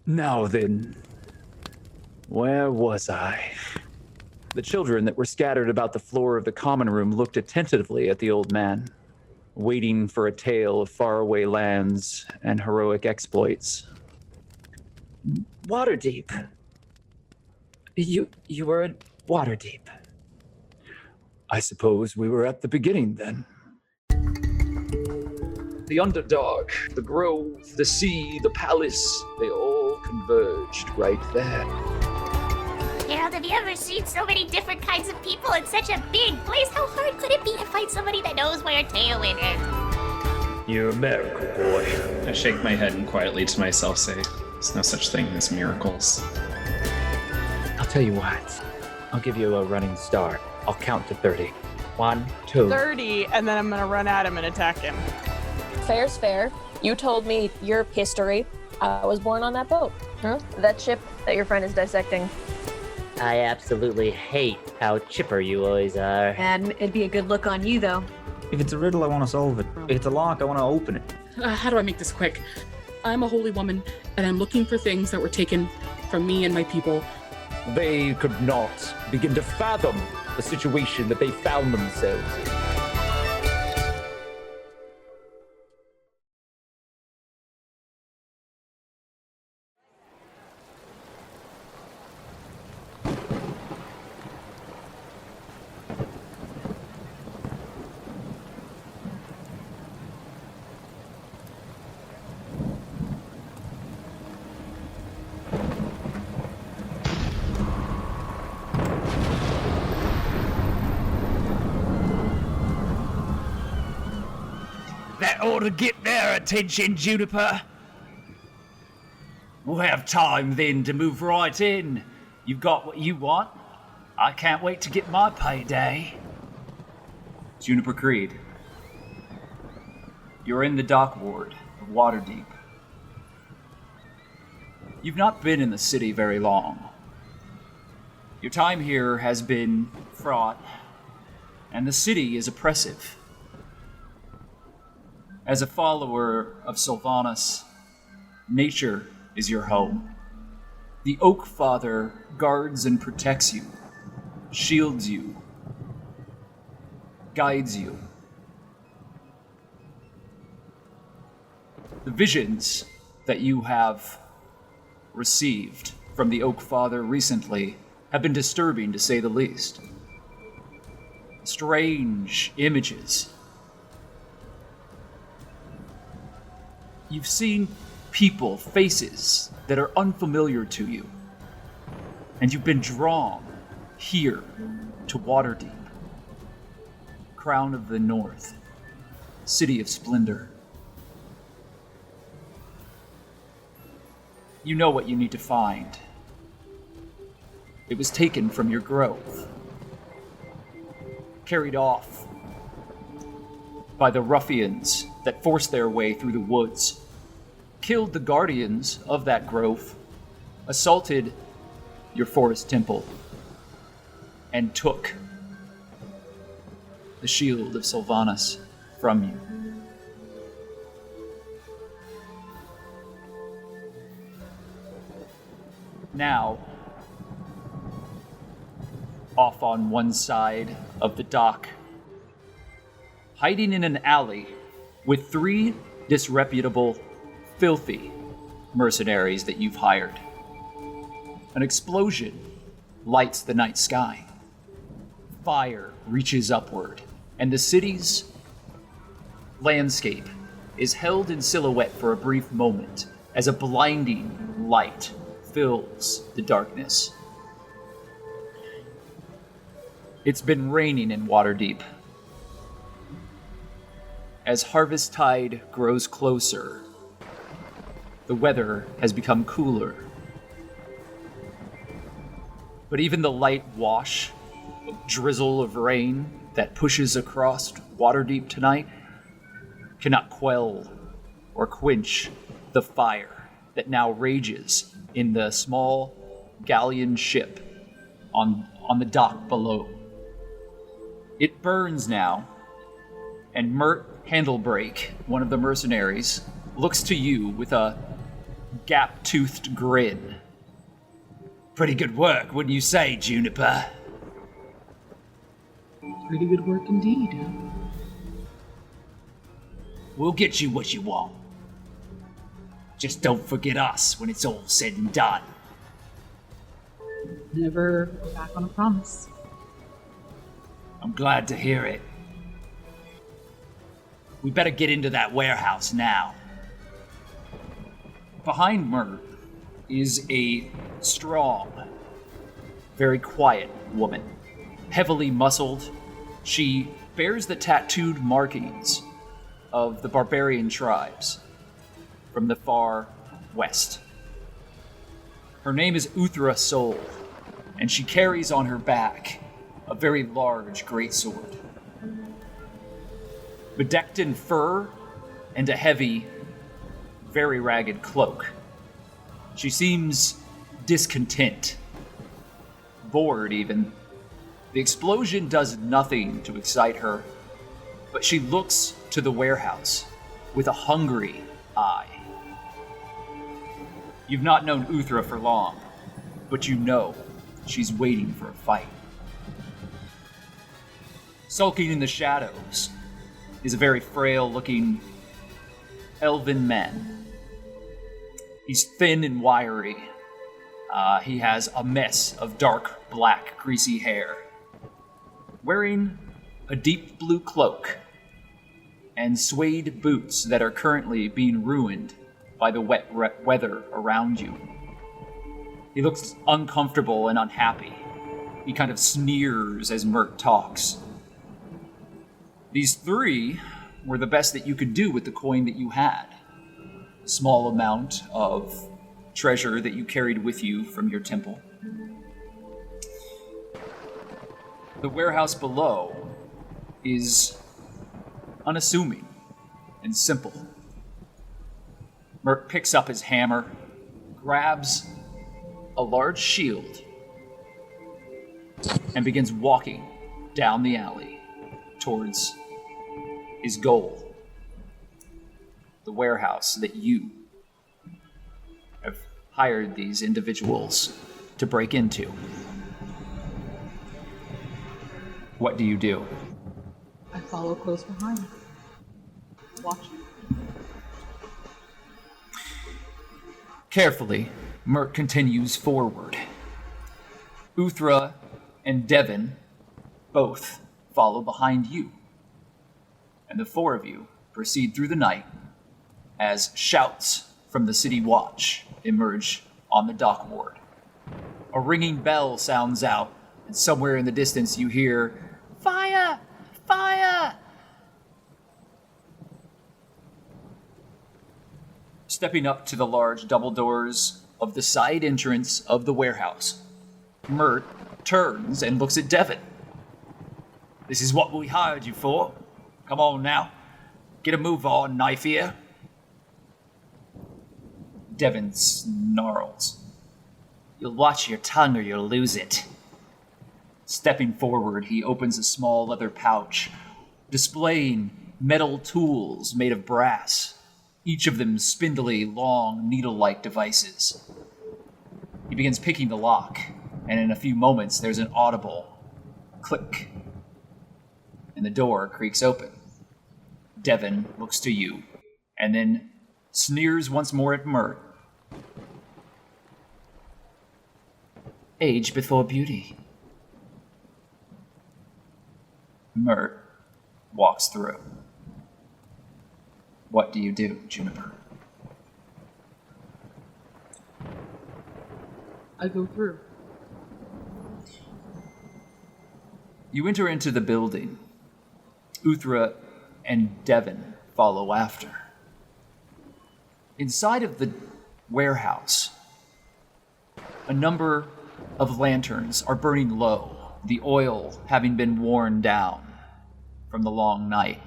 Now then, where was I? The children that were scattered about the floor of the common room looked attentively at the old man, waiting for a tale of faraway lands and heroic exploits. Waterdeep. You were at Waterdeep. I suppose we were at the beginning then. The Underdark, the Grove, the sea, the palace, they all converged right there. Harold, have you ever seen so many different kinds of people in such a big place? How hard could it be to find somebody that knows where Tailwind is? You're a miracle, boy. I shake my head and quietly to myself say, there's no such thing as miracles. I'll tell you what. I'll give you a running start. I'll count to 30. 1, 2. 30, and then I'm gonna run at him and attack him. Fair's fair. You told me your history. I was born on that boat. Huh? That ship that your friend is dissecting. I absolutely hate how chipper you always are. And it'd be a good look on you, though. If it's a riddle, I want to solve it. If it's a lock, I want to open it. How do I make this quick? I'm a holy woman, and I'm looking for things that were taken from me and my people. They could not begin to fathom the situation that they found themselves in. That ought to get their attention, Juniper. We'll have time then to move right in. You've got what you want. I can't wait to get my payday. Juniper Creed. You're in the dock ward of Waterdeep. You've not been in the city very long. Your time here has been fraught, and the city is oppressive. As a follower of Sylvanas, nature is your home. The Oak Father guards and protects you, shields you, guides you. The visions that you have received from the Oak Father recently have been disturbing, to say the least. Strange images. You've seen people, faces that are unfamiliar to you. And you've been drawn here to Waterdeep, Crown of the North, City of Splendor. You know what you need to find. It was taken from your grove, carried off by the ruffians that forced their way through the woods, killed the guardians of that grove, assaulted your forest temple, and took the shield of Sylvanas from you. Now, off on one side of the dock, hiding in an alley with 3 disreputable, filthy mercenaries that you've hired. An explosion lights the night sky. Fire reaches upward, and the city's landscape is held in silhouette for a brief moment as a blinding light fills the darkness. It's been raining in Waterdeep. As harvest tide grows closer, the weather has become cooler. But even the light wash of drizzle of rain that pushes across Waterdeep tonight cannot quell or quench the fire that now rages in the small galleon ship on the dock below. It burns now, and Mert Handlebrake, one of the mercenaries, looks to you with a gap-toothed grin. Pretty good work, wouldn't you say, Juniper? Pretty good work indeed. We'll get you what you want. Just don't forget us when it's all said and done. Never go back on a promise. I'm glad to hear it. We better get into that warehouse now. Behind Mert is a strong, very quiet woman. Heavily muscled, she bears the tattooed markings of the barbarian tribes from the far west. Her name is Uthra Soul, and she carries on her back a very large greatsword. Bedecked in fur and a heavy, very ragged cloak. She seems discontent, bored even. The explosion does nothing to excite her, but she looks to the warehouse with a hungry eye. You've not known Uthra for long, but you know she's waiting for a fight. Sulking in the shadows is a very frail-looking elven man. He's thin and wiry. He has a mess of dark, black, greasy hair. Wearing a deep blue cloak and suede boots that are currently being ruined by the wet weather around you. He looks uncomfortable and unhappy. He kind of sneers as Mert talks. These three were the best that you could do with the coin that you had. A small amount of treasure that you carried with you from your temple. The warehouse below is unassuming and simple. Mert picks up his hammer, grabs a large shield, and begins walking down the alley towards his goal. The warehouse that you have hired these individuals to break into. What do you do? I follow close behind. Watching. Carefully, Mert continues forward. Uthra and Devon both follow behind you. And the four of you proceed through the night as shouts from the city watch emerge on the dock ward. A ringing bell sounds out, and somewhere in the distance you hear, "Fire! Fire!" Stepping up to the large double doors of the side entrance of the warehouse, Mert turns and looks at Devon. "This is what we hired you for. Come on now. Get a move on, knife here." Devon snarls. "You'll watch your tongue or you'll lose it." Stepping forward, he opens a small leather pouch, displaying metal tools made of brass, each of them spindly, long, needle-like devices. He begins picking the lock, and in a few moments there's an audible click, and the door creaks open. Devon looks to you, and then sneers once more at Mert. "Age before beauty." Mert walks through. What do you do, Juniper? I go through. You enter into the building. Uthra and Devon follow after. Inside of the warehouse, a number of lanterns are burning low, the oil having been worn down from the long night.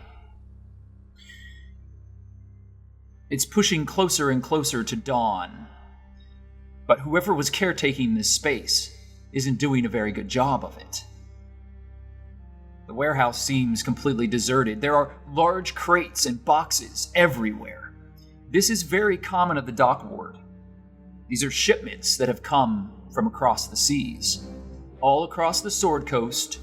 It's pushing closer and closer to dawn, but whoever was caretaking this space isn't doing a very good job of it. The warehouse seems completely deserted. There are large crates and boxes everywhere. This is very common at the dock ward. These are shipments that have come from across the seas. All across the Sword Coast,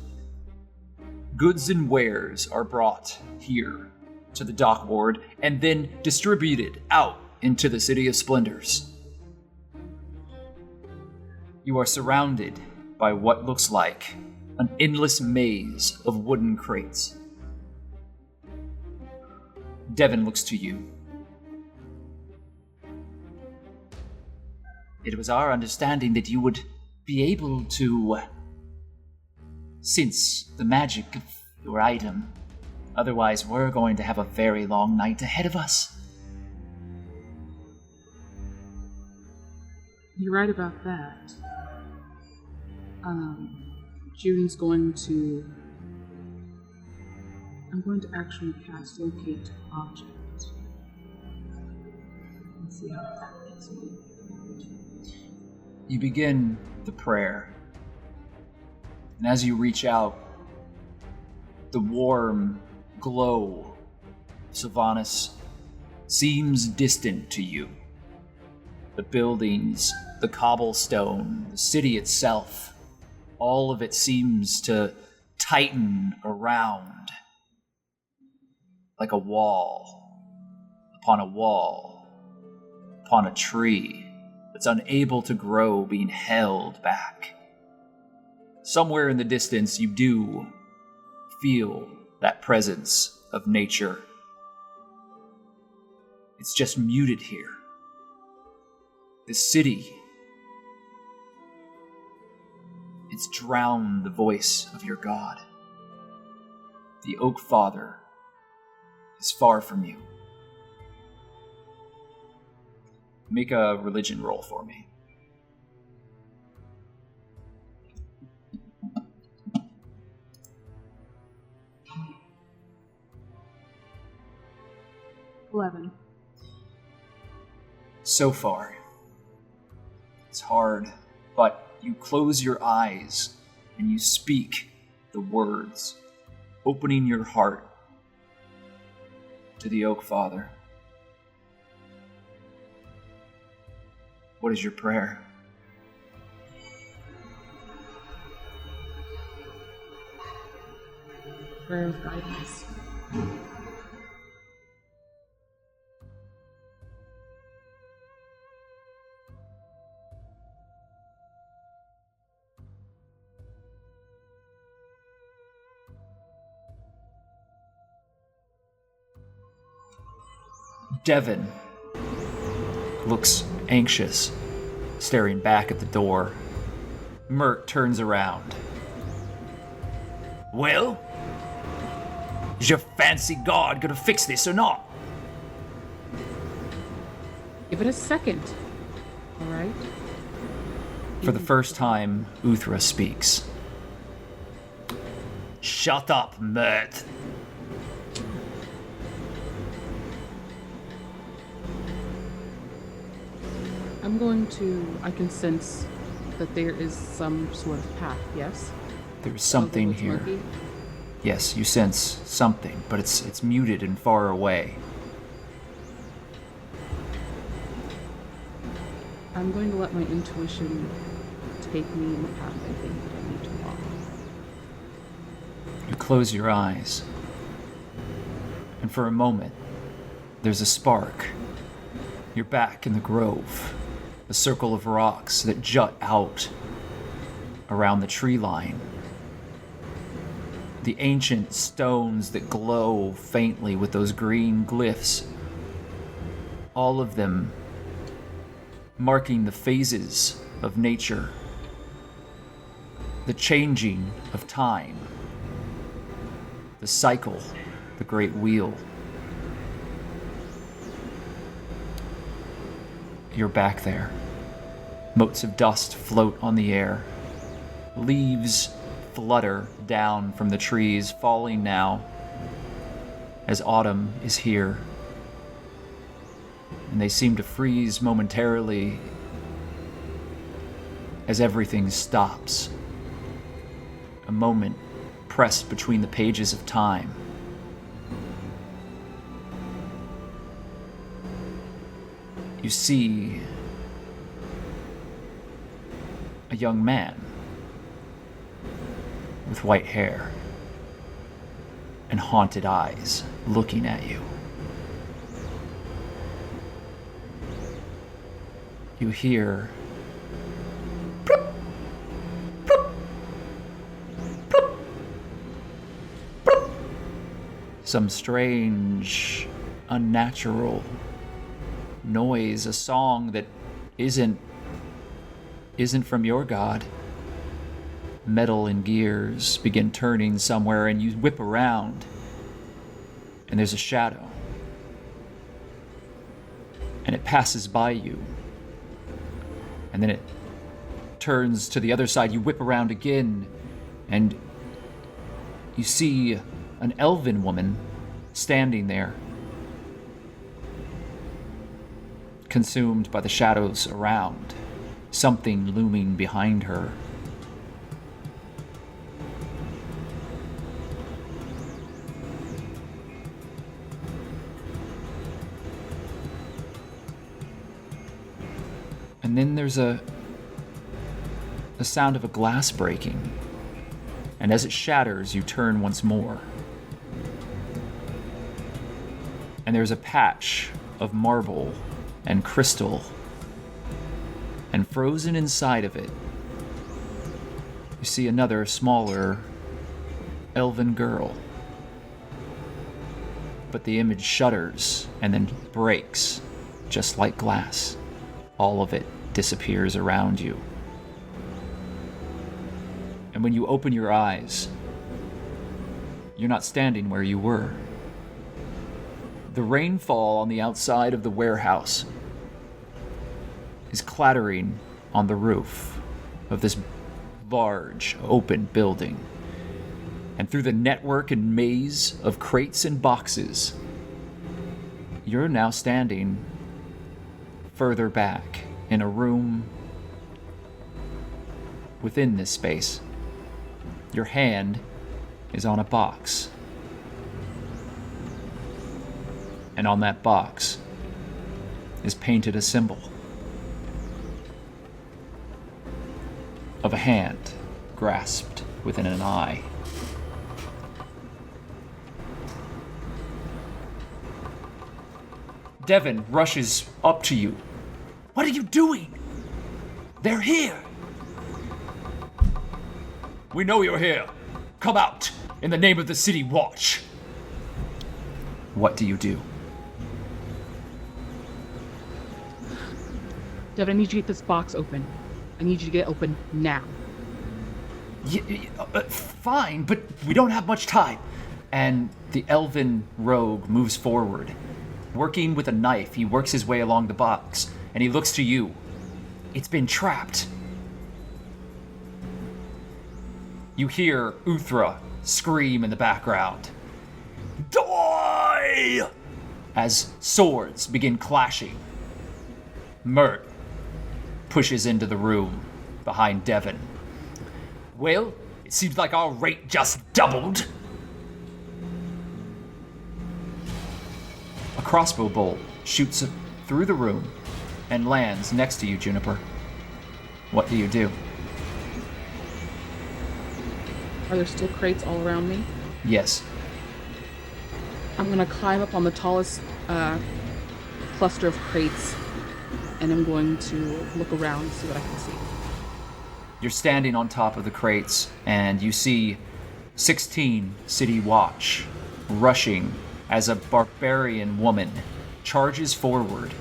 goods and wares are brought here to the dock ward and then distributed out into the City of Splendors. You are surrounded by what looks like an endless maze of wooden crates. Devin looks to you. It was our understanding that you would be able to sense the magic of your item. Otherwise, we're going to have a very long night ahead of us. You're right about that. June's going to... I'm going to actually cast Locate Object. Let's see how that gets me. You begin the prayer. And as you reach out, the warm glow of Sylvanas seems distant to you. The buildings, the cobblestone, the city itself, all of it seems to tighten around like a wall upon a wall upon a tree that's unable to grow, being held back. Somewhere in the distance, you do feel that presence of nature. It's just muted here. The city, it's drowned the voice of your god. The Oak Father is far from you. Make a religion roll for me. $11. So far, it's hard, but you close your eyes and you speak the words, opening your heart to the Oak Father. What is your prayer? Prayer of guidance. Devin looks anxious, staring back at the door. Mert turns around. Well? Is your fancy god gonna fix this or not? Give it a second. Alright? For the first time, Uthra speaks. Shut up, Mert. I'm going to... I can sense that there is some sort of path, yes? There's something Although it's here. murky. Yes, you sense something, but it's muted and far away. I'm going to let my intuition take me in the path I think that I need to walk. You close your eyes, and for a moment, there's a spark. You're back in the grove, a circle of rocks that jut out around the tree line. The ancient stones that glow faintly with those green glyphs, all of them marking the phases of nature, the changing of time, the cycle, the great wheel. You're back there. Motes of dust float on the air. Leaves flutter down from the trees, falling now as autumn is here. And they seem to freeze momentarily as everything stops. A moment pressed between the pages of time. You see young man with white hair and haunted eyes looking at you. You hear "Plop, plop, plop, plop." Some strange, unnatural noise, a song that isn't from your god. Metal and gears begin turning somewhere, and you whip around, and there's a shadow, and it passes by you, and then it turns to the other side. You whip around again, and you see an elven woman standing there, consumed by the shadows around, something looming behind her. And then there's the sound of a glass breaking. And as it shatters, you turn once more. And there's a patch of marble and crystal. And frozen inside of it, you see another smaller elven girl. But the image shudders and then breaks, just like glass. All of it disappears around you. And when you open your eyes, you're not standing where you were. The rainfall on the outside of the warehouse is clattering on the roof of this large, open building. And through the network and maze of crates and boxes, you're now standing further back in a room within this space. Your hand is on a box. And on that box is painted a symbol of a hand grasped within an eye. Devin rushes up to you. What are you doing? They're here. We know you're here. Come out in the name of the City Watch. What do you do? Devin, I need you to get this box open. I need you to get it open now. Fine, but we don't have much time. And the elven rogue moves forward. Working with a knife, he works his way along the box, and he looks to you. It's been trapped. You hear Uthra scream in the background. Die! As swords begin clashing. Mert pushes into the room behind Devin. Well, it seems like our rate just doubled. A crossbow bolt shoots through the room and lands next to you, Juniper. What do you do? Are there still crates all around me? Yes. I'm gonna climb up on the tallest cluster of crates, and I'm going to look around and see what I can see. You're standing on top of the crates, and you see 16 City Watch rushing as a barbarian woman charges forward,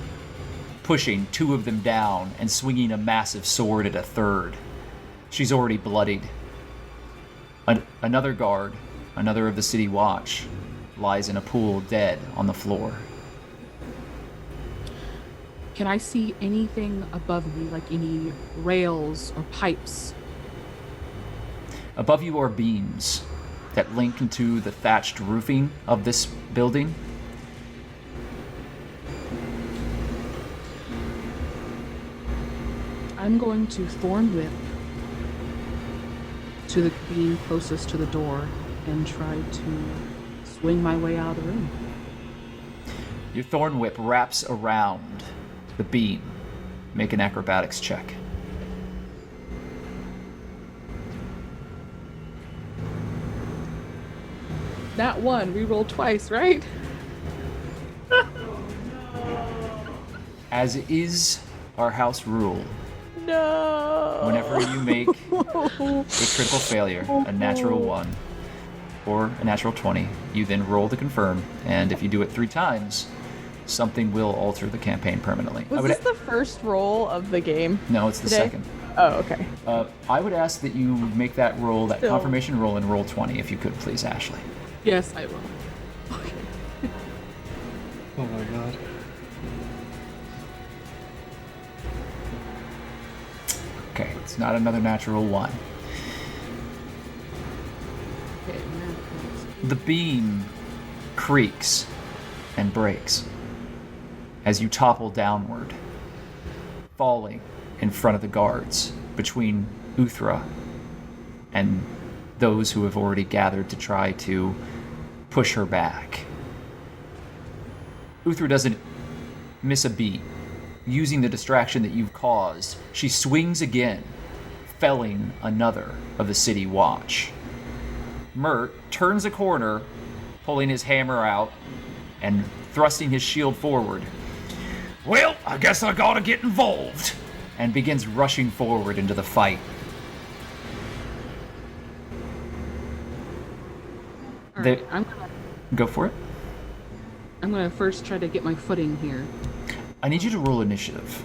pushing two of them down and swinging a massive sword at a third. She's already bloodied. Another guard, another of the City Watch, lies in a pool dead on the floor. Can I see anything above me, like any rails or pipes? Above you are beams that link into the thatched roofing of this building. I'm going to thorn whip to the beam closest to the door and try to swing my way out of the room. Your thorn whip wraps around the beam. Make an acrobatics check. That one, we rolled twice, right? As is our house rule, No. whenever you make a critical failure, a natural 1 or a natural 20, you then roll to confirm, and if you do it 3 times, something will alter the campaign permanently. Was this the first roll of the game? No, it's the today? second. Oh, okay. I would ask that you make that roll, that Still. confirmation roll, and roll 20 if you could, please, Ashley. Yes, I will. Oh my god. Okay, it's not another natural 1. Okay, now The beam creaks and breaks as you topple downward, falling in front of the guards between Uthra and those who have already gathered to try to push her back. Uthra doesn't miss a beat. Using the distraction that you've caused, she swings again, felling another of the city watch. Mert turns a corner, pulling his hammer out and thrusting his shield forward. Well, I guess I gotta get involved, and begins rushing forward into the fight. All The- right, Go for it. I'm gonna first try to get my footing here. I need you to roll initiative.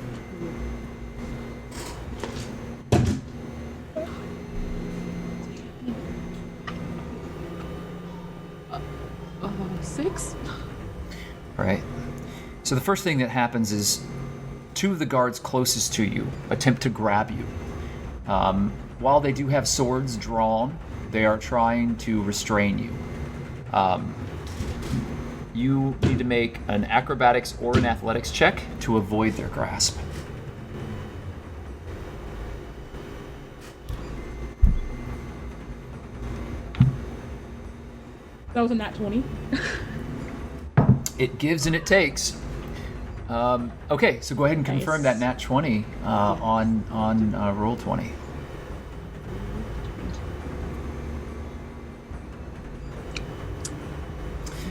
6? All right. So the first thing that happens is 2 of the guards closest to you attempt to grab you. While they do have swords drawn, they are trying to restrain you. You need to make an acrobatics or an athletics check to avoid their grasp. That was a nat 20. It gives and it takes. Okay, so go ahead and confirm that nat 20 on roll 20.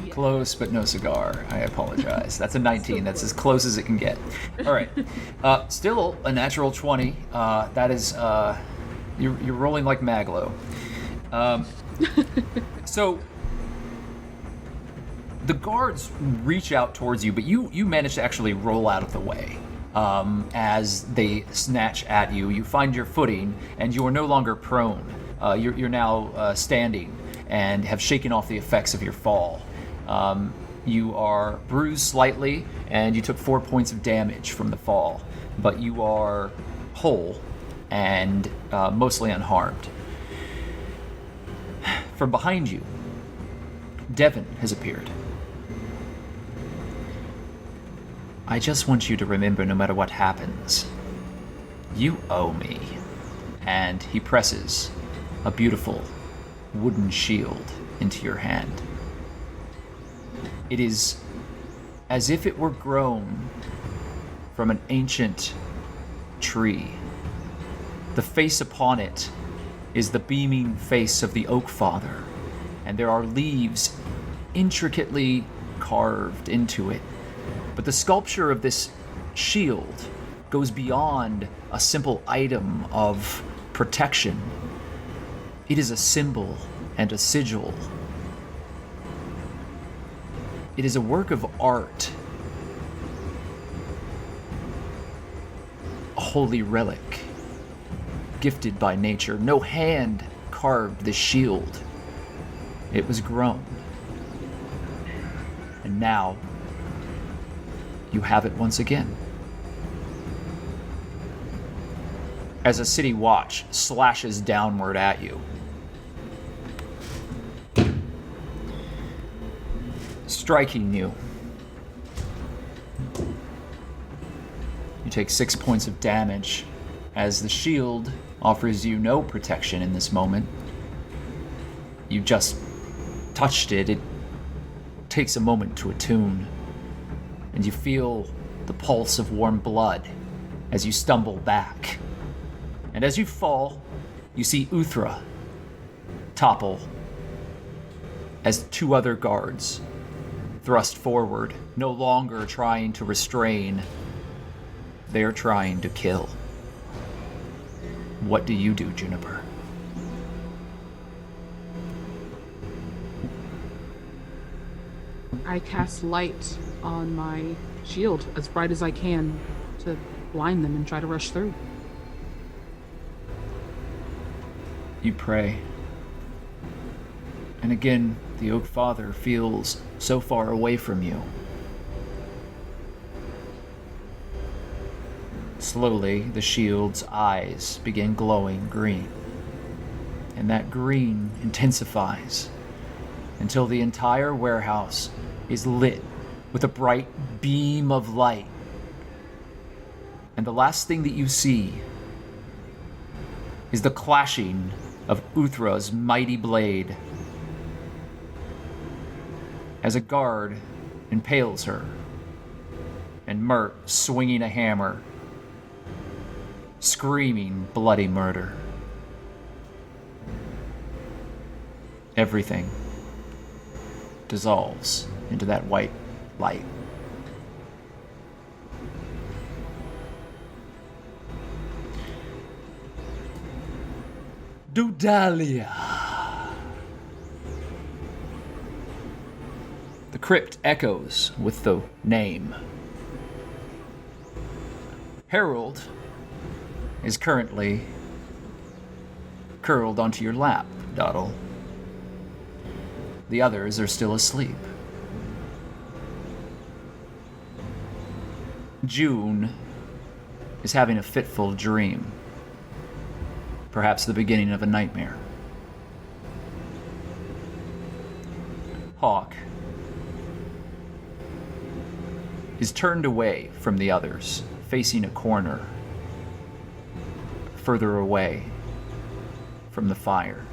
Close, but no cigar. I apologize. That's a 19. That's as close as it can get. All right. Still a natural 20. That is, you're rolling like Maglo. So the guards reach out towards you, but you manage to actually roll out of the way. As they snatch at you, you find your footing, and you are no longer prone. You're now standing and have shaken off the effects of your fall. You are bruised slightly, and you took 4 points of damage from the fall, but you are whole and mostly unharmed. From behind you, Devon has appeared. I just want you to remember, no matter what happens, you owe me. And he presses a beautiful wooden shield into your hand. It is as if it were grown from an ancient tree. The face upon it is the beaming face of the Oak Father, and there are leaves intricately carved into it. But the sculpture of this shield goes beyond a simple item of protection. It is a symbol and a sigil. It is a work of art, a holy relic, gifted by nature. No hand carved this shield. It was grown. And now, you have it once again. As a city watch slashes downward at you. Striking you. You take 6 points of damage as the shield offers you no protection in this moment. You just touched it. It takes a moment to attune, and you feel the pulse of warm blood as you stumble back. And as you fall, you see Uthra topple as two other guards thrust forward, no longer trying to restrain. They are trying to kill. What do you do, Juniper? I cast light on my shield as bright as I can to blind them and try to rush through. You pray. And again, the Oak Father feels so far away from you. Slowly, the shield's eyes begin glowing green. And that green intensifies until the entire warehouse is lit with a bright beam of light. And the last thing that you see is the clashing of Uthra's mighty blade as a guard impales her, and Mert swinging a hammer, screaming bloody murder. Everything dissolves into that white light. Dodalia. The crypt echoes with the name. Harold is currently curled onto your lap, Doddle. The others are still asleep. June is having a fitful dream. Perhaps the beginning of a nightmare. Hawke is turned away from the others, facing a corner, further away from the fire.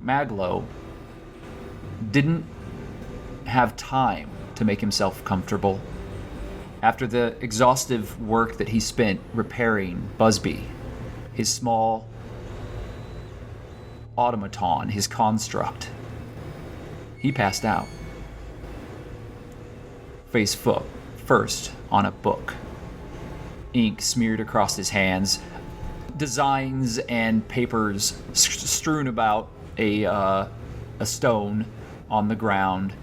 Maglo didn't have time to make himself comfortable after the exhaustive work that he spent repairing Busby, his small automaton, his construct. He passed out, face first on a book, ink smeared across his hands, designs and papers strewn about a stone on the ground,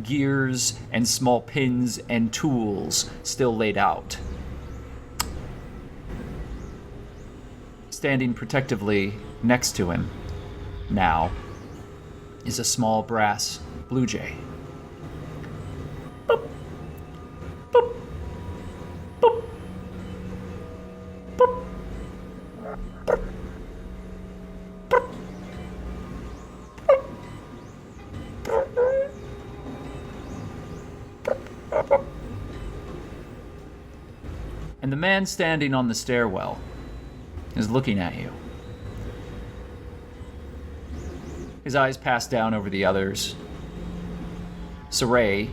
gears and small pins and tools still laid out. Standing protectively next to him now is a small brass blue jay. Boop. Boop. Boop. Boop. And the man standing on the stairwell is looking at you. His eyes pass down over the others. Siraye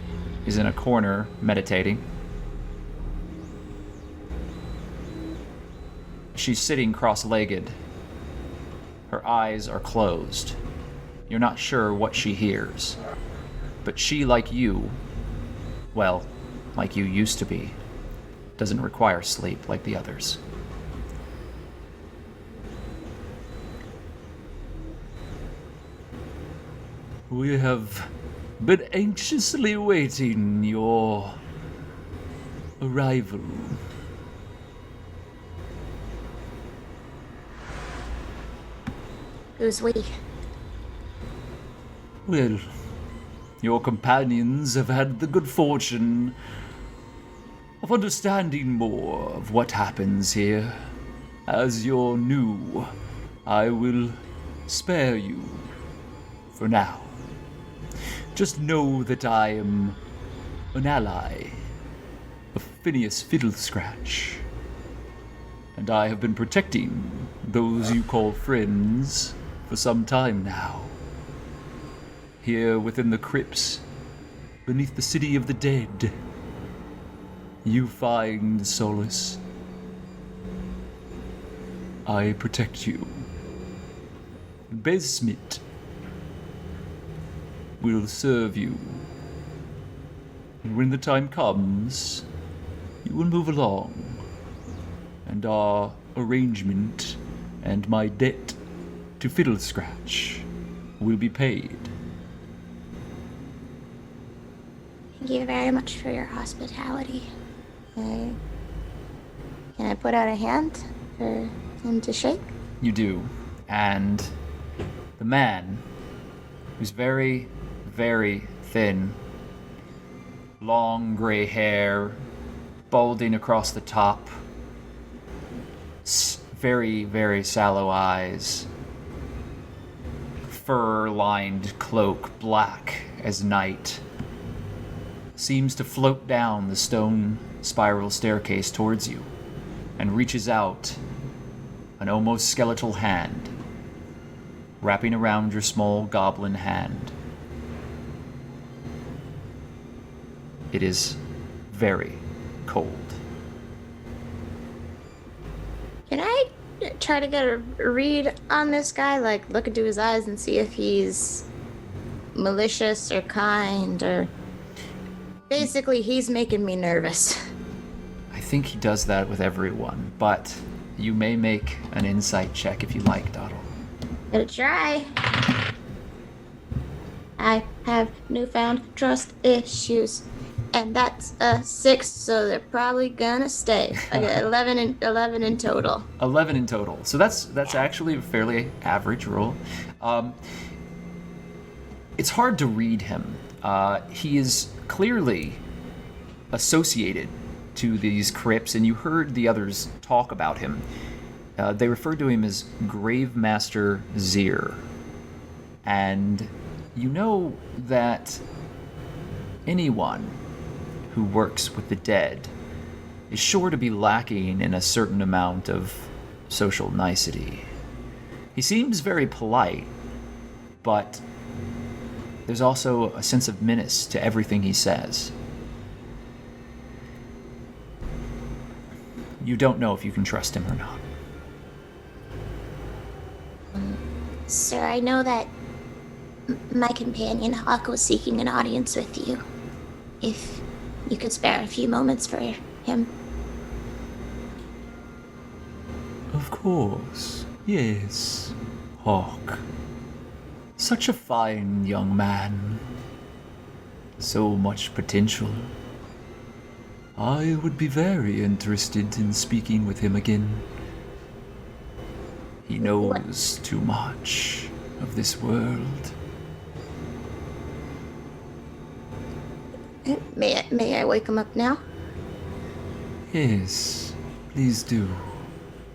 is in a corner meditating. She's sitting cross-legged. Her eyes are closed. You're not sure what she hears. But she, like you, well, like you used to be, doesn't require sleep like the others. We have been anxiously waiting your arrival. Who's we? Well, your companions have had the good fortune of understanding more of what happens here. As you're new, I will spare you for now. Just know that I am an ally of Phineas Fiddlescratch, and I have been protecting those you call friends for some time now. Here within the crypts, beneath the city of the dead, you find solace. I protect you. Besmit will serve you. And when the time comes, you will move along, and our arrangement and my debt to Fiddle Scratch will be paid. Thank you very much for your hospitality. Can I put out a hand for him to shake? You do, and the man, who's very, very thin, long gray hair, balding across the top, very, very sallow eyes, fur-lined cloak, black as night, seems to float down the stone spiral staircase towards you and reaches out an almost skeletal hand, wrapping around your small goblin hand. It is very cold. Can I try to get a read on this guy? Like, look into his eyes and see if he's malicious or kind or... Basically, he's making me nervous. I think he does that with everyone, but you may make an insight check if you like, Doddle. Gonna try. I have newfound trust issues. And that's a 6, so they're probably gonna stay. I got 11 in total. 11 in total. So that's actually a fairly average roll. It's hard to read him. He is clearly associated to these crypts, and you heard the others talk about him. They referred to him as Grave Master Zir. And you know that anyone who works with the dead is sure to be lacking in a certain amount of social nicety. He seems very polite, but there's also a sense of menace to everything he says. You don't know if you can trust him or not. Sir, I know that my companion Hawke was seeking an audience with you. If you could spare a few moments for him. Of course, yes, Hawke. Such a fine young man. So much potential. I would be very interested in speaking with him again. He knows too much of this world. May I wake him up now? Yes, please do.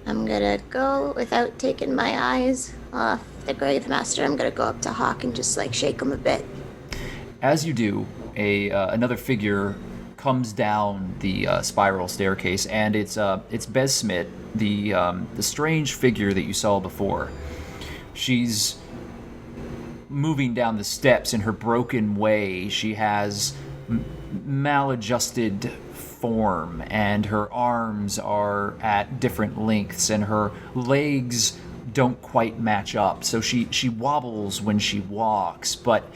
I'm gonna go without taking my eyes off the Grave Master. I'm gonna go up to Hawke and just like shake him a bit. As you do, another figure comes down the spiral staircase, and it's Besmit, the strange figure that you saw before. She's moving down the steps in her broken way. She has maladjusted form, and her arms are at different lengths, and her legs don't quite match up. So she wobbles when she walks, but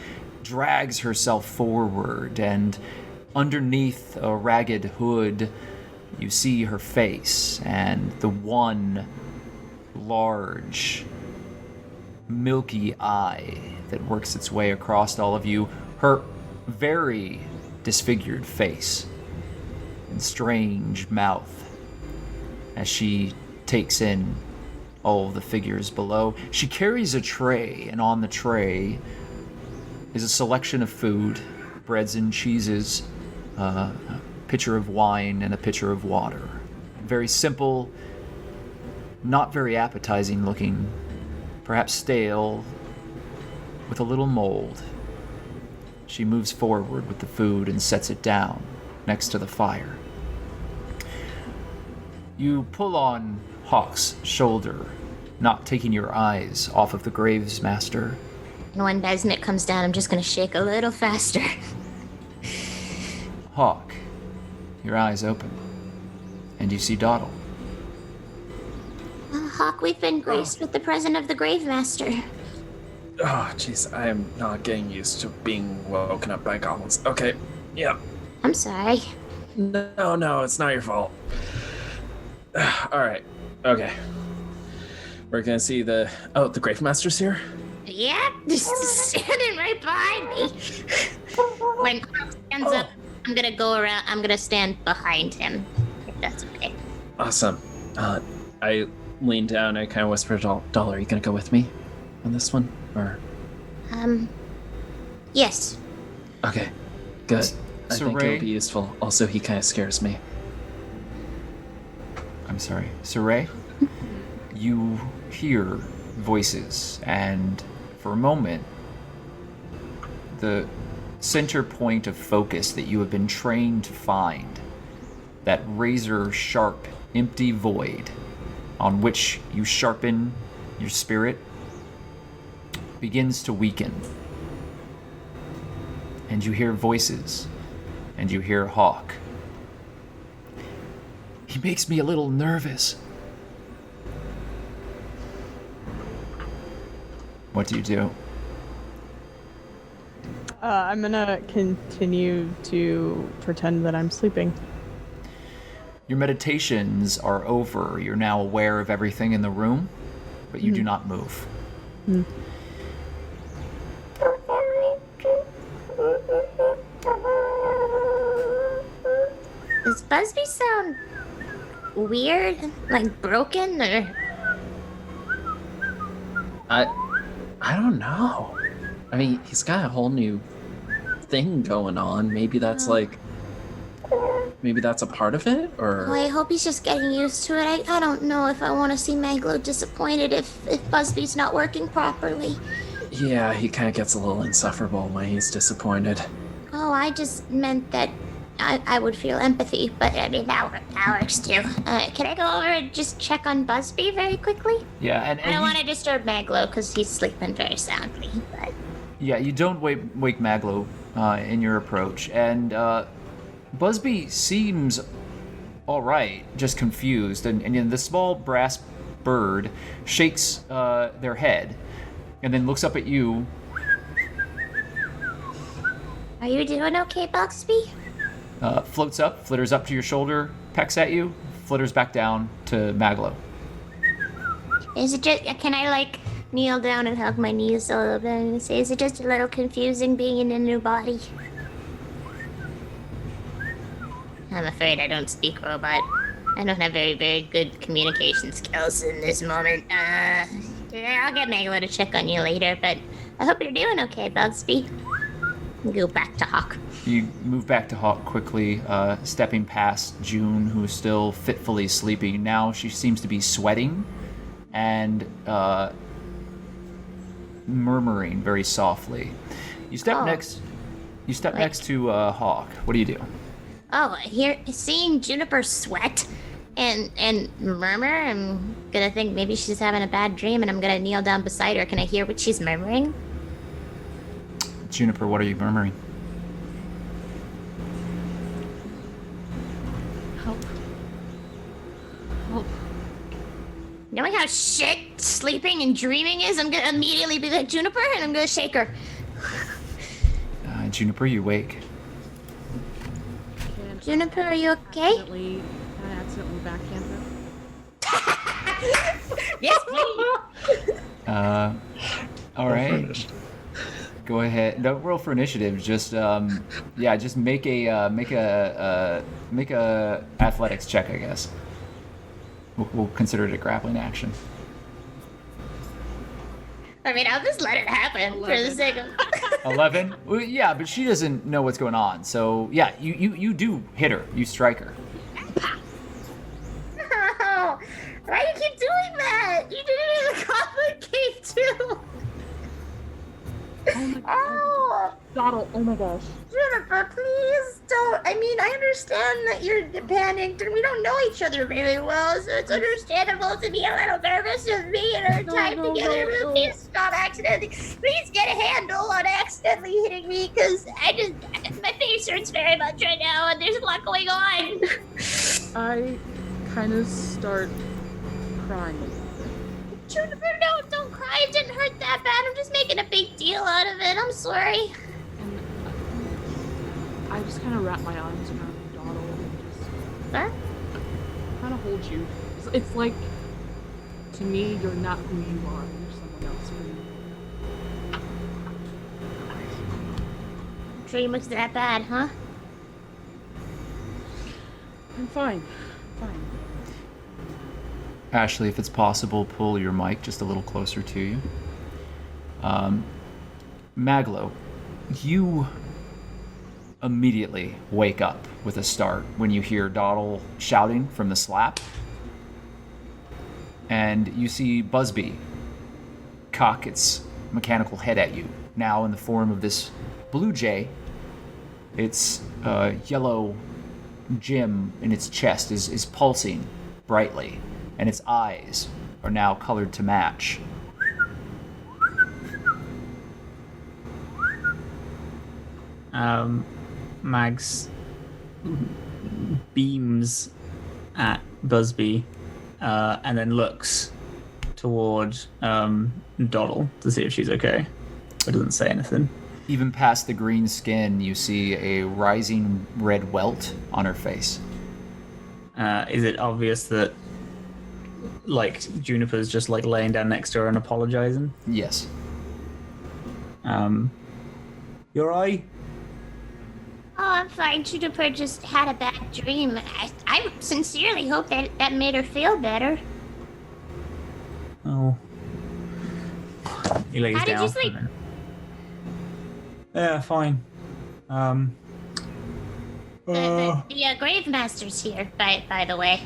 drags herself forward, and underneath a ragged hood, you see her face, and the one large, milky eye that works its way across all of you. Her very disfigured face and strange mouth as she takes in all of the figures below. She carries a tray, and on the tray is a selection of food, breads and cheeses, a pitcher of wine, and a pitcher of water. Very simple, not very appetizing looking, perhaps stale, with a little mold. She moves forward with the food and sets it down next to the fire. You pull on Hawke's shoulder, not taking your eyes off of the Graves Master. And when Besmit comes down, I'm just gonna shake a little faster. Hawke, your eyes open, and you see Doddle. Hawke, we've been graced with the presence of the Grave Master. Oh, jeez, I am not getting used to being woken up by goblins. Okay, yeah. I'm sorry. No, it's not your fault. All right, okay. We're gonna see the Grave Master's here. Yep, just standing right behind me. When Hawk stands up, I'm gonna go around. I'm gonna stand behind him, if that's okay. Awesome. I lean down. I kind of whisper to Doll, are you gonna go with me on this one, or? Yes. Okay, good. I think Siraye? it'll be useful. Also, he kind of scares me. I'm sorry. Siraye, you hear voices, and for a moment, the center point of focus that you have been trained to find, that razor-sharp, empty void on which you sharpen your spirit, begins to weaken. And you hear voices, and you hear Hawke. He makes me a little nervous. What do? I'm gonna continue to pretend that I'm sleeping. Your meditations are over. You're now aware of everything in the room, but you do not move. Does Busby sound weird? Like broken, or? I don't know. I mean, he's got a whole new thing going on. Maybe that's maybe that's a part of it, or? Oh, I hope he's just getting used to it. I don't know if I want to see MacLeod disappointed if Busby's not working properly. Yeah, he kind of gets a little insufferable when he's disappointed. Oh, I just meant that I would feel empathy, but I mean, that works too. Can I go over and just check on Busby very quickly? Yeah, and I don't want to disturb MacLeod because he's sleeping very soundly, but... Yeah, you don't wake Maglo in your approach, and Busby seems all right, just confused, and the small brass bird shakes their head, and then looks up at you. Are you doing okay, Busby? Floats up, flitters up to your shoulder, pecks at you, flitters back down to Maglo. Is it just... Can I, like, kneel down and hug my knees a little bit and say, is it just a little confusing being in a new body? I'm afraid I don't speak robot. I don't have very, very good communication skills in this moment. Yeah, I'll get Maglo to check on you later, but I hope you're doing okay, Busby. Go back to Hawke. You move back to Hawke quickly, stepping past June, who is still fitfully sleeping. Now she seems to be sweating and murmuring very softly. You step next. You step next to Hawke. What do you do? Oh, seeing Juniper sweat and murmur, I'm gonna think maybe she's having a bad dream, and I'm gonna kneel down beside her. Can I hear what she's murmuring? Juniper, what are you murmuring? Help. Help. Knowing how shit sleeping and dreaming is, I'm gonna immediately be like, Juniper, and I'm gonna shake her. Juniper, you wake. Juniper, are you okay? Can I accidentally backhand her? Yes, please. All right. Go ahead. Don't roll for initiative. Just just make a athletics check, I guess. We'll consider it a grappling action. I mean, I'll just let it happen 11. for the sake of... 11? Well, yeah, but she doesn't know what's going on. So, yeah, you do hit her. You strike her. Oh, why do you keep doing that? You did it in the Goblin Cave, too. Oh my god. Oh, Doddle, oh my gosh. Juniper, please don't. I mean, I understand that you're panicked and we don't know each other very well, so it's understandable to be a little nervous of me and our time together. But please stop accidentally. Please get a handle on accidentally hitting me, because my face hurts very much right now and there's a lot going on. I kind of start crying. Juniper, no, don't cry. sorry. It didn't hurt that bad. I'm just making a big deal out of it. I'm sorry. And I just kind of wrap my arms around Doddle and just Sir? kind of hold you. It's like, to me, you're not who you are. You're someone else for me. Dream was that bad, huh? I'm fine. Fine. Ashley, if it's possible, pull your mic just a little closer to you. Maglo, you immediately wake up with a start when you hear Doddle shouting from the slap. And you see Busby cock its mechanical head at you, now in the form of this blue jay. Its yellow gem in its chest is pulsing brightly, and its eyes are now colored to match. Mags beams at Busby and then looks toward Doddle to see if she's okay, but doesn't say anything. Even past the green skin, you see a rising red welt on her face. Is it obvious that, like, Juniper's just, like, laying down next to her and apologizing? Yes. You alright? Oh, I'm fine. Juniper just had a bad dream. I sincerely hope that made her feel better. Oh. He lays How did down. you sleep? Yeah, fine. The Grave Master's here, by the way.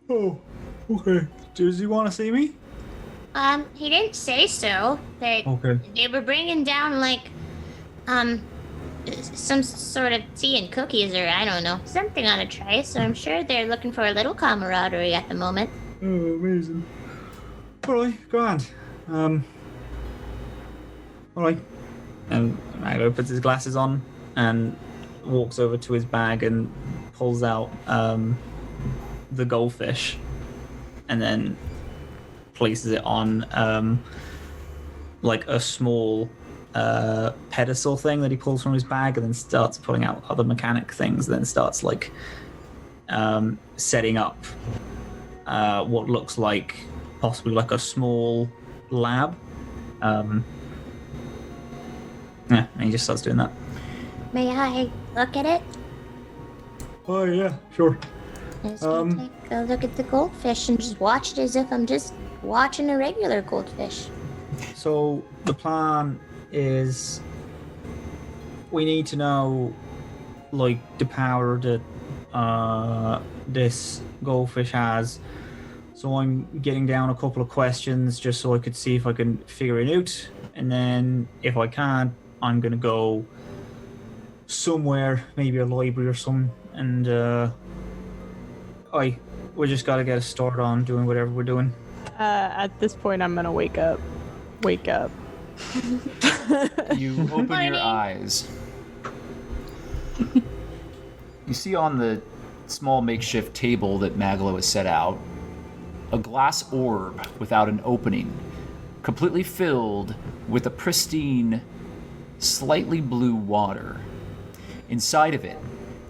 Oh, okay. Does he want to see me? He didn't say so. They were bringing down, like, some sort of tea and cookies, or I don't know, something on a tray, so I'm sure they're looking for a little camaraderie at the moment. Oh, amazing. Alright, grand. Alright. And Maglo puts his glasses on and walks over to his bag and pulls out the goldfish and then places it on like a small pedestal thing that he pulls from his bag, and then starts pulling out other mechanic things, then starts like setting up what looks like possibly like a small lab. Yeah, and he just starts doing that. May I look at it? Oh yeah, sure. I'm just gonna take a look at the goldfish and just watch it as if I'm just watching a regular goldfish. So the plan is we need to know like the power that this goldfish has. So I'm getting down a couple of questions just so I could see if I can figure it out, and then if I can't, I'm gonna go somewhere, maybe a library or something, and we just gotta get a start on doing whatever we're doing. At this point, I'm gonna wake up. Wake up. You open your eyes. You see on the small makeshift table that Maglo has set out a glass orb without an opening, completely filled with a pristine, slightly blue water. Inside of it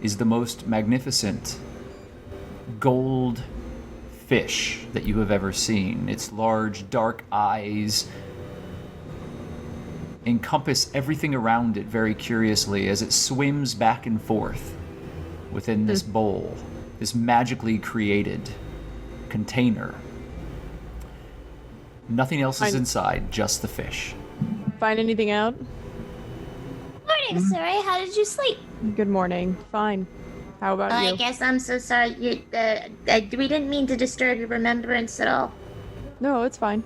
is the most magnificent gold fish that you have ever seen. Its large, dark eyes encompass everything around it very curiously as it swims back and forth within this bowl, this magically created container. Nothing else is inside, just the fish. Find anything out? Morning, Siraye. How did you sleep? Good morning. Fine. How about you? I guess I'm so sorry. We didn't mean to disturb your remembrance at all. No, it's fine.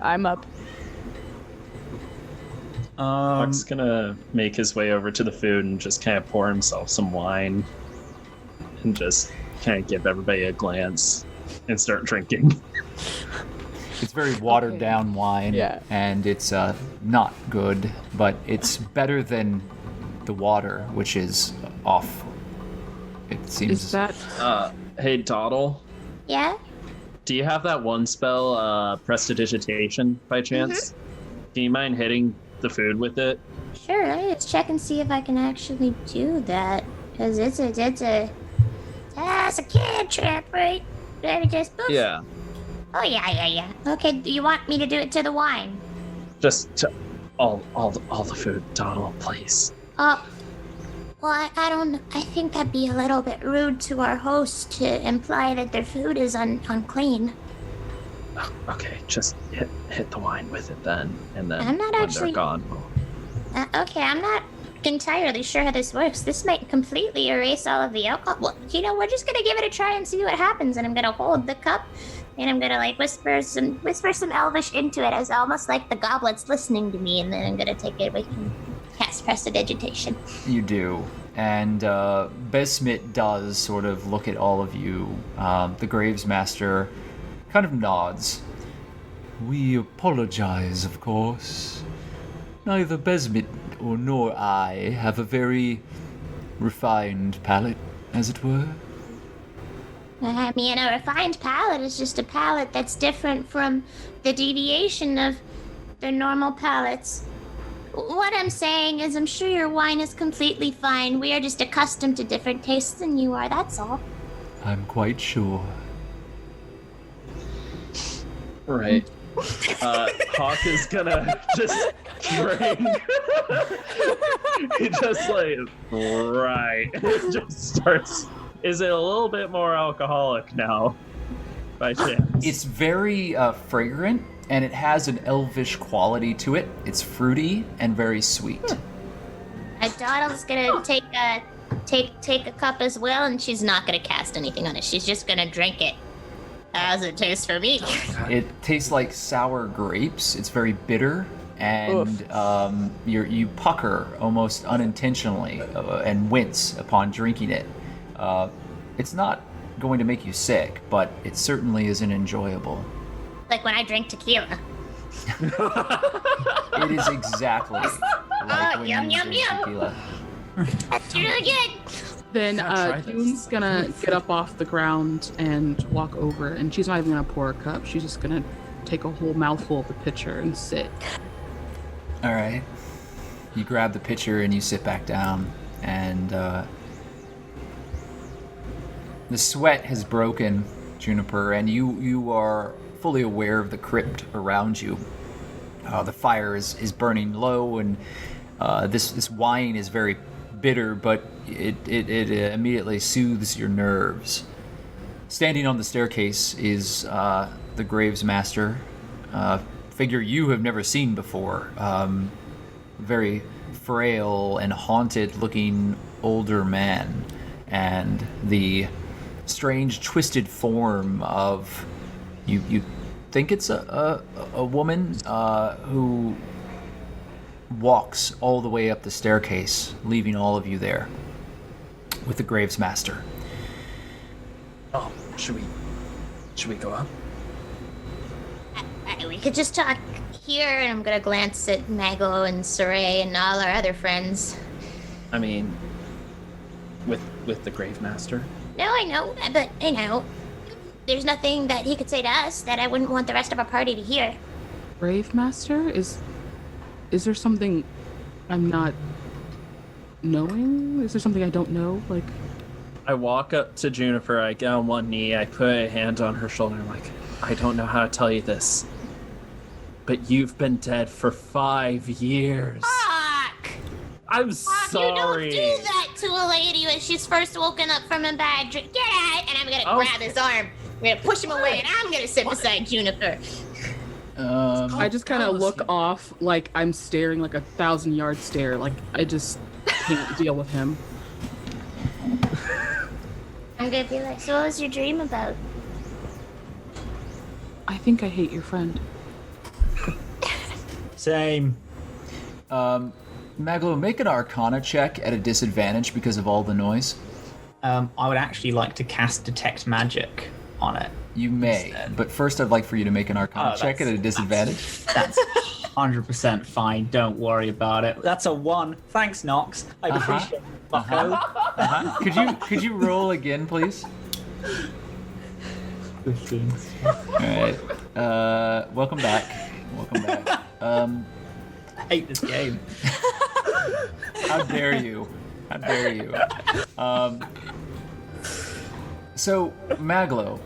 I'm up. Hawke's gonna make his way over to the food and just kind of pour himself some wine and just kind of give everybody a glance and start drinking. It's very watered down wine, and it's not good, but it's better than the water, which is off. It seems. Is that? Hey, Doddle. Yeah? Do you have that one spell, Prestidigitation, by chance? Do you mind hitting the food with it? Sure, let me just check and see if I can actually do that. Because it's a cantrip, right? Let me just poof. Yeah. Oh, yeah. Okay, do you want me to do it to the wine? Just all the food, Doddle, please. Well, I don't. I think that'd be a little bit rude to our host to imply that their food is unclean. Oh, okay, just hit the wine with it then, and then I'm not when actually- they're gone, Okay, I'm not entirely sure how this works. This might completely erase all of the alcohol. Well, we're just gonna give it a try and see what happens. And I'm gonna hold the cup, and I'm gonna like whisper some Elvish into it, as almost like the goblet's listening to me. And then I'm gonna take it away and cast Prestidigitation. You do. And Besmit does sort of look at all of you. The Graves Master kind of nods. We apologize, of course. Neither Besmit nor I have a very refined palate, as it were. I mean, a refined palate is just a palate that's different from the deviation of their normal palates. What I'm saying is, I'm sure your wine is completely fine. We are just accustomed to different tastes than you are, that's all. I'm quite sure. Right. Hawke is gonna just drink. He just like, right. It just starts. Is it a little bit more alcoholic now, by chance? It's very fragrant, and it has an elvish quality to it. It's fruity and very sweet. Doddle's gonna take a cup as well, and she's not gonna cast anything on it. She's just gonna drink it. How's it taste for me? It tastes like sour grapes. It's very bitter, and you pucker almost unintentionally and wince upon drinking it. It's not going to make you sick, but it certainly isn't enjoyable. Like when I drink tequila. It is exactly like when yum, you yum, drink yum. tequila. That's really good. Then June's gonna get up off the ground and walk over, and she's not even gonna pour a cup. She's just gonna take a whole mouthful of the pitcher and sit. All right. You grab the pitcher and you sit back down, and the sweat has broken, Juniper, and you are fully aware of the crypt around you. The fire is burning low, and this wine is very bitter, but it immediately soothes your nerves. Standing on the staircase is the Graves Master, figure you have never seen before. Very frail and haunted-looking older man, and the strange, twisted form of you think it's a woman who walks all the way up the staircase, leaving all of you there with the Graves Master. Oh, should we go up? We could just talk here, and I'm gonna glance at Maglo and Siraye and all our other friends. I mean, with the Grave Master? No, I know, but there's nothing that he could say to us that I wouldn't want the rest of our party to hear. Grave Master? Is there something I'm not knowing? Is there something I don't know? Like, I walk up to Juniper, I get on one knee, I put a hand on her shoulder, I'm like, I don't know how to tell you this, but you've been dead for 5 years. Fuck! I'm sorry. You don't do that to a lady when she's first woken up from a bad dream. Get out! And I'm gonna grab his arm. I'm gonna push him away, and I'm gonna sit beside Juniper. I just kind of look off like I'm staring like a 1,000-yard stare. Like, I just can't deal with him. I'm gonna be like, so what was your dream about? I think I hate your friend. Same. Maglo, make an Arcana check at a disadvantage because of all the noise. I would actually like to cast Detect Magic on it. You may, but first I'd like for you to make an Arcana check at a disadvantage. That's 100% fine. Don't worry about it. That's a 1. Thanks, Nox. I appreciate it, bucko. Could you roll again, please? things. All right. Welcome back. Welcome back. I hate this game. How dare you? How dare you? So, Maglo,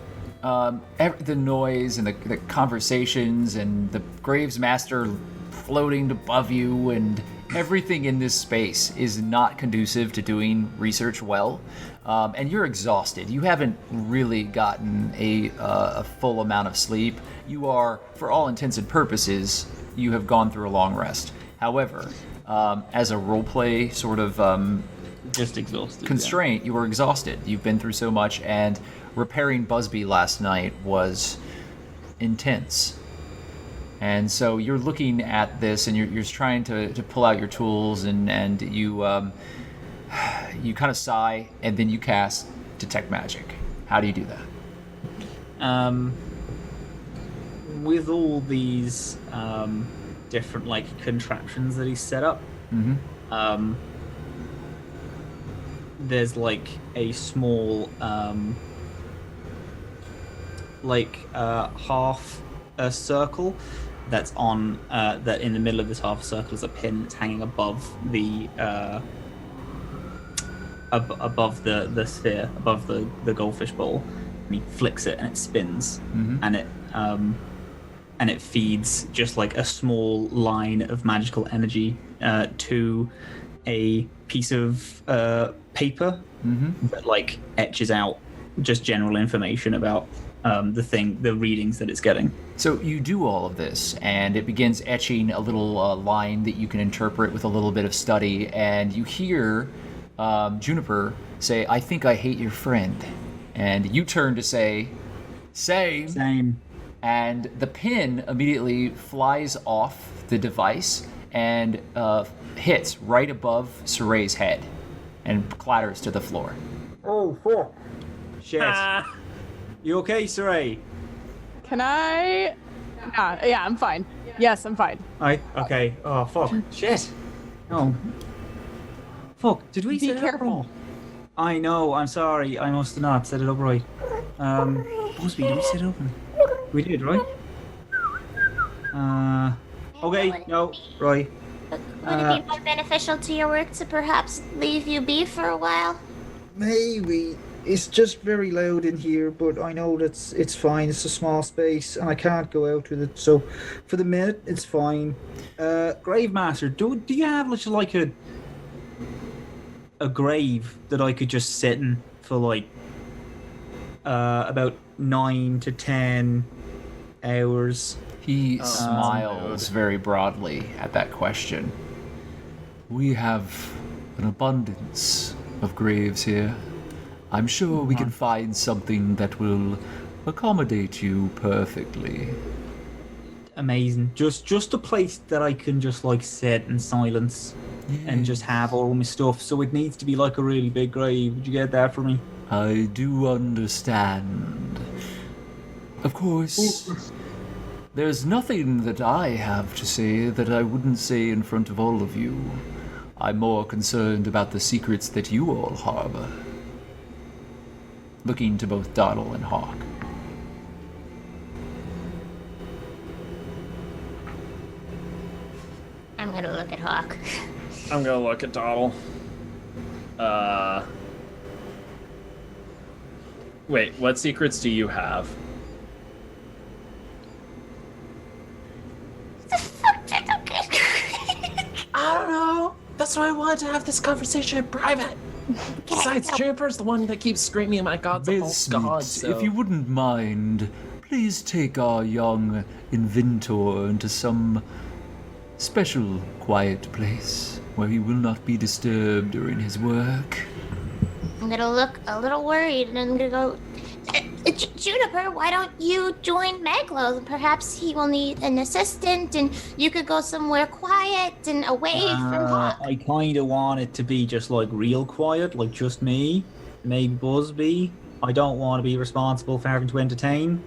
the noise and the conversations and the Graves Master floating above you and everything in this space is not conducive to doing research well. And you're exhausted. You haven't really gotten a full amount of sleep. You are, for all intents and purposes, you have gone through a long rest. However, as a roleplay sort of just exhausted constraint, you were exhausted. You've been through so much, and repairing Busby last night was intense. And so you're looking at this, and you're trying to pull out your tools, and you you kind of sigh, and then you cast Detect Magic. How do you do that? With all these different contraptions that he's set up, there's a small half a circle that's on that in the middle of this half circle is a pin that's hanging above the above the sphere, above the goldfish bowl, and he flicks it and it spins, and it feeds just a small line of magical energy to a piece of paper that etches out just general information about the readings that it's getting. So you do all of this, and it begins etching a little line that you can interpret with a little bit of study, and you hear Juniper say, "I think I hate your friend," and you turn to say, "Same." And the pin immediately flies off the device and hits right above Siraye's head and clatters to the floor. Oh, fuck. Shit. You okay, Siraye? Can I? Yeah, I'm fine. Yes, I'm fine. Okay. Oh, fuck. Shit. Oh. Fuck. Did we set careful. it up? I know. I'm sorry. I must have not set it up right. Busby, did we set it up? We did, right? Okay. No. Right. Would it be more beneficial to your work to perhaps leave you be for a while? Maybe. It's just very loud in here, but I know it's fine. It's a small space, and I can't go out with it. So, for the minute, it's fine. Grave Master, do you have a grave that I could just sit in for about 9 to 10 hours? He smiles very broadly at that question. We have an abundance of graves here. I'm sure we can find something that will accommodate you perfectly. Amazing. Just a place that I can just sit in silence and just have all my stuff. So it needs to be a really big grave. Would you get that for me? I do understand. Of course, there's nothing that I have to say that I wouldn't say in front of all of you. I'm more concerned about the secrets that you all harbor. Looking to both Doddle and Hawke. I'm gonna look at Hawke. I'm gonna look at Doddle. Wait, what secrets do you have? I don't know. That's why I wanted to have this conversation in private. Besides, Juniper's the one that keeps screaming, "My God's a false god." So. If you wouldn't mind, please take our young inventor into some special, quiet place where he will not be disturbed during his work. I'm gonna look a little worried, and I'm gonna go, Juniper, why don't you join MacLeod? Perhaps he will need an assistant, and you could go somewhere quiet and away from Hawke. I kind of want it to be just real quiet, just me, maybe Busby. I don't want to be responsible for having to entertain,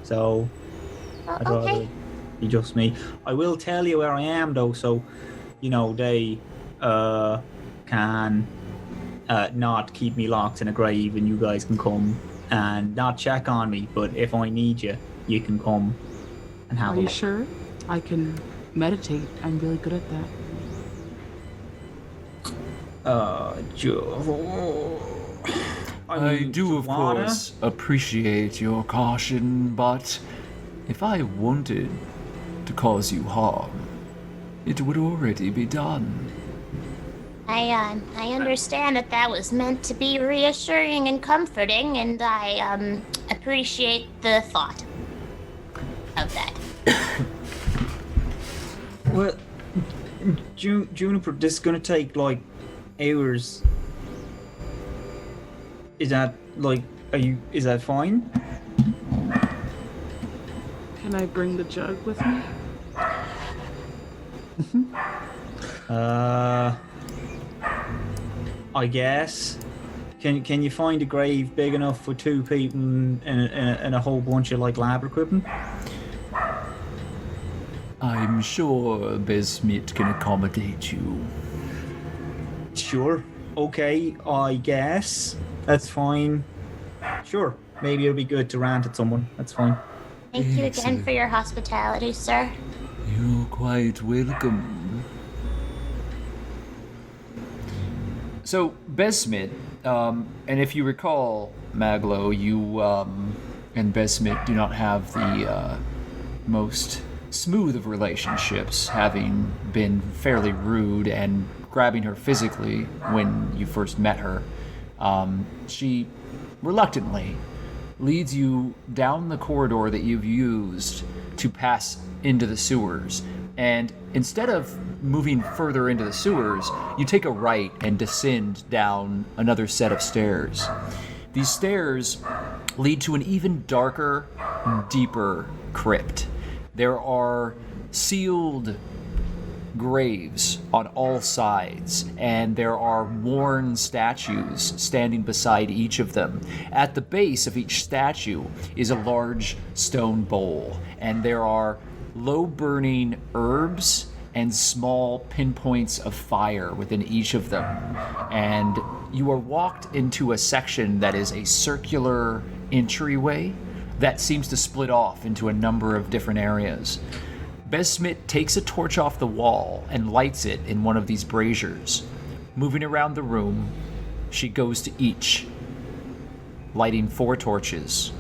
so I'd rather be just me. I will tell you where I am though, so they can not keep me locked in a grave, and you guys can come and not check on me, but if I need you, you can come and have Are a you look. sure? I can meditate. I'm really good at that. I mean, do, of water? course, appreciate your caution, but if I wanted to cause you harm, it would already be done. I understand that was meant to be reassuring and comforting, and I appreciate the thought of that. Well, Juniper, this is gonna take like hours. Is that like, is that fine? Can I bring the jug with me? I guess. Can you find a grave big enough for 2 people and a whole bunch of like lab equipment? I'm sure Besmit can accommodate you. Sure. Okay, I guess. That's fine. Sure. Maybe it'll be good to rant at someone. That's fine. Thank you again for your hospitality, sir. You're quite welcome. So, Besmit, and if you recall, Maglo, you and Besmit do not have the most smooth of relationships, having been fairly rude and grabbing her physically when you first met her. She reluctantly leads you down the corridor that you've used to pass into the sewers. And instead of moving further into the sewers, you take a right and descend down another set of stairs. These stairs lead to an even darker, deeper crypt. There are sealed graves on all sides, and there are worn statues standing beside each of them. At the base of each statue is a large stone bowl, and there are low-burning herbs and small pinpoints of fire within each of them. And you are walked into a section that is a circular entryway that seems to split off into a number of different areas. Besmit takes a torch off the wall and lights it in one of these braziers. Moving around the room, she goes to each, lighting 4 torches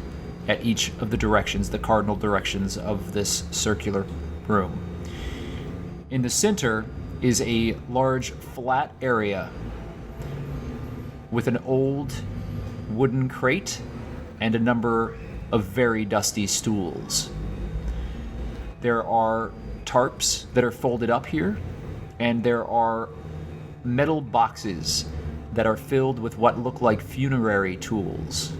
at each of the directions, the cardinal directions of this circular room. In the center is a large flat area with an old wooden crate and a number of very dusty stools. There are tarps that are folded up here, and there are metal boxes that are filled with what look like funerary tools.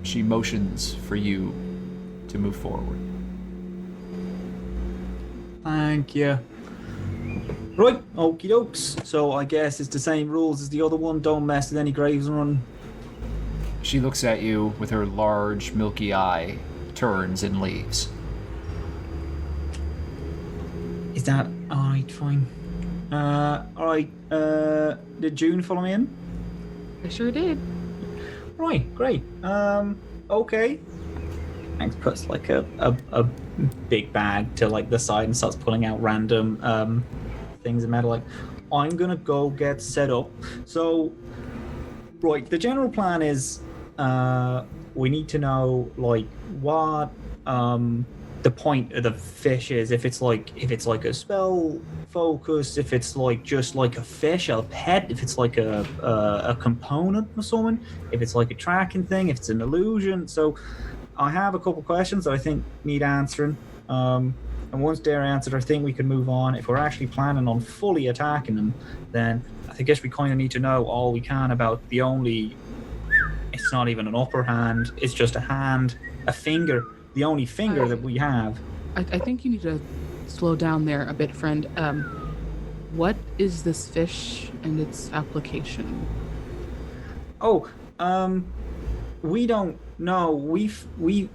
She motions for you to move forward. Thank you. Right, okie dokes. So I guess it's the same rules as the other one. Don't mess with any graves and run. She looks at you with her large, milky eye, turns and leaves. Is that alright? Fine. Alright. Did June follow me in? I sure did. Right, great. Okay. Max puts like a big bag to like the side and starts pulling out random things of metal. Like, I'm gonna go get set up. So, right, the general plan is we need to know like what the point of the fish is. If it's like a spell focus, if it's like just like a fish, a pet, if it's like a component or something, if it's like a tracking thing, if it's an illusion. So I have a couple questions that I think need answering. And once they're answered, I think we can move on. If we're actually planning on fully attacking them, then I guess we kind of need to know all we can about the only... It's not even an upper hand. It's just a hand, a finger. The only finger that we have. I think you need to slow down there a bit, friend. What is this fish and its application? Oh, we don't know. We went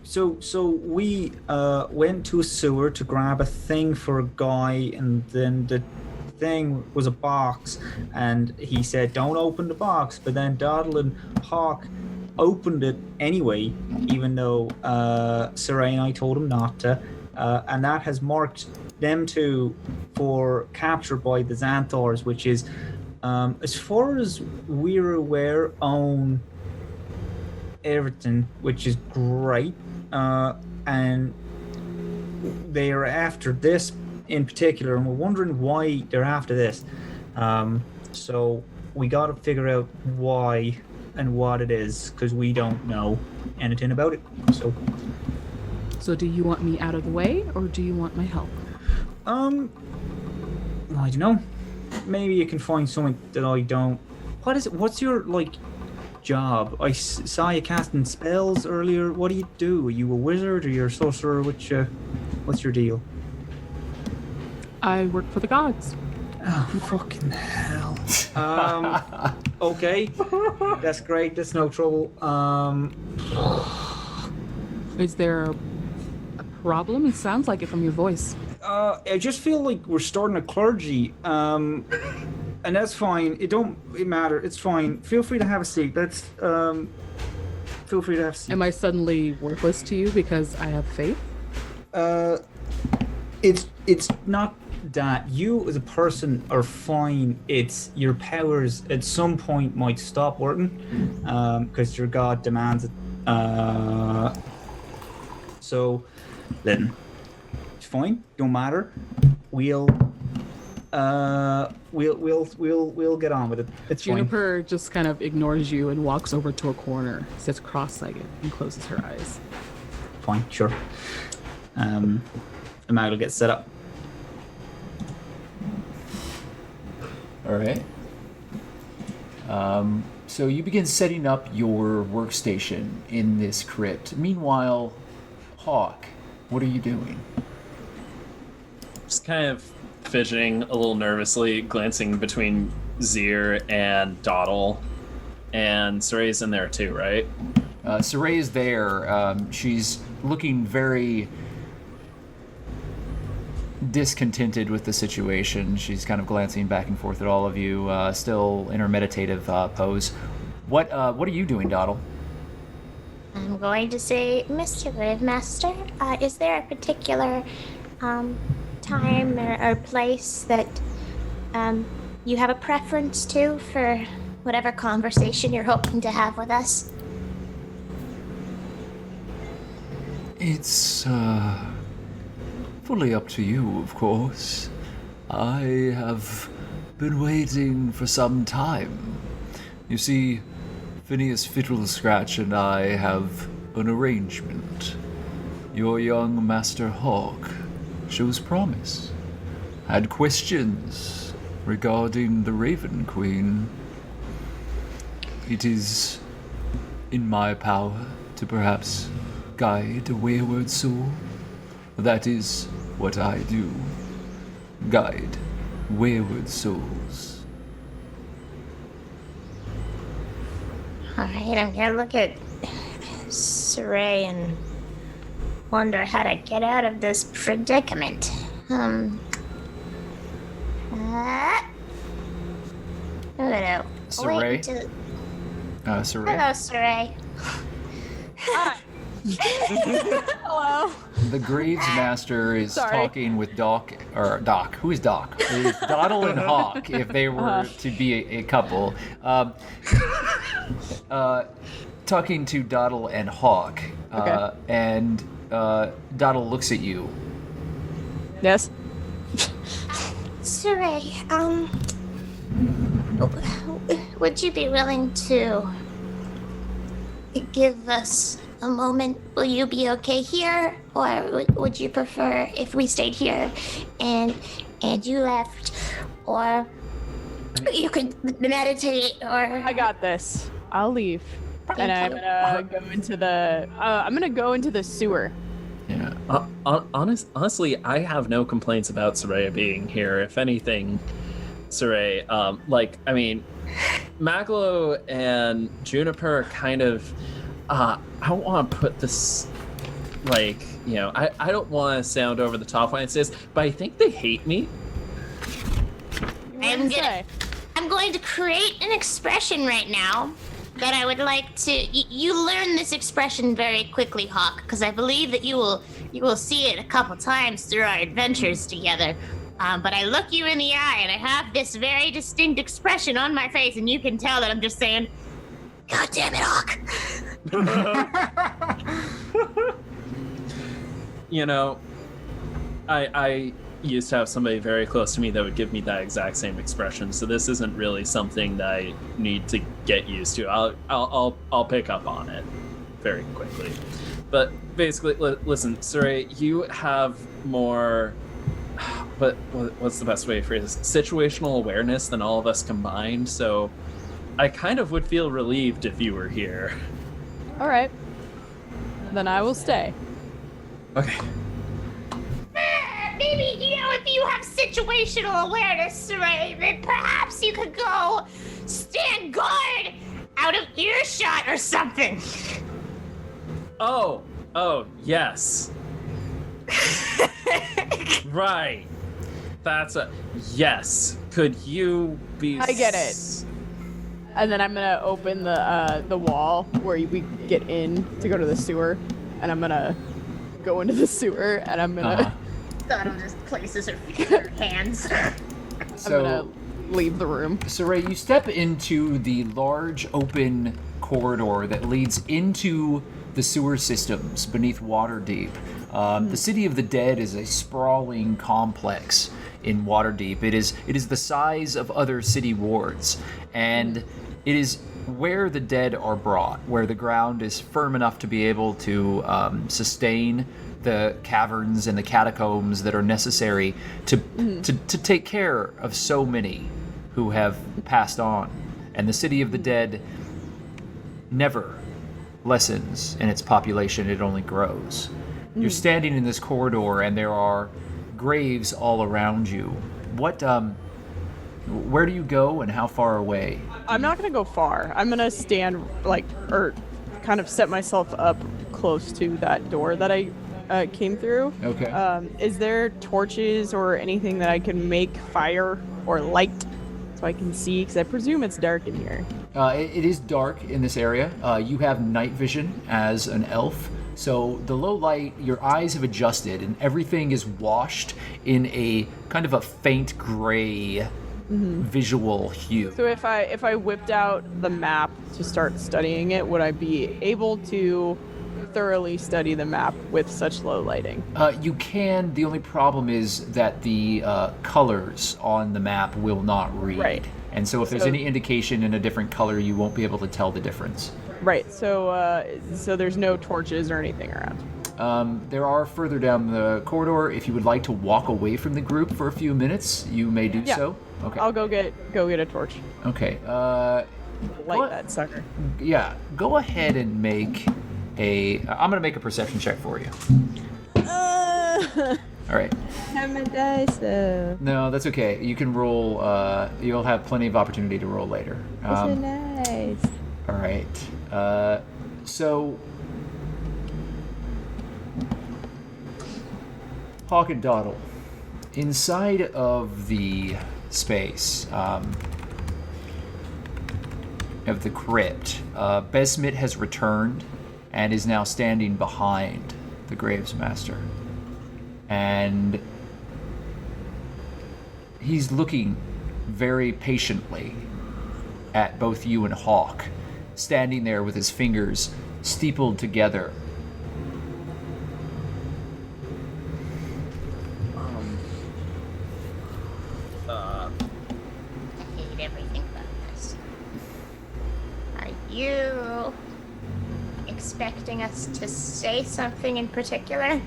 to a sewer to grab a thing for a guy, and then the thing was a box, and he said, "Don't open the box." But then Doddle and Hawke opened it anyway, even though Siraye and I told him not to, and that has marked them two for capture by the Xanthors, which is, as far as we're aware, own everything, which is great, and they are after this in particular, and we're wondering why they're after this. So we got to figure out why and what it is, because we don't know anything about it. So do you want me out of the way, or do you want my help? I don't know. Maybe you can find something that I don't. What is it? What's your job? I saw you casting spells earlier. What do you do? Are you a wizard or you're a sorcerer? What's your deal? I work for the gods. Oh, fucking hell. Okay. That's great. That's no trouble. Is there a problem? It sounds like it from your voice. I just feel like we're starting a clergy. And that's fine. It matter. It's fine. Feel free to have a seat. Feel free to have a seat. Am I suddenly worthless to you because I have faith? It's not that. You as a person are fine. It's your powers at some point might stop working, because your god demands it. So then it's fine. Don't matter. We'll get on with it. It's Juniper just kind of ignores you and walks over to a corner, sits cross-legged, and closes her eyes. Fine, sure. And Maglo gets set up. All right. So you begin setting up your workstation in this crypt. Meanwhile, Hawke, what are you doing? Just kind of fidgeting a little nervously, glancing between Zir and Doddle. And Siraye's in there too, right? Siraye is there. She's looking very discontented with the situation. She's kind of glancing back and forth at all of you, still in her meditative pose. What are you doing, Doddle? I'm going to say, Mr. Gravemaster, is there a particular time or place that you have a preference to for whatever conversation you're hoping to have with us? It's fully up to you, of course. I have been waiting for some time. You see, Phineas Fiddlescratch and I have an arrangement. Your young Master Hawke shows promise. Had questions regarding the Raven Queen. It is in my power to perhaps guide a wayward soul. That is what I do. Guide wayward souls. Alright, I'm gonna look at Siraye and wonder how to get out of this predicament. I'm gonna Siraye? wait until... Siraye? Hello, Siraye. Hi. Hello. The Graves Master is Sorry. talking with Doc. Who is Doc? It's Doddle and Hawke, if they were to be a couple. Talking to Doddle and Hawke. Okay. And Doddle looks at you. Yes. Siraye, would you be willing to give us a moment? Will you be okay here, or would you prefer if we stayed here and you left, or you could meditate, or... I got this. I'll leave. And I'm gonna go into the sewer. Yeah. Honestly, I have no complaints about Siraye being here. If anything, Siraye, Maglo and Juniper are kind of, I don't want to put this, I don't want to sound over the top when I say this, but I think they hate me. I'm going to create an expression right now that I would like to. You learn this expression very quickly, Hawke, because I believe that you will see it a couple times through our adventures together. But I look you in the eye, and I have this very distinct expression on my face, and you can tell that I'm just saying, "God damn it, Hawke!" You know, I used to have somebody very close to me that would give me that exact same expression, so this isn't really something that I need to get used to. I'll pick up on it very quickly. But basically, listen, Siraye, you have more. What's the best way to phrase this? Situational awareness than all of us combined. So, I kind of would feel relieved if you were here. All right. Then I will stay. Okay. Maybe, if you have situational awareness, right, then perhaps you could go stand guard out of earshot or something. Oh, yes. Right. That's a yes. Could you be? I get it. And then I'm gonna open the wall where we get in to go to the sewer, and I'm gonna go into the sewer, and I'm gonna. Doddle just places her hands. So, I'm gonna leave the room. Siraye, you step into the large open corridor that leads into the sewer systems beneath Waterdeep. The City of the Dead is a sprawling complex in Waterdeep. It is the size of other city wards, and it is where the dead are brought, where the ground is firm enough to be able to sustain the caverns and the catacombs that are necessary to take care of so many who have passed on. And the City of the Dead never lessens in its population, it only grows. You're standing in this corridor and there are graves all around you. Where do you go and how far away? I'm not gonna go far. I'm gonna stand or kind of set myself up close to that door that I came through. Okay. Is there torches or anything that I can make fire or light so I can see? Because I presume it's dark in here. It is dark in this area. You have night vision as an elf. So the low light, your eyes have adjusted and everything is washed in a kind of a faint gray visual hue. So if I whipped out the map to start studying it, would I be able to thoroughly study the map with such low lighting? You can. The only problem is that the colors on the map will not read. Right. And so if there's any indication in a different color, you won't be able to tell the difference. Right. So there's no torches or anything around. There are further down the corridor. If you would like to walk away from the group for a few minutes, you may do so. Okay. I'll go get a torch. Okay. Light that sucker. Yeah. Go ahead and make I'm gonna make a perception check for you. All right. Have my dice though. No, that's okay. You can roll. You'll have plenty of opportunity to roll later. So nice. All right. So, Hawke and Doddle, inside of the space of the crypt, Besmit has returned and is now standing behind the Gravesmaster. And he's looking very patiently at both you and Hawke, standing there with his fingers steepled together. I hate everything about this. Are you expecting us to say something in particular?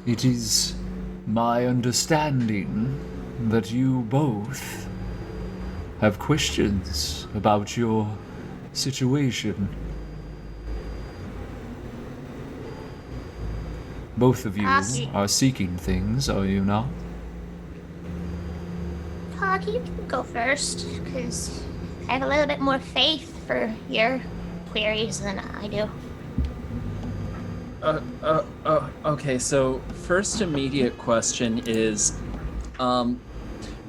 It is my understanding that you both have questions about your situation. Both of you are seeking things, are you not? Hawke, you can go first, because I have a little bit more faith for your queries than I do. Okay, so first immediate question is,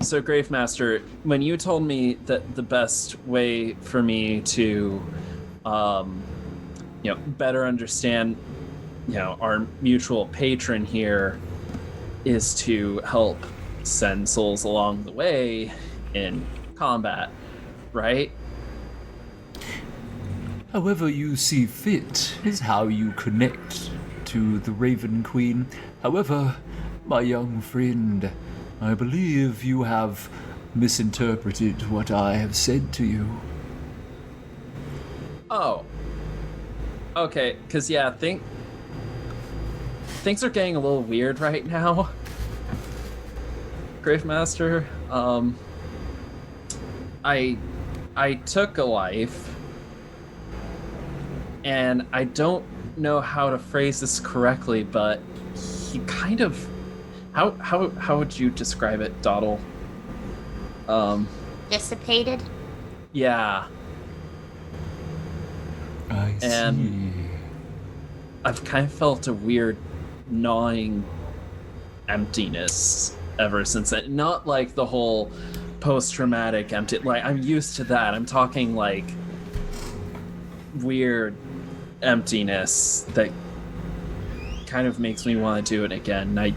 So, Gravemaster, when you told me that the best way for me to, better understand, our mutual patron here is to help send souls along the way in combat, right? However you see fit is how you connect to the Raven Queen. However, my young friend, I believe you have misinterpreted what I have said to you. Oh. Okay, because, things are getting a little weird right now. Gravemaster, I took a life, and I don't know how to phrase this correctly, but he kind of... How would you describe it, Doddle? Dissipated? Yeah. I see. I've kind of felt a weird gnawing emptiness ever since that. Not like the whole post-traumatic empty, like I'm used to that. I'm talking like weird emptiness that kind of makes me want to do it again. And I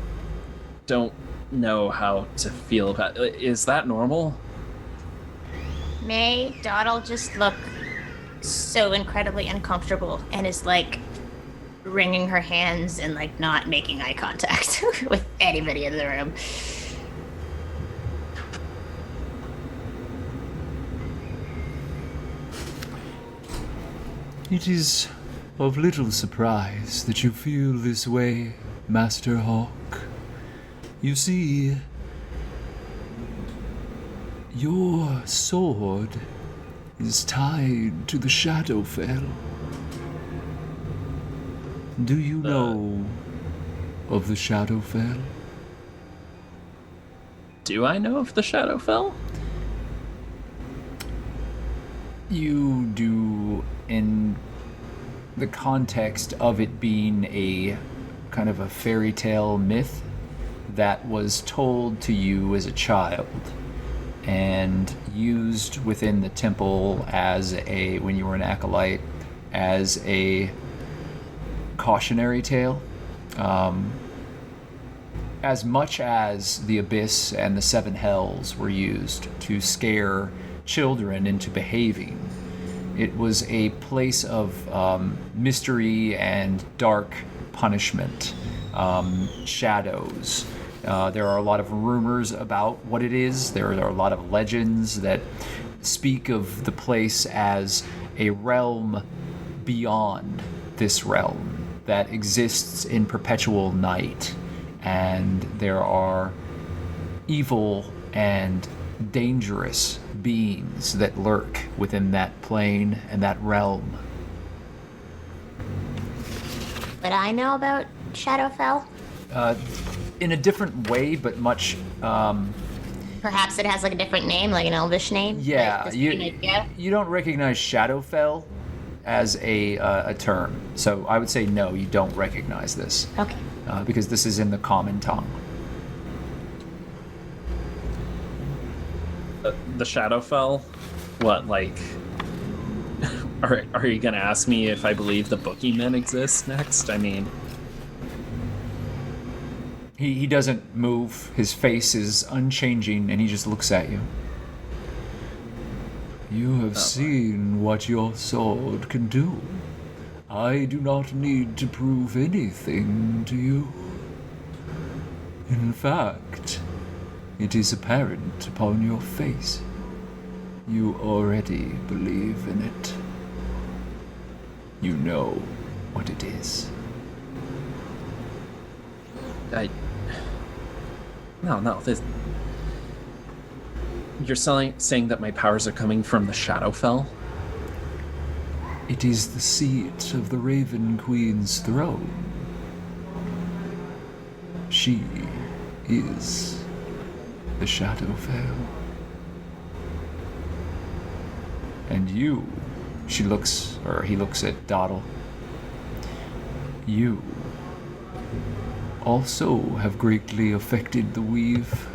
don't know how to feel about it. Is that normal? May Doddle just look so incredibly uncomfortable and is like wringing her hands and like not making eye contact with anybody in the room. It is of little surprise that you feel this way, Master Hawke. You see, your sword is tied to the Shadowfell. Do you know of the Shadowfell? Do I know of the Shadowfell? You do, in the context of it being a kind of a fairy tale myth that was told to you as a child and used within the temple as a, when you were an acolyte, as a cautionary tale. As much as the Abyss and the Seven Hells were used to scare children into behaving, it was a place of mystery and dark punishment, shadows. There are a lot of rumors about what it is. There are a lot of legends that speak of the place as a realm beyond this realm that exists in perpetual night. And there are evil and dangerous beings that lurk within that plane and that realm. What I know about Shadowfell? In a different way, but much... Perhaps it has like a different name, like an elvish name? Yeah, Like, you don't recognize Shadowfell as a term. So I would say no, you don't recognize this. Okay. Because this is in the common tongue. The Shadowfell? What, like... Are you gonna ask me if I believe the boogeymen exist next? I mean... He doesn't move. His face is unchanging, and he just looks at you. You have seen what your sword can do. I do not need to prove anything to you. In fact, it is apparent upon your face. You already believe in it. You know what it is. No, this... You're saying that my powers are coming from the Shadowfell? It is the seat of the Raven Queen's throne. She is the Shadowfell. And you, he looks at Doddle. You also have greatly affected the weave.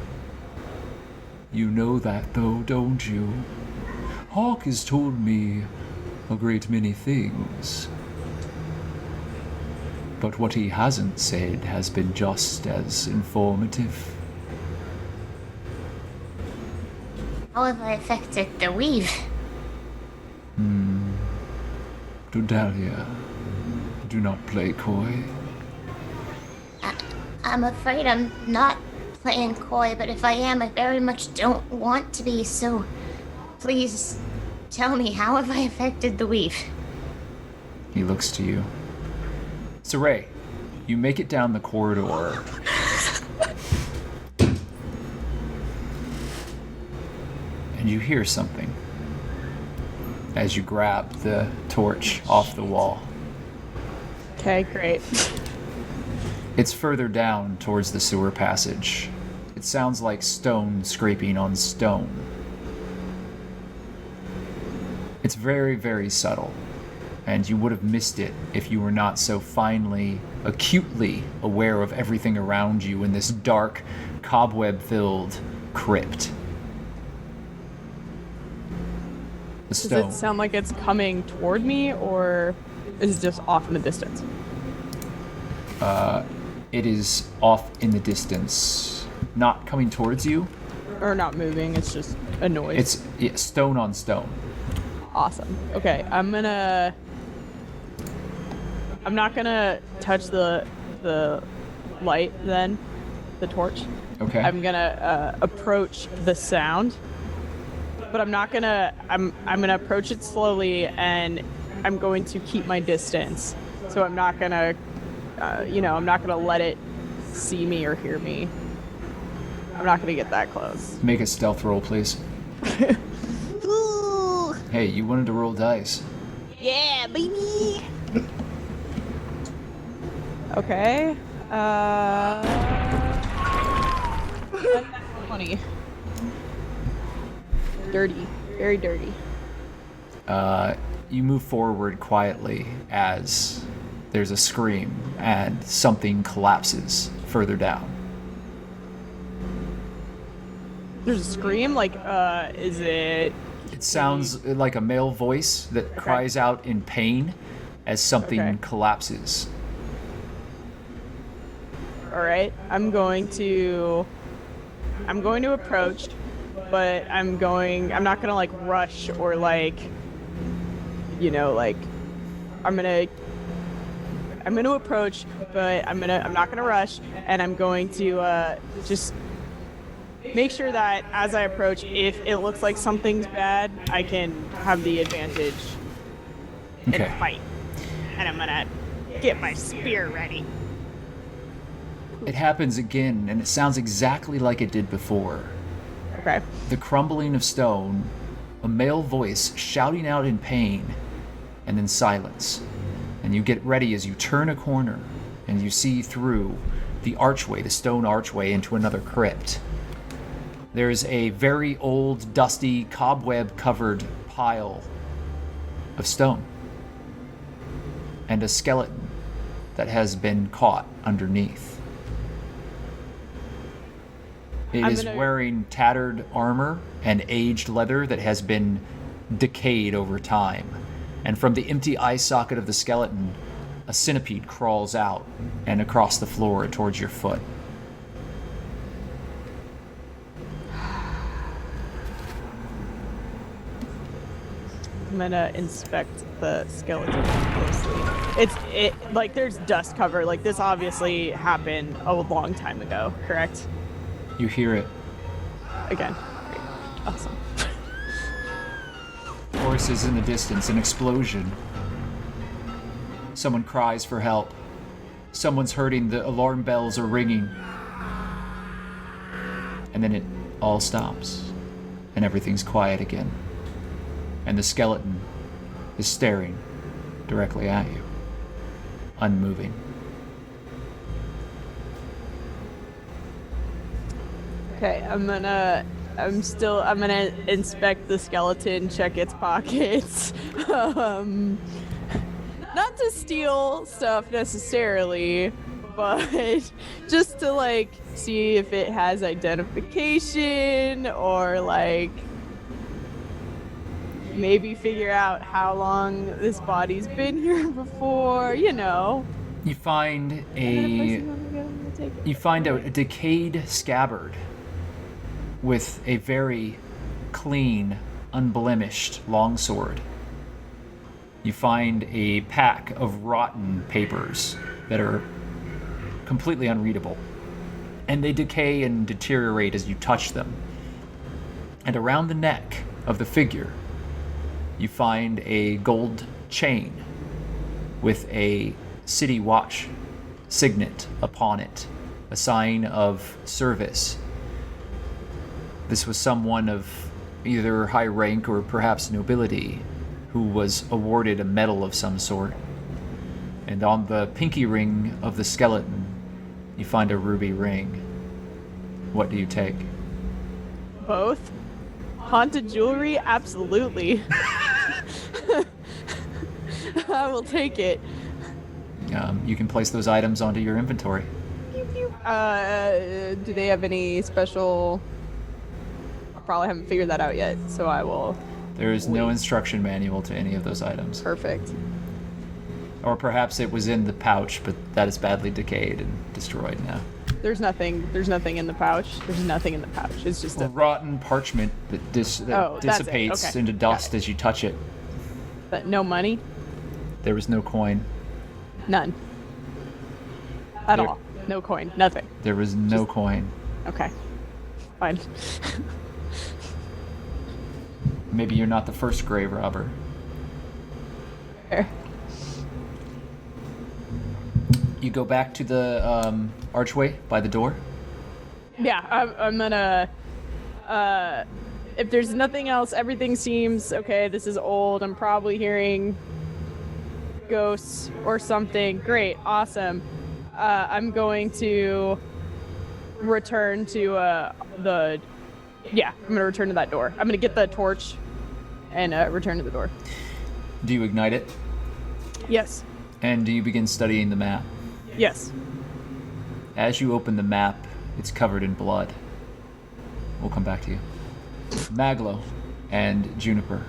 You know that, though, don't you? Hawke has told me a great many things. But what he hasn't said has been just as informative. How have I affected the weave? Dodalia, do not play coy. I'm afraid I'm not playing coy, but if I am, I very much don't want to be, so please tell me, how have I affected the weave? He looks to you. Siraye, you make it down the corridor. And you hear something as you grab the torch off the wall. Okay, great. It's further down towards the sewer passage. It sounds like stone scraping on stone. It's very, very subtle, and you would have missed it if you were not so finely, acutely aware of everything around you in this dark, cobweb-filled crypt. The Does stone. it sound like it's coming toward me, or is it just off in the distance? It is off in the distance, not coming towards you. Or not moving, it's just a noise. It's stone on stone. Awesome. Okay, I'm not gonna touch the light then, the torch. Okay. I'm gonna approach the sound, but I'm gonna approach it slowly, and I'm going to keep my distance. So I'm not gonna, I'm not gonna let it see me or hear me. I'm not gonna get that close. Make a stealth roll, please. Hey, you wanted to roll dice. Yeah, baby. Okay. 20. Dirty. Very dirty. You move forward quietly as there's a scream and something collapses further down. There's a scream? Like, is it... It sounds like a male voice that cries out in pain as something collapses. Alright, I'm going to approach, but I'm not gonna like rush or like, I'm gonna approach, but I'm not gonna rush, and I'm going to just make sure that as I approach, if it looks like something's bad, I can have the advantage in the fight. And I'm gonna get my spear ready. It happens again, and it sounds exactly like it did before. Okay. The crumbling of stone, a male voice shouting out in pain, and then silence. And you get ready as you turn a corner, and you see through the archway, the stone archway, into another crypt. There's a very old, dusty, cobweb-covered pile of stone. And a skeleton that has been caught underneath. It is wearing tattered armor and aged leather that has been decayed over time. And from the empty eye socket of the skeleton, a centipede crawls out and across the floor towards your foot. I'm gonna inspect the skeleton closely. Like there's dust cover. Like this obviously happened a long time ago, correct? You hear it. Again. Great. Awesome. Voices in the distance, an explosion. Someone cries for help. Someone's hurting, the alarm bells are ringing. And then it all stops. And everything's quiet again. And the skeleton is staring directly at you, unmoving. Okay, I'm gonna inspect the skeleton, check its pockets. Not to steal stuff necessarily, but just to like see if it has identification or like maybe figure out how long this body's been here before, you know. You find a decayed scabbard with a very clean, unblemished longsword. You find a pack of rotten papers that are completely unreadable, and they decay and deteriorate as you touch them. And around the neck of the figure, you find a gold chain with a city watch signet upon it, a sign of service. This was someone of either high rank or perhaps nobility who was awarded a medal of some sort. And on the pinky ring of the skeleton, you find a ruby ring. What do you take? Both. Haunted jewelry? Absolutely. I will take it. You can place those items onto your inventory. Do they have any special... I probably haven't figured that out yet, so I will... There is no instruction manual to any of those items. Perfect. Or perhaps it was in the pouch, but that is badly decayed and destroyed now. There's nothing in the pouch. There's nothing in the pouch. It's just a rotten parchment that dissipates okay. into dust as you touch it. But no money? There was no coin. None. At all. No coin. Nothing. There was no coin. Okay. Fine. Maybe you're not the first grave robber. Fair. You go back to the archway by the door? Yeah, I'm gonna... if there's nothing else, everything seems okay. This is old. I'm probably hearing ghosts or something. Great. Awesome. I'm going to return to I'm gonna return to that door. I'm gonna get the torch and return to the door. Do you ignite it? Yes. And do you begin studying the map? Yes. As you open the map, it's covered in blood. We'll come back to you. Maglo and Juniper.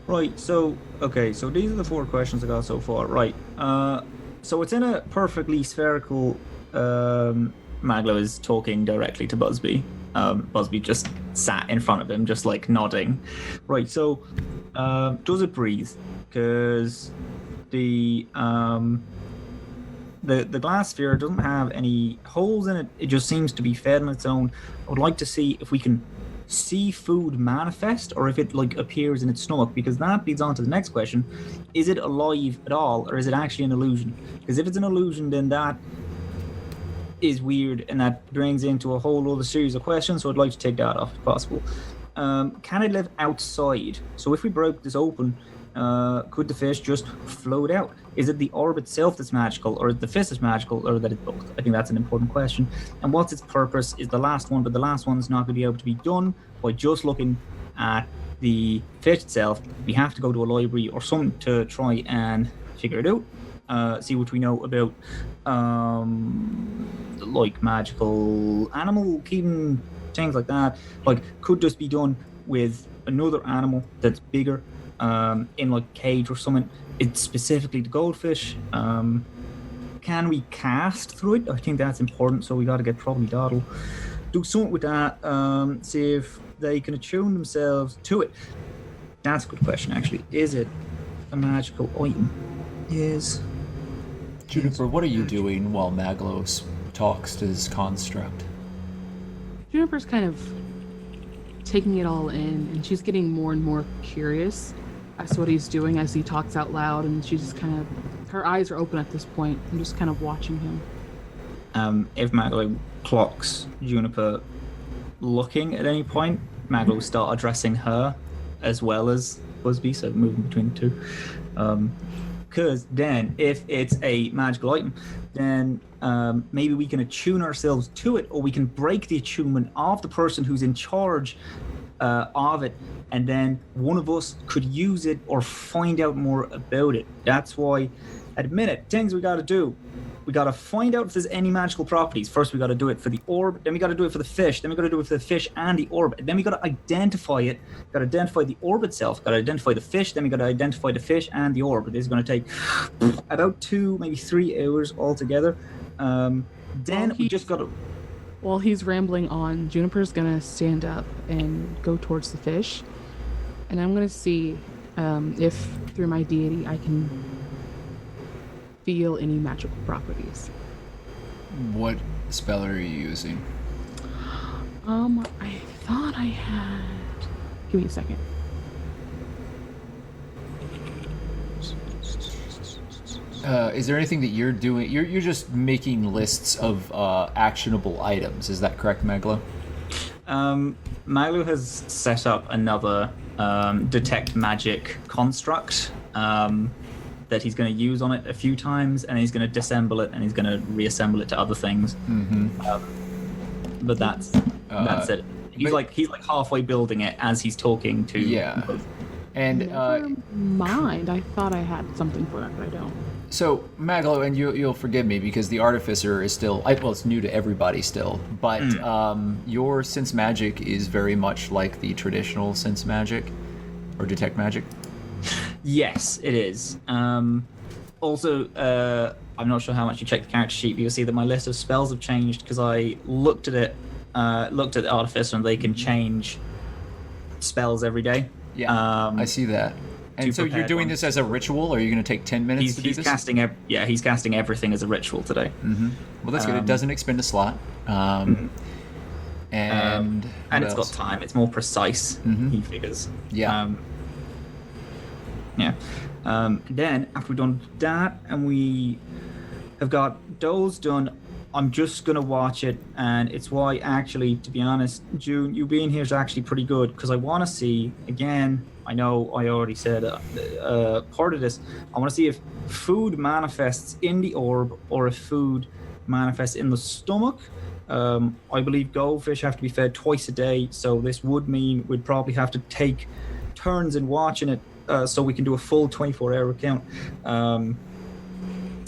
Right, so these are the 4 questions I got so far. Right, so it's in a perfectly spherical... Maglo is talking directly to Busby. Busby just sat in front of him, just like nodding. Right, so does it breathe? Because the glass sphere doesn't have any holes in it. It just seems to be fed on its own. I would like to see if we can see food manifest, or if it like appears in its stomach, because that leads on to the next question: is it alive at all, or is it actually an illusion? Because if it's an illusion, then that is weird, and that brings into a whole other series of questions. So I'd like to take that off if possible. Can it live outside? So if we broke this open, could the fish just float out? Is it the orb itself that's magical, or is the fish that's magical, or that it's both? I think that's an important question. And what's its purpose is the last one, but the last one's not going to be able to be done by just looking at the fish itself. We have to go to a library or something to try and figure it out. See what we know about like magical animal keeping, things like that. Like, could this be done with another animal that's bigger, in like a cage or something? It's specifically the goldfish. Can we cast through it? I think that's important, so we got to get probably Doddle. Do something with that, see if they can attune themselves to it. That's a good question, actually. Is it a magical item? Juniper, what are you doing while Maglo talks to his construct? Juniper's kind of taking it all in, and she's getting more and more curious as to what he's doing as he talks out loud, and she's just kind of, her eyes are open at this point and just kind of watching him. If Maglo clocks Juniper looking at any point, Maglo will start addressing her as well as Busby, so moving between the two. Because then, if it's a magical item, then maybe we can attune ourselves to it, or we can break the attunement of the person who's in charge of it, and then one of us could use it or find out more about it. That's why, at the minute, things we got to do. We got to find out if there's any magical properties. First, we got to do it for the orb. Then we got to do it for the fish. Then we got to do it for the fish and the orb. And then we got to identify it. Got to identify the orb itself. Got to identify the fish. Then we got to identify the fish and the orb. This is going to take about 2, maybe 3 hours altogether. Then we just got to... While he's rambling on, Juniper's gonna stand up and go towards the fish. And I'm gonna see if, through my deity, I can feel any magical properties. What spell are you using? I thought I had... Give me a second. Is there anything that you're doing? You're just making lists of actionable items. Is that correct, Maglo? Maglo has set up another detect magic construct that he's going to use on it a few times, and he's going to disassemble it, and he's going to reassemble it to other things. Mm-hmm. But that's it. He's like halfway building it as he's talking to. Yeah. And Never mind. I thought I had something for that, but I don't. So, Maglo, and you'll forgive me because the Artificer is still, well, it's new to everybody still, but your sense magic is very much like the traditional sense magic or detect magic. Yes, it is. Also, I'm not sure how much you checked the character sheet, but you'll see that my list of spells have changed because I looked at it, looked at the Artificer, and they can change spells every day. Yeah, I see that. And so you're doing this as a ritual, or are you going to take 10 minutes to do this? He's casting everything as a ritual today. Mm-hmm. Well, that's good. It doesn't expend a slot. And it's got time. It's more precise, he figures. Yeah. Then, after we've done that, and we have got those done, I'm just going to watch it, and it's why, actually, to be honest, June, you being here is actually pretty good, because I want to see, again, I know I already said part of this, I want to see if food manifests in the orb, or if food manifests in the stomach. I believe goldfish have to be fed twice a day, so this would mean we'd probably have to take turns in watching it, so we can do a full 24-hour count.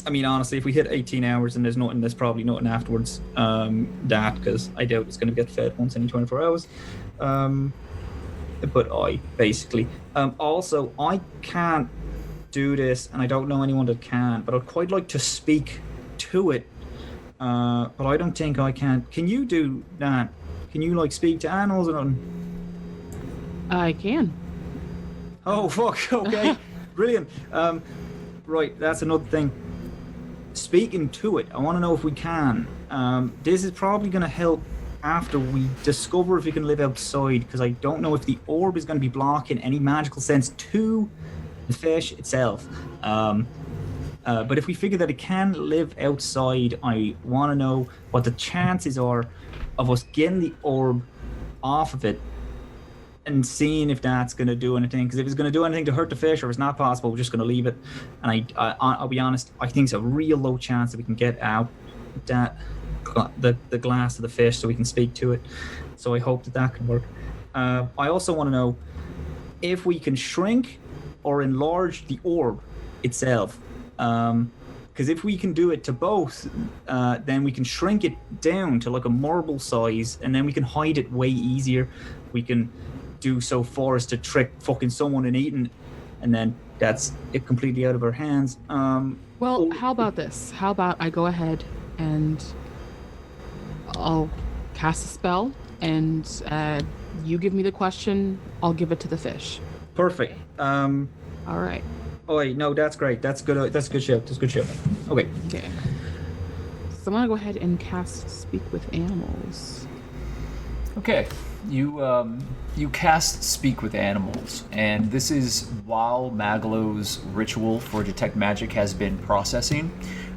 I mean, honestly, if we hit 18 hours and there's probably nothing afterwards, because I doubt it's going to get fed once any 24 hours. But also, I can't do this, and I don't know anyone that can, but I'd quite like to speak to it, but I don't think I can. Can you do that? Can you, speak to animals or nothing? I can. Oh, fuck, okay. Brilliant. Right, that's another thing. Speaking to it, I want to know if we can. This is probably going to help after we discover if we can live outside, because I don't know if the orb is going to be blocking any magical sense to the fish itself. But if we figure that it can live outside, I want to know what the chances are of us getting the orb off of it and seeing if that's going to do anything. Because if it's going to do anything to hurt the fish, or if it's not possible, we're just going to leave it. And I'll be honest, I think it's a real low chance that we can get out the glass of the fish so we can speak to it. So I hope that can work. I also want to know if we can shrink or enlarge the orb itself. Because if we can do it to both, then we can shrink it down to like a marble size, and then we can hide it way easier. We can do so far as to trick fucking someone in eating, and then that's it completely out of our hands. Well, how about this? How about I go ahead and I'll cast a spell, and you give me the question, I'll give it to the fish. Perfect. All right. Oh wait, no, that's great. That's good. That's a good show. That's a good show. Okay. Okay. So I'm gonna go ahead and cast Speak with Animals. Okay. You cast Speak with Animals, and this is while Maglo's ritual for Detect Magic has been processing.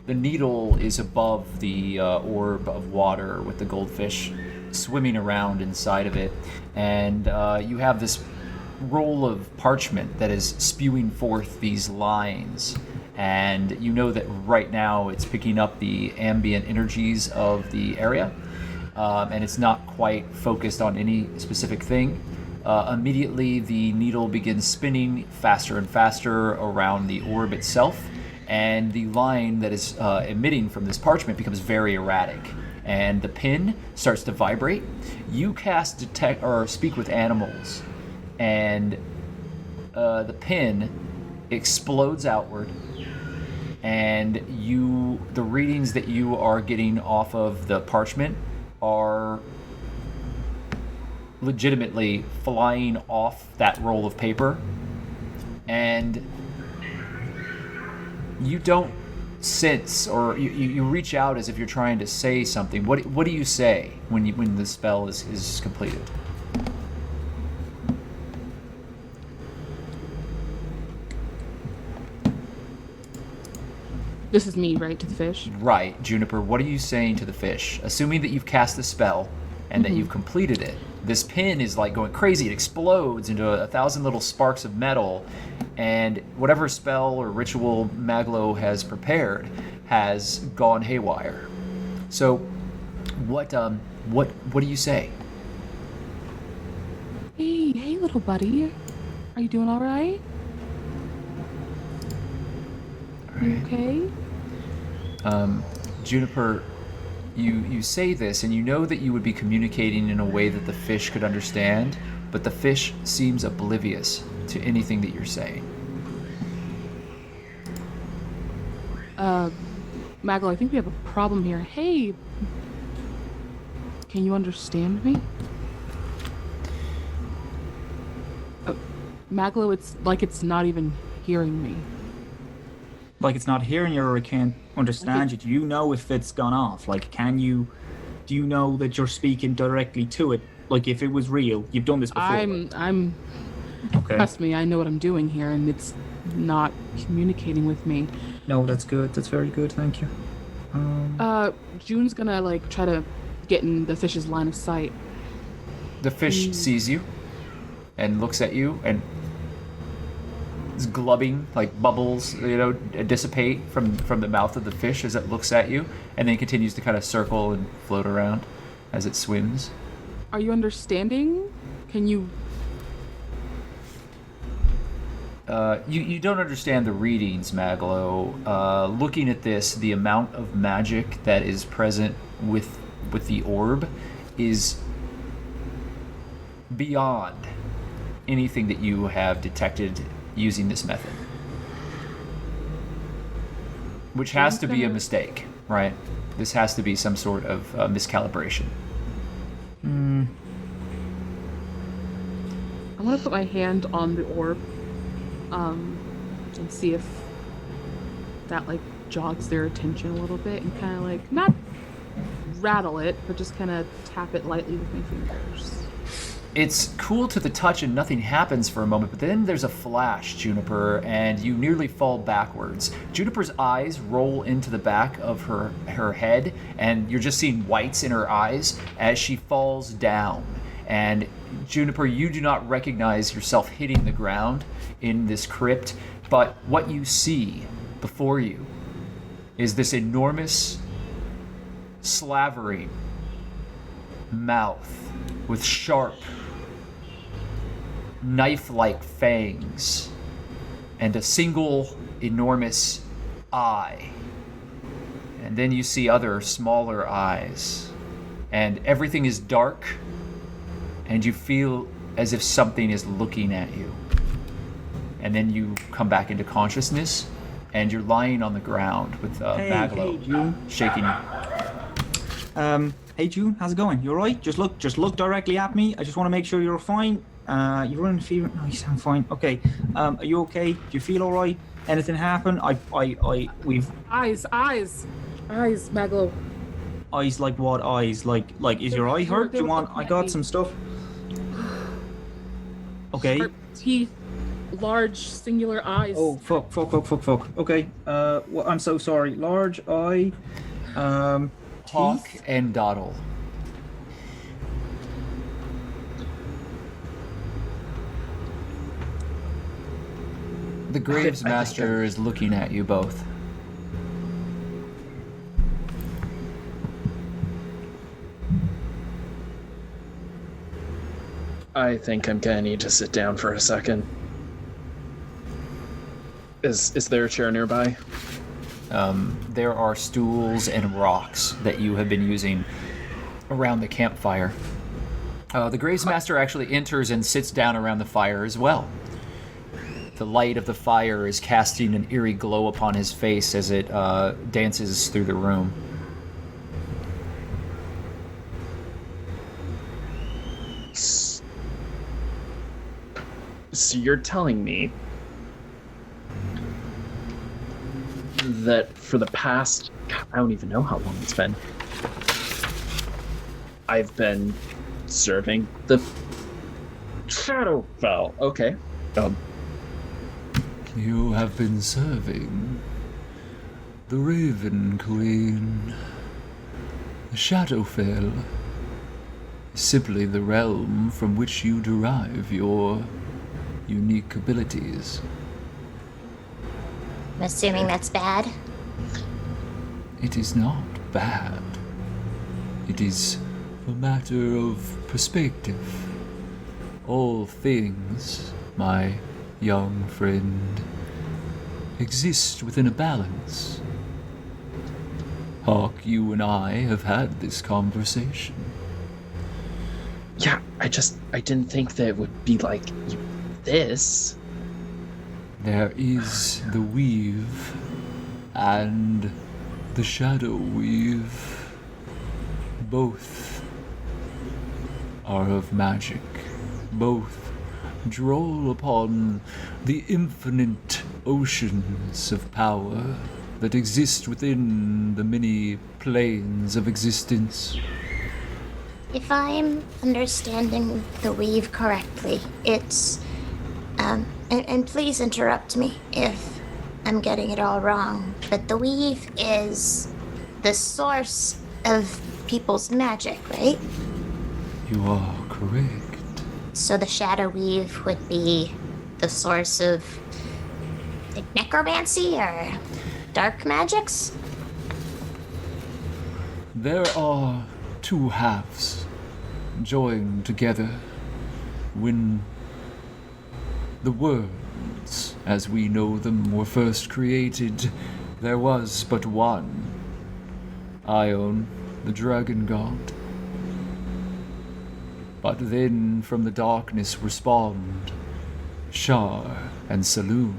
The needle is above the orb of water with the goldfish swimming around inside of it, and you have this roll of parchment that is spewing forth these lines, and you know that right now it's picking up the ambient energies of the area, and it's not quite focused on any specific thing. Immediately, the needle begins spinning faster and faster around the orb itself, and the line that is emitting from this parchment becomes very erratic. And the pin starts to vibrate. You cast detect or speak with animals, and the pin explodes outward, and the readings that you are getting off of the parchment are legitimately flying off that roll of paper, and you don't sense, or you reach out as if you're trying to say something. What do you say when the spell is completed? This is me, right, to the fish? Right, Juniper, what are you saying to the fish? Assuming that you've cast the spell and that you've completed it, this pin is like going crazy. It explodes into 1,000 little sparks of metal, and whatever spell or ritual Maglo has prepared has gone haywire. So, what do you say? Hey, little buddy. Are you doing all right? You okay? Juniper, you say this, and you know that you would be communicating in a way that the fish could understand, but the fish seems oblivious to anything that you're saying. Maglo, I think we have a problem here. Hey, can you understand me? Maglo, it's like it's not even hearing me. Like it's not hearing you, or it can't understand you. Do you know if it's gone off? Like, do you know that you're speaking directly to it? Like, if it was real, you've done this before. I'm. Okay. Trust me, I know what I'm doing here, and it's not communicating with me. No, that's good. That's very good. Thank you. June's gonna like try to get in the fish's line of sight. The fish sees you and looks at you, and is glubbing, like bubbles, dissipate from the mouth of the fish as it looks at you, and then continues to kind of circle and float around as it swims. Are you understanding? Can you? You don't understand the readings, Maglo. Looking at this, the amount of magic that is present with the orb is beyond anything that you have detected using this method. Which has to be a mistake, right? This has to be some sort of miscalibration. I'm gonna put my hand on the orb, and see if that like jogs their attention a little bit, and kind of like not rattle it, but just kind of tap it lightly with my fingers. It's cool to the touch and nothing happens for a moment, but then there's a flash, Juniper, and you nearly fall backwards. Juniper's eyes roll into the back of her head, and you're just seeing whites in her eyes as she falls down. And Juniper, you do not recognize yourself hitting the ground in this crypt, but what you see before you is this enormous, slavering mouth with sharp, knife-like fangs and a single enormous eye. And then you see other smaller eyes, and everything is dark, and you feel as if something is looking at you. And then you come back into consciousness, and you're lying on the ground with Maglo shaking you. Hey June, how's it going? You alright? Just look directly at me. I just want to make sure you're fine. You're running fever. No, you sound fine. Okay. Are you okay? Do you feel alright? Anything happen? We've eyes, Maglo. Eyes like what eyes? Like is your eye hurt? Do you want? I got some stuff. Okay. Sharp teeth, large singular eyes. Oh fuck. Okay. Well, I'm so sorry. Large eye. Hawke and Doddle. The Graves Master is looking at you both. I think I'm gonna need to sit down for a second. Is there a chair nearby? There are stools and rocks that you have been using around the campfire. The Graves Master actually enters and sits down around the fire as well. The light of the fire is casting an eerie glow upon his face as it dances through the room. So you're telling me that for the past, I don't even know how long it's been, I've been serving the Shadowfell. Okay. You have been serving the Raven Queen. The Shadowfell is simply the realm from which you derive your unique abilities. I'm assuming that's bad. It is not bad. It is a matter of perspective. All things, my young friend, exist within a balance. Hawke, you and I have had this conversation. Yeah, I didn't think that it would be like this. There is the weave and the shadow weave. Both are of magic. Both draw upon the infinite oceans of power that exist within the many planes of existence. If I'm understanding the weave correctly, it's and please interrupt me if I'm getting it all wrong, but the weave is the source of people's magic, right? You are correct. So the shadow weave would be the source of like necromancy or dark magics? There are two halves joined together when the worlds, as we know them, were first created. There was but one, Ion, the dragon god. But then from the darkness were spawned Shar and Saloon,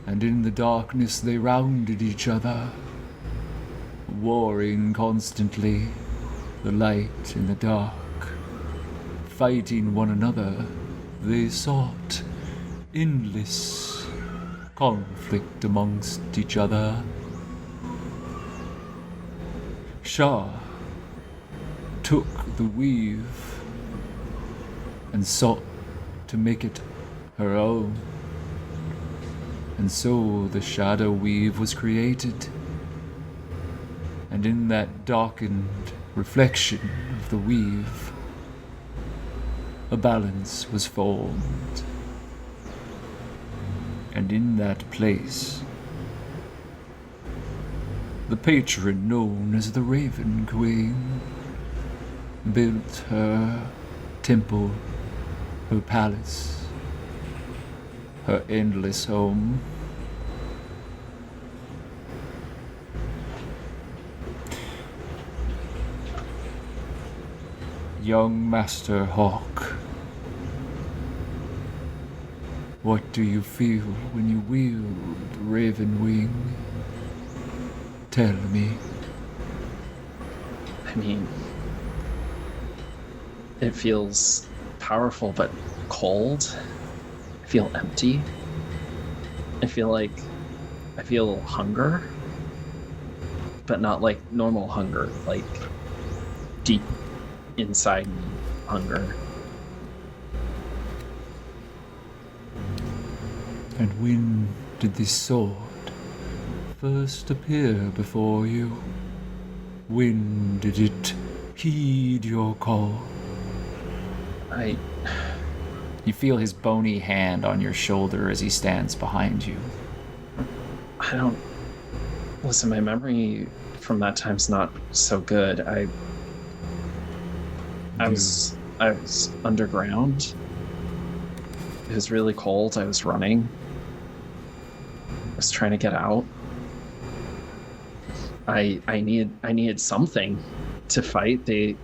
and in the darkness they rounded each other, warring constantly, the light and the dark, fighting one another. They sought endless conflict amongst each other. Shar took the weave and sought to make it her own. And so the shadow weave was created. And in that darkened reflection of the weave, a balance was formed. And in that place, the patron known as the Raven Queen built her temple, her palace, her endless home. Young Master Hawke, what do you feel when you wield Raven Wing? Tell me. I mean, it feels powerful but cold. I feel empty. I feel hunger, but not like normal hunger, like deep inside me hunger. And when did this sword first appear before you? When did it heed your call? You feel his bony hand on your shoulder as he stands behind you. Listen, my memory from that time's not so good. I I was underground. It was really cold. I was running. I was trying to get out. I needed something to fight. They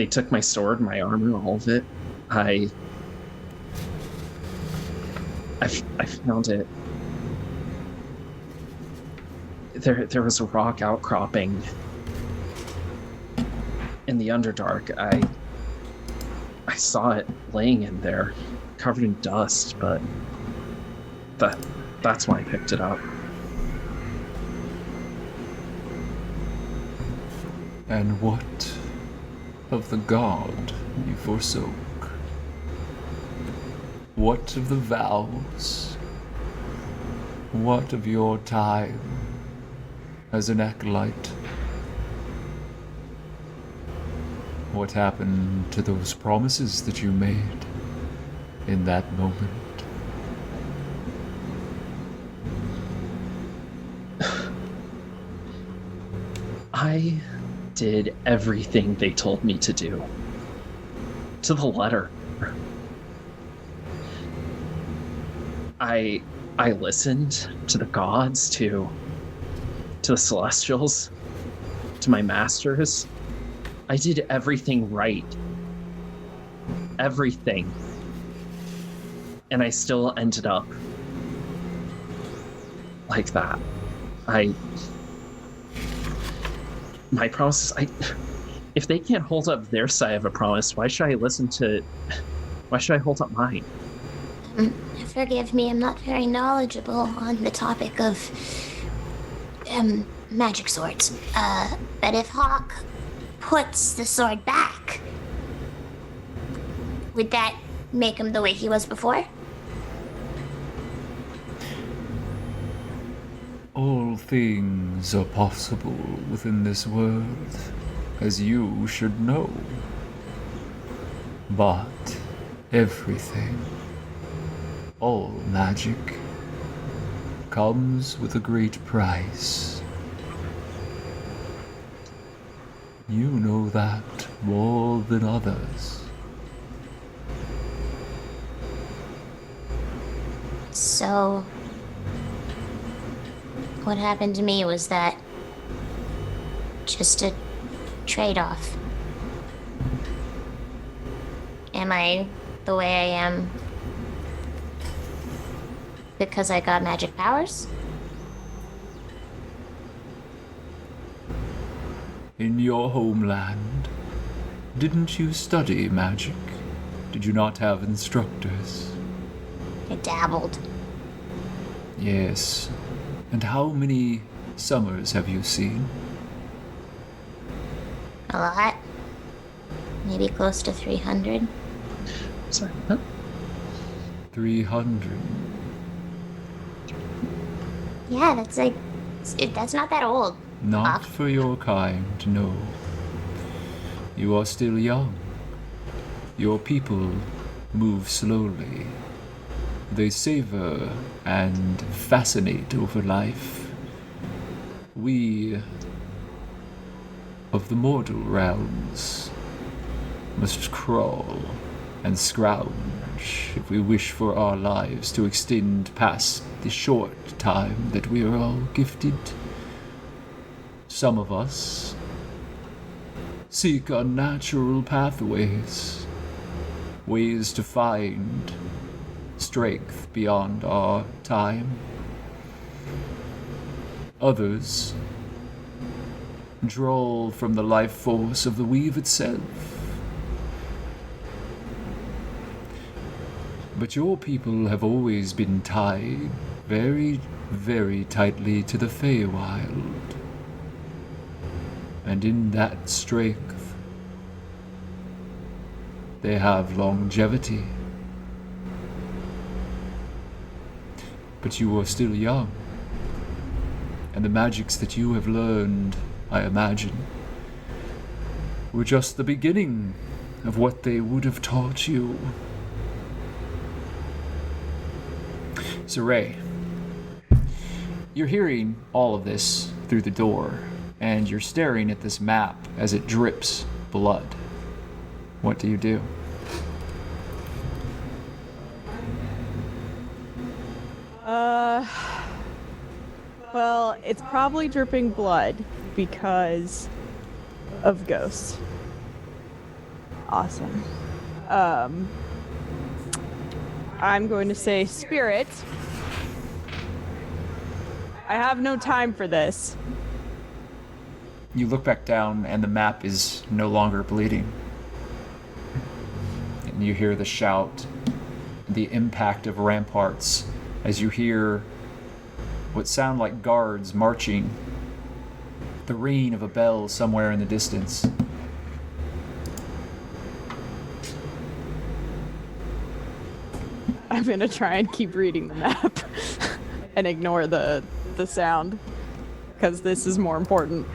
took my sword, my armor, all of it. I found it. There was a rock outcropping in the Underdark. I saw it laying in there, covered in dust, but that's why I picked it up. And what of the god you forsook? What of the vows? What of your time as an acolyte? What happened to those promises that you made in that moment? I did everything they told me to do. To the letter. I listened to the gods, to the Celestials, to my masters. I did everything right. Everything. And I still ended up like that. My promises, if they can't hold up their side of a promise, why should I hold up mine? Forgive me, I'm not very knowledgeable on the topic of magic swords. But if Hawke puts the sword back, would that make him the way he was before? All things are possible within this world, as you should know. But everything, all magic, comes with a great price. You know that more than others. So, what happened to me was that just a trade-off. Am I the way I am because I got magic powers? In your homeland, didn't you study magic? Did you not have instructors? I dabbled. Yes. And how many summers have you seen? A lot. Maybe close to 300. Sorry, huh? 300. Yeah, that's that's not that old. Not for your kind, no. You are still young. Your people move slowly. They savor and fascinate over life. We of the mortal realms must crawl and scrounge if we wish for our lives to extend past the short time that we are all gifted. Some of us seek unnatural pathways, ways to find strength beyond our time. Others draw from the life force of the weave itself. But your people have always been tied very, very tightly to the Feywild. And in that strength, they have longevity. But you are still young, and the magics that you have learned, I imagine, were just the beginning of what they would have taught you. Siraye, you're hearing all of this through the door, and you're staring at this map as it drips blood. What do you do? Well, it's probably dripping blood because of ghosts. Awesome. I'm going to say spirit. I have no time for this. You look back down, and the map is no longer bleeding. And you hear the shout, the impact of ramparts, as you hear what sound like guards marching, the ringing of a bell somewhere in the distance. I'm gonna try and keep reading the map and ignore the sound, because this is more important.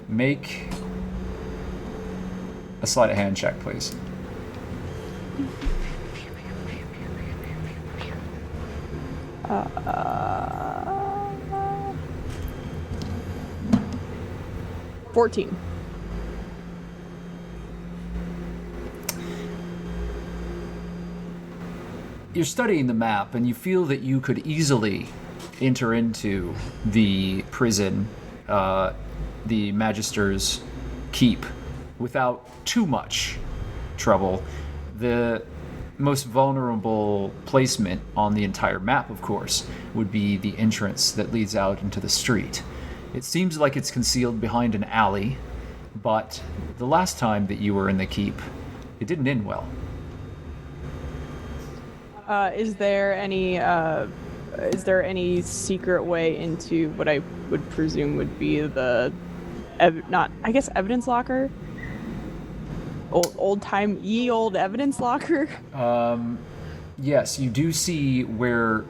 Make a sleight of hand check, please. Uh, 14. You're studying the map, and you feel that you could easily enter into the prison, the Magister's keep, without too much trouble. The most vulnerable placement on the entire map, of course, would be the entrance that leads out into the street. It seems like it's concealed behind an alley, but the last time that you were in the keep, it didn't end well. Is there any secret way into what I would presume would be the evidence locker? Old evidence locker? Yes, you do see where,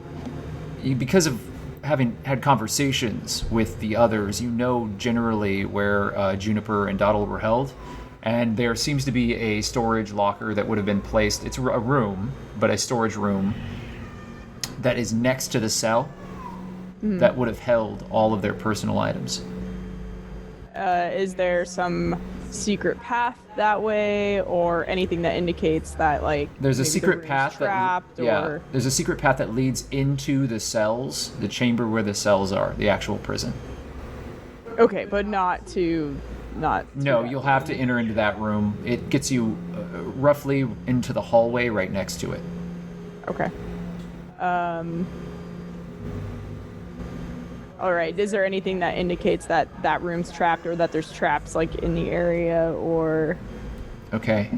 because of having had conversations with the others, you know generally where Juniper and Doddle were held. And there seems to be a storage locker that would have been placed. It's a room, but a storage room that is next to the cell that would have held all of their personal items. Is there some secret path that way, or anything that indicates that, like, there's a maybe the secret room's path trapped, or... there's a secret path that leads into the cells, the chamber where the cells are, the actual prison. Okay, but not to No, you'll have to enter into that room. It gets you roughly into the hallway right next to it. Okay. All right. Is there anything that indicates that that room's trapped, or that there's traps like in the area, or? Okay.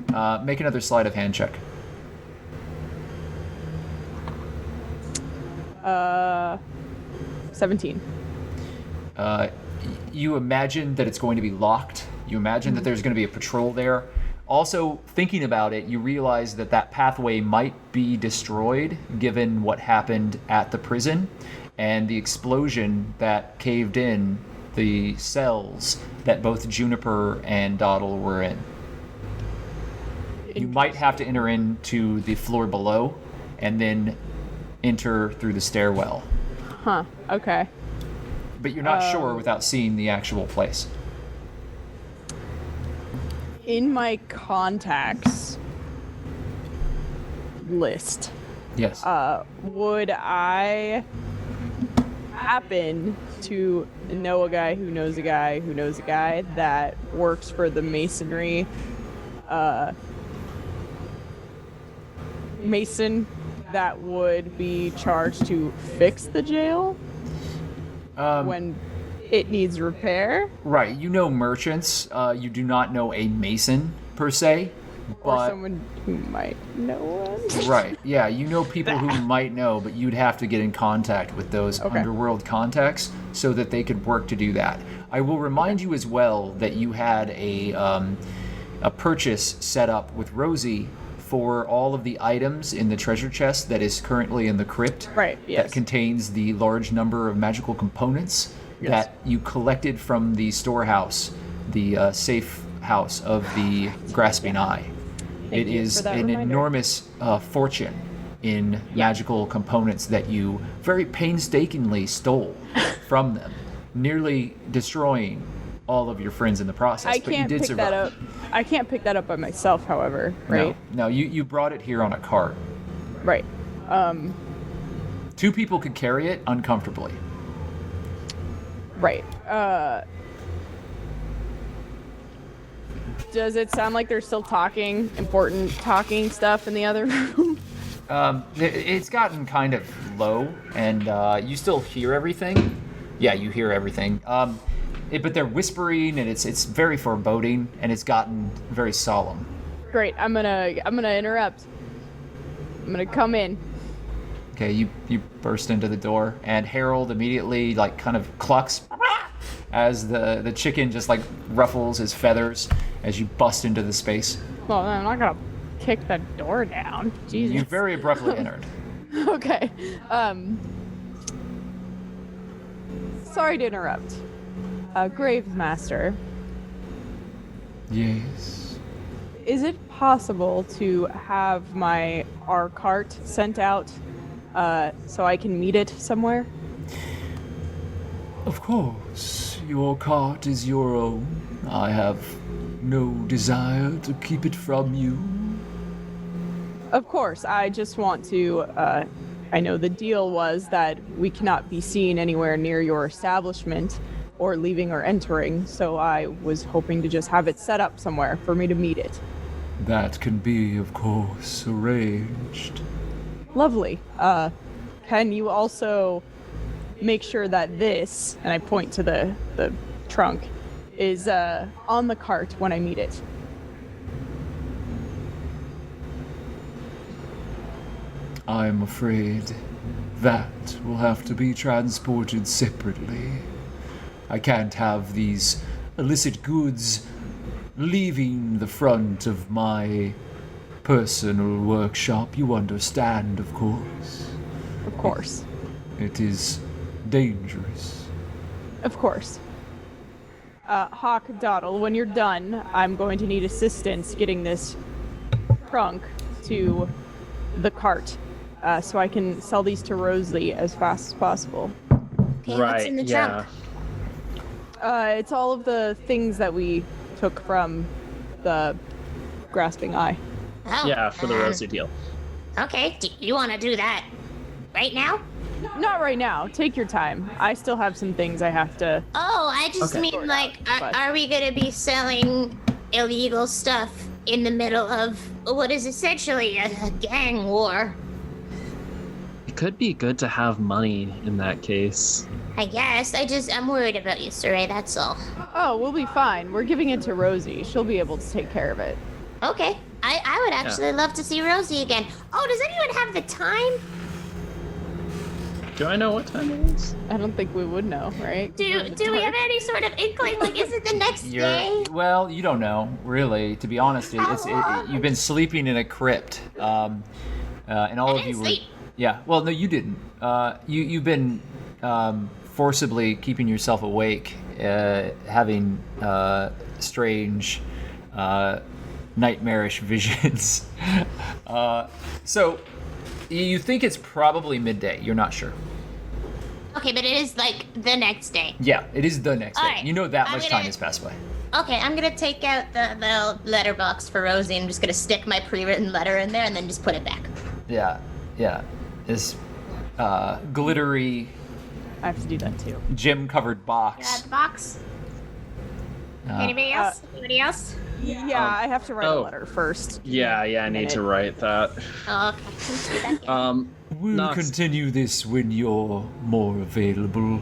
Make another sleight of hand check. 17. You imagine that it's going to be locked. You imagine that there's going to be a patrol there. Also, thinking about it, you realize that that pathway might be destroyed given what happened at the prison and the explosion that caved in the cells that both Juniper and Doddle were in. You might have to enter into the floor below and then enter through the stairwell. Huh, okay. But you're not sure without seeing the actual place. In my contacts list, yes, would I happen to know a guy who knows a guy who knows a guy that works for the masonry mason that would be charged to fix the jail when it needs repair? Right, you know merchants. You do not know a mason per se, or but someone who might know one. right, yeah, you know people who might know, but you'd have to get in contact with those underworld contacts so that they could work to do that. I will remind you as well that you had a purchase set up with Rosie for all of the items in the treasure chest that is currently in the crypt. Right, yes. That contains the large number of magical components that you collected from the storehouse, the safe house of the Grasping Eye. Thank It you is for that an reminder. enormous fortune in magical components that you very painstakingly stole from them, nearly destroying all of your friends in the process. I but you can't did pick survive. that up. I can't pick that up by myself, however, right? No, you brought it here on a cart. Right. 2 people could carry it uncomfortably. Right. Does it sound like they're still talking, important talking stuff in the other room? It's gotten kind of low, and you still hear everything. Yeah, you hear everything. But they're whispering, and it's very foreboding, and it's gotten very solemn. Great. I'm gonna interrupt. I'm gonna come in. Okay, you burst into the door, and Harold immediately kind of clucks as the chicken just ruffles his feathers as you bust into the space. Well, I'm not gonna kick the door down. Jesus. You very abruptly entered. Okay. Sorry to interrupt. Graves Master, Yes. is it possible to have our cart sent out so I can meet it somewhere? Of course, your cart is your own. I have no desire to keep it from you. Of course, I just want to. I know the deal was that we cannot be seen anywhere near your establishment or leaving or entering, so I was hoping to just have it set up somewhere for me to meet it. That can be, of course, arranged. Lovely. Can you also make sure that this, and I point to the trunk, is on the cart when I meet it? I'm afraid that will have to be transported separately. I can't have these illicit goods leaving the front of my personal workshop. You understand, of course. Of course. It is dangerous. Of course. Hawke, Doddle, when you're done, I'm going to need assistance getting this trunk to the cart so I can sell these to Rosalie as fast as possible. Okay, what's in the trunk? It's all of the things that we took from the grasping eye. Oh, Yeah, for the Rosie deal. Okay, do you want to do that right now? Not right now. Take your time. I still have some things I have to. Oh, I just mean are we gonna be selling illegal stuff in the middle of what is essentially a gang war? It could be good to have money in that case. I guess. I'm worried about you, Siraye, that's all. Oh, we'll be fine. We're giving it to Rosie. She'll be able to take care of it. Okay. I would actually love to see Rosie again. Oh, does anyone have the time? Do I know what time it is? I don't think we would know, right? Do we have any sort of inkling? Like, is it the next day? Well, you don't know, really. To be honest, you've been sleeping in a crypt, and all of you were. Sleep. Yeah. Well, no, you didn't. You've been forcibly keeping yourself awake, having strange, nightmarish visions. So you think it's probably midday. You're not sure. Okay, but it is like the next day. Yeah, it is the next day. Alright, You know that I'm much gonna- time has passed by. Okay, I'm gonna take out the letterbox for Rosie and I'm just gonna stick my pre-written letter in there and then just put it back. Yeah. This glittery, I have to do that too. gem-covered box. Grab the box. Anybody else? Anybody else? Yeah, I have to write a letter first. Yeah, I need to write that. Oh, okay. Let's do that. We'll Nox. continue this when you're more available.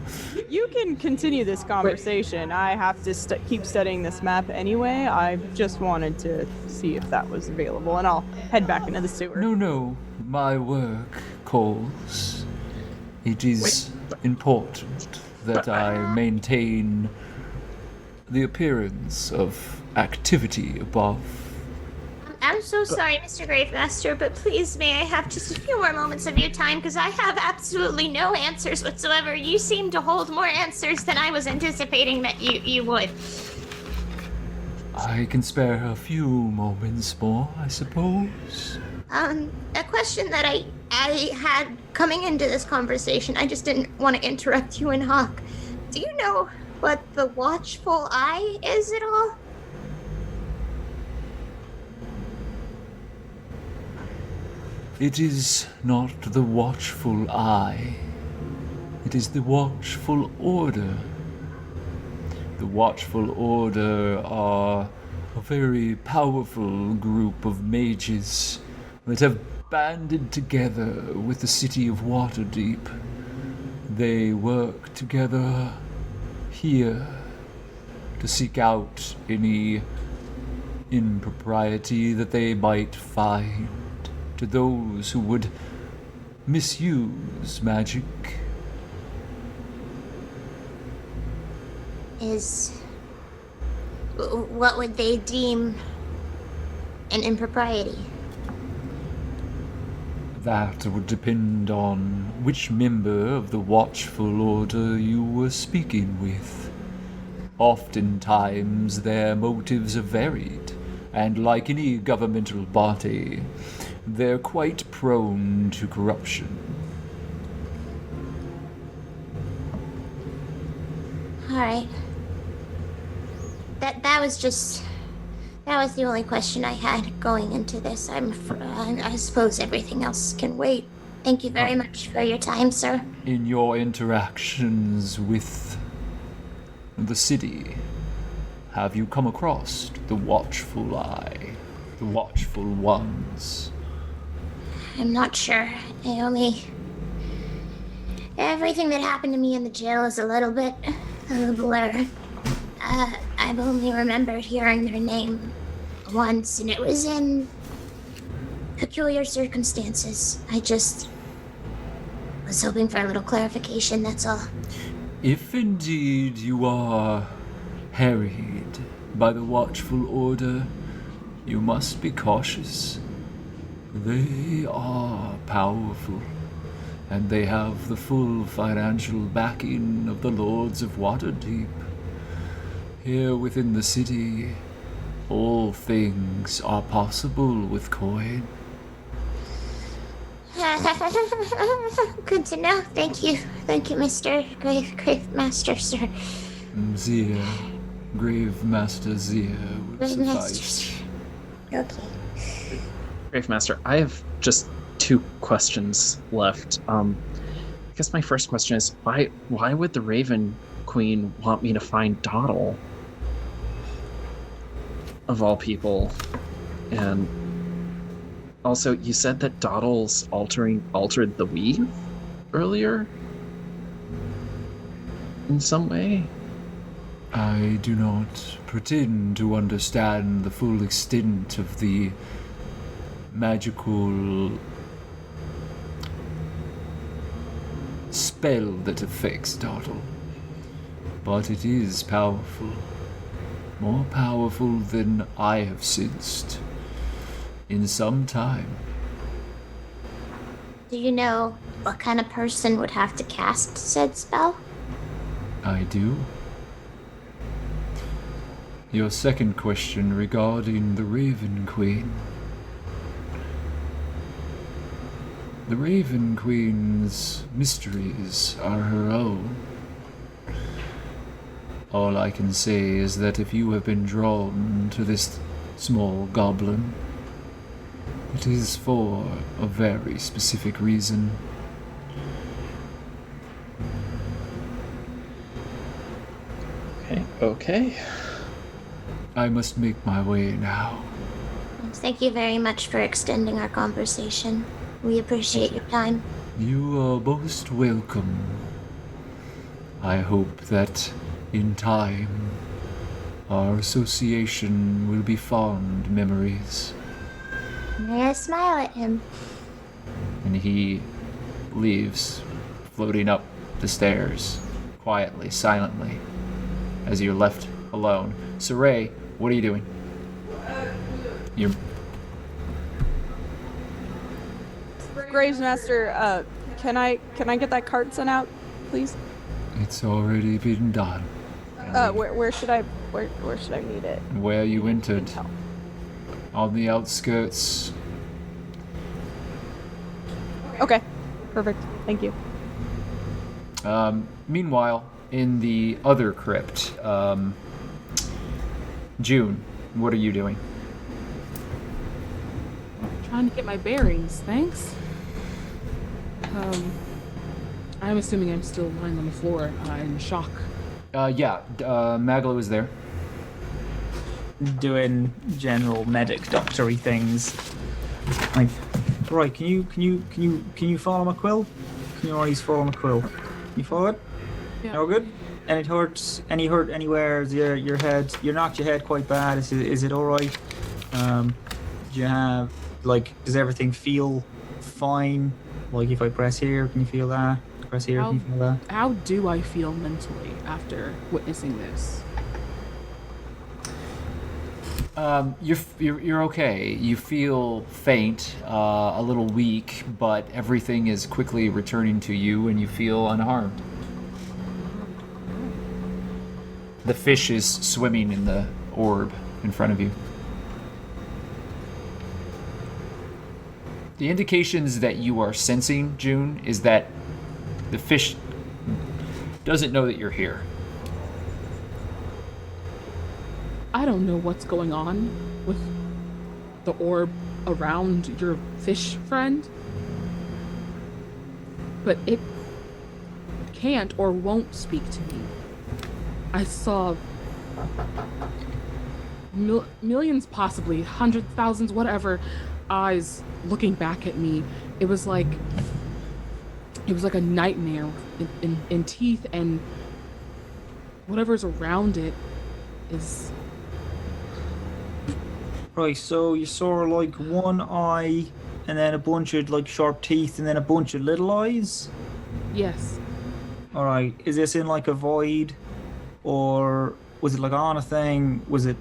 You can continue this conversation. I have to keep studying this map anyway. I just wanted to see if that was available, and I'll head back into the sewer. No, my work calls. It is important that I maintain the appearance of activity above. I'm so sorry, Mr. Gravemaster, but please may I have just a few more moments of your time because I have absolutely no answers whatsoever. You seem to hold more answers than I was anticipating that you would. I can spare a few moments more, I suppose. A question that I had coming into this conversation, I just didn't want to interrupt you and Hawke. Do you know what the watchful eye is at all? It is not the watchful eye. It is the watchful order. The watchful order are a very powerful group of mages that have banded together with the city of Waterdeep. They work together here to seek out any impropriety that they might find to those who would misuse magic. What would they deem an impropriety? That would depend on which member of the Watchful Order you were speaking with. Oftentimes their motives are varied, and like any governmental body, they're quite prone to corruption. Alright. That was the only question I had going into this. I suppose everything else can wait. Thank you very much for your time, sir. In your interactions with the city, have you come across the Watchful Eye, the Watchful Ones? I'm not sure. Everything that happened to me in the jail is a little bit of a blur. I've only remembered hearing their name once, and it was in peculiar circumstances. I just was hoping for a little clarification, that's all. If indeed you are harried by the Watchful Order, you must be cautious. They are powerful, and they have the full financial backing of the Lords of Waterdeep. Here within the city, all things are possible with coin. Good to know. Thank you. Thank you, Mr. Grave Master, sir. Zia, Grave Master Zia would Grave Master, suffice. sir. Okay. Grave Master, I have just 2 questions left. I guess my first question is, why would the Raven Queen want me to find Doddle? Of all people. And also, you said that Doddle's altered the weave earlier? In some way? I do not pretend to understand the full extent of the magical spell that affects Doddle, but it is powerful. More powerful than I have sensed in some time. Do you know what kind of person would have to cast said spell? I do. Your second question regarding the Raven Queen. The Raven Queen's mysteries are her own. All I can say is that if you have been drawn to this small goblin, it is for a very specific reason. Okay. I must make my way now. Thank you very much for extending our conversation. We appreciate your time. You are most welcome. I hope that in time, our association will be fond memories. May I smile at him? And he leaves, floating up the stairs, quietly, silently, as you're left alone. Siraye, what are you doing? You're... Graves Master, can I get that card sent out, please? It's already been done. Where should I meet it? Where you entered. On the outskirts Okay, perfect. Thank you. Meanwhile, in the other crypt, June, what are you doing? Trying to get my bearings, thanks. I'm assuming I'm still lying on the floor in shock. Maglo is there. Doing general medic doctory things. Like, right, can you follow my quill? Can you always follow my quill? You follow it? Yeah. No good? Any hurt anywhere? Is your head? You knocked your head quite bad. Is it all right? Do you have does everything feel fine? Like if I press here, can you feel that? Press here, can you feel that? How do I feel mentally after witnessing this? You're okay. You feel faint, a little weak, but everything is quickly returning to you, and you feel unharmed. The fish is swimming in the orb in front of you. The indications that you are sensing, June, is that the fish doesn't know that you're here. I don't know what's going on with the orb around your fish friend, but it can't or won't speak to me. I saw millions, possibly hundreds, thousands, whatever, eyes looking back at me. It was like a nightmare in teeth, and whatever's around it is... Right, so you saw one eye, and then a bunch of sharp teeth, and then a bunch of little eyes? Yes. Alright, is this in a void? Or was it on a thing? Was it...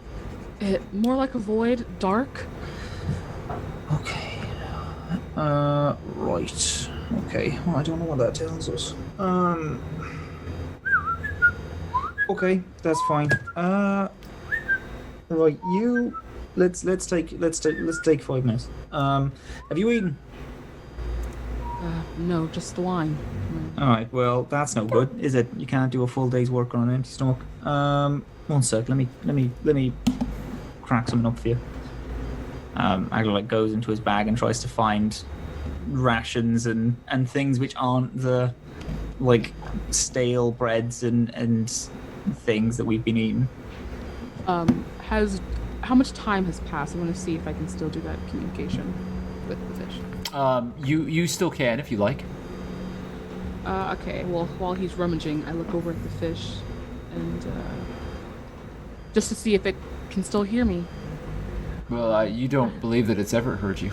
More like a void, dark. Okay. Right. Okay. Well, I don't know what that tells us. Okay, that's fine. Right, you... Let's take 5 minutes. Have you eaten? No, just the wine. Alright, well, that's no good, is it? You can't do a full day's work on an empty stomach. 1 sec, let me crack something up for you. Maglo goes into his bag and tries to find rations and things which aren't the stale breads and things that we've been eating. How much time has passed? I want to see if I can still do that communication with the fish. You still can if you like. Okay, well, while he's rummaging, I look over at the fish and just to see if it can still hear me. Well, you don't believe that it's ever heard you.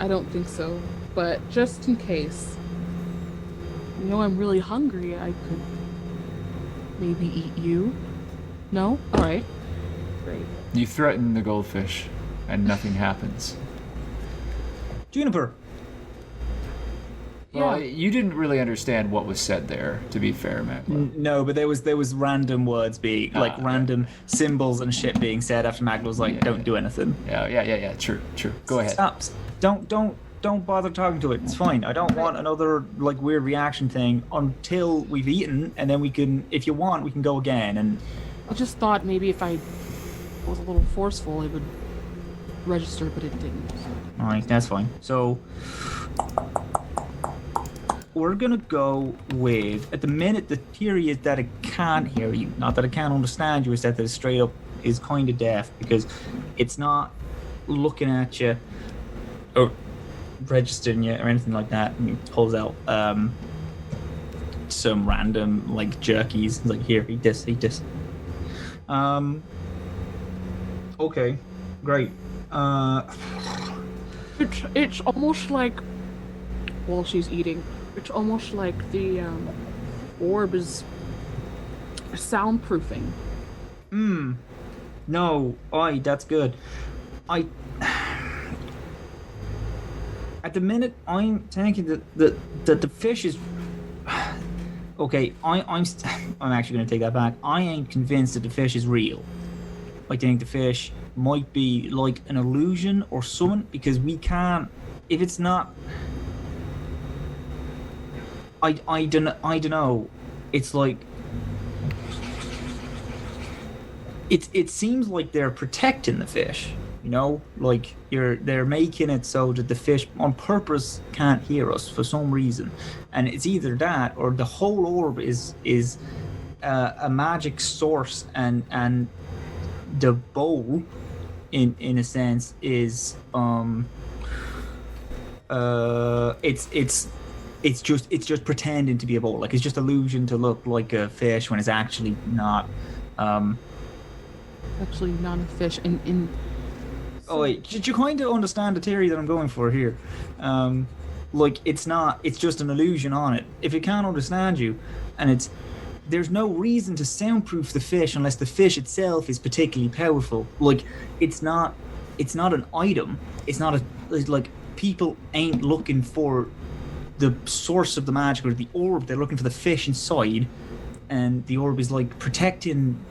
I don't think so, but just in case. I'm really hungry. I could maybe eat you. No? Alright. Great. You threaten the goldfish, and nothing happens. Juniper! Well, Yeah. you didn't really understand what was said there, to be fair, MacLeod. No, but there was random words being random symbols and shit being said after Maglo's don't do anything. Yeah. True. Go ahead. Stop. Don't bother talking to it. It's fine. I don't want another weird reaction thing until we've eaten, and then we can, if you want, we can go again. And I just thought maybe if I was a little forceful, it would register, but it didn't. all right, that's fine. So we're gonna go with, at the minute, the theory is that it can't hear you, not that it can't understand you, is that it straight up is kind of deaf, because it's not looking at you or registering you or anything like that. And he pulls out some random jerkies, here, eat this. Okay, great. It's almost like, while she's eating, it's almost like the orb is soundproofing. No, that's good. At the minute, I'm thinking that the fish is... Okay, I'm actually going to take that back. I ain't convinced that the fish is real. I think the fish might be like an illusion or something, because we can't... If it's not... I don't know. It's like it seems like they're protecting the fish. You know, like they're making it so that the fish on purpose can't hear us for some reason, and it's either that or the whole orb is a magic source, and the bowl, in a sense, is it's just pretending to be a bowl. Like it's just illusion to look like a fish when it's actually not. Actually, not a fish. And oh wait, did you kind of understand the theory that I'm going for here? Like it's not. It's just an illusion on it. If it can't understand you, and there's no reason to soundproof the fish unless the fish itself is particularly powerful. Like it's not an item. It's like people ain't looking for the source of the magic or the orb. They're looking for the fish inside, and the orb is like protecting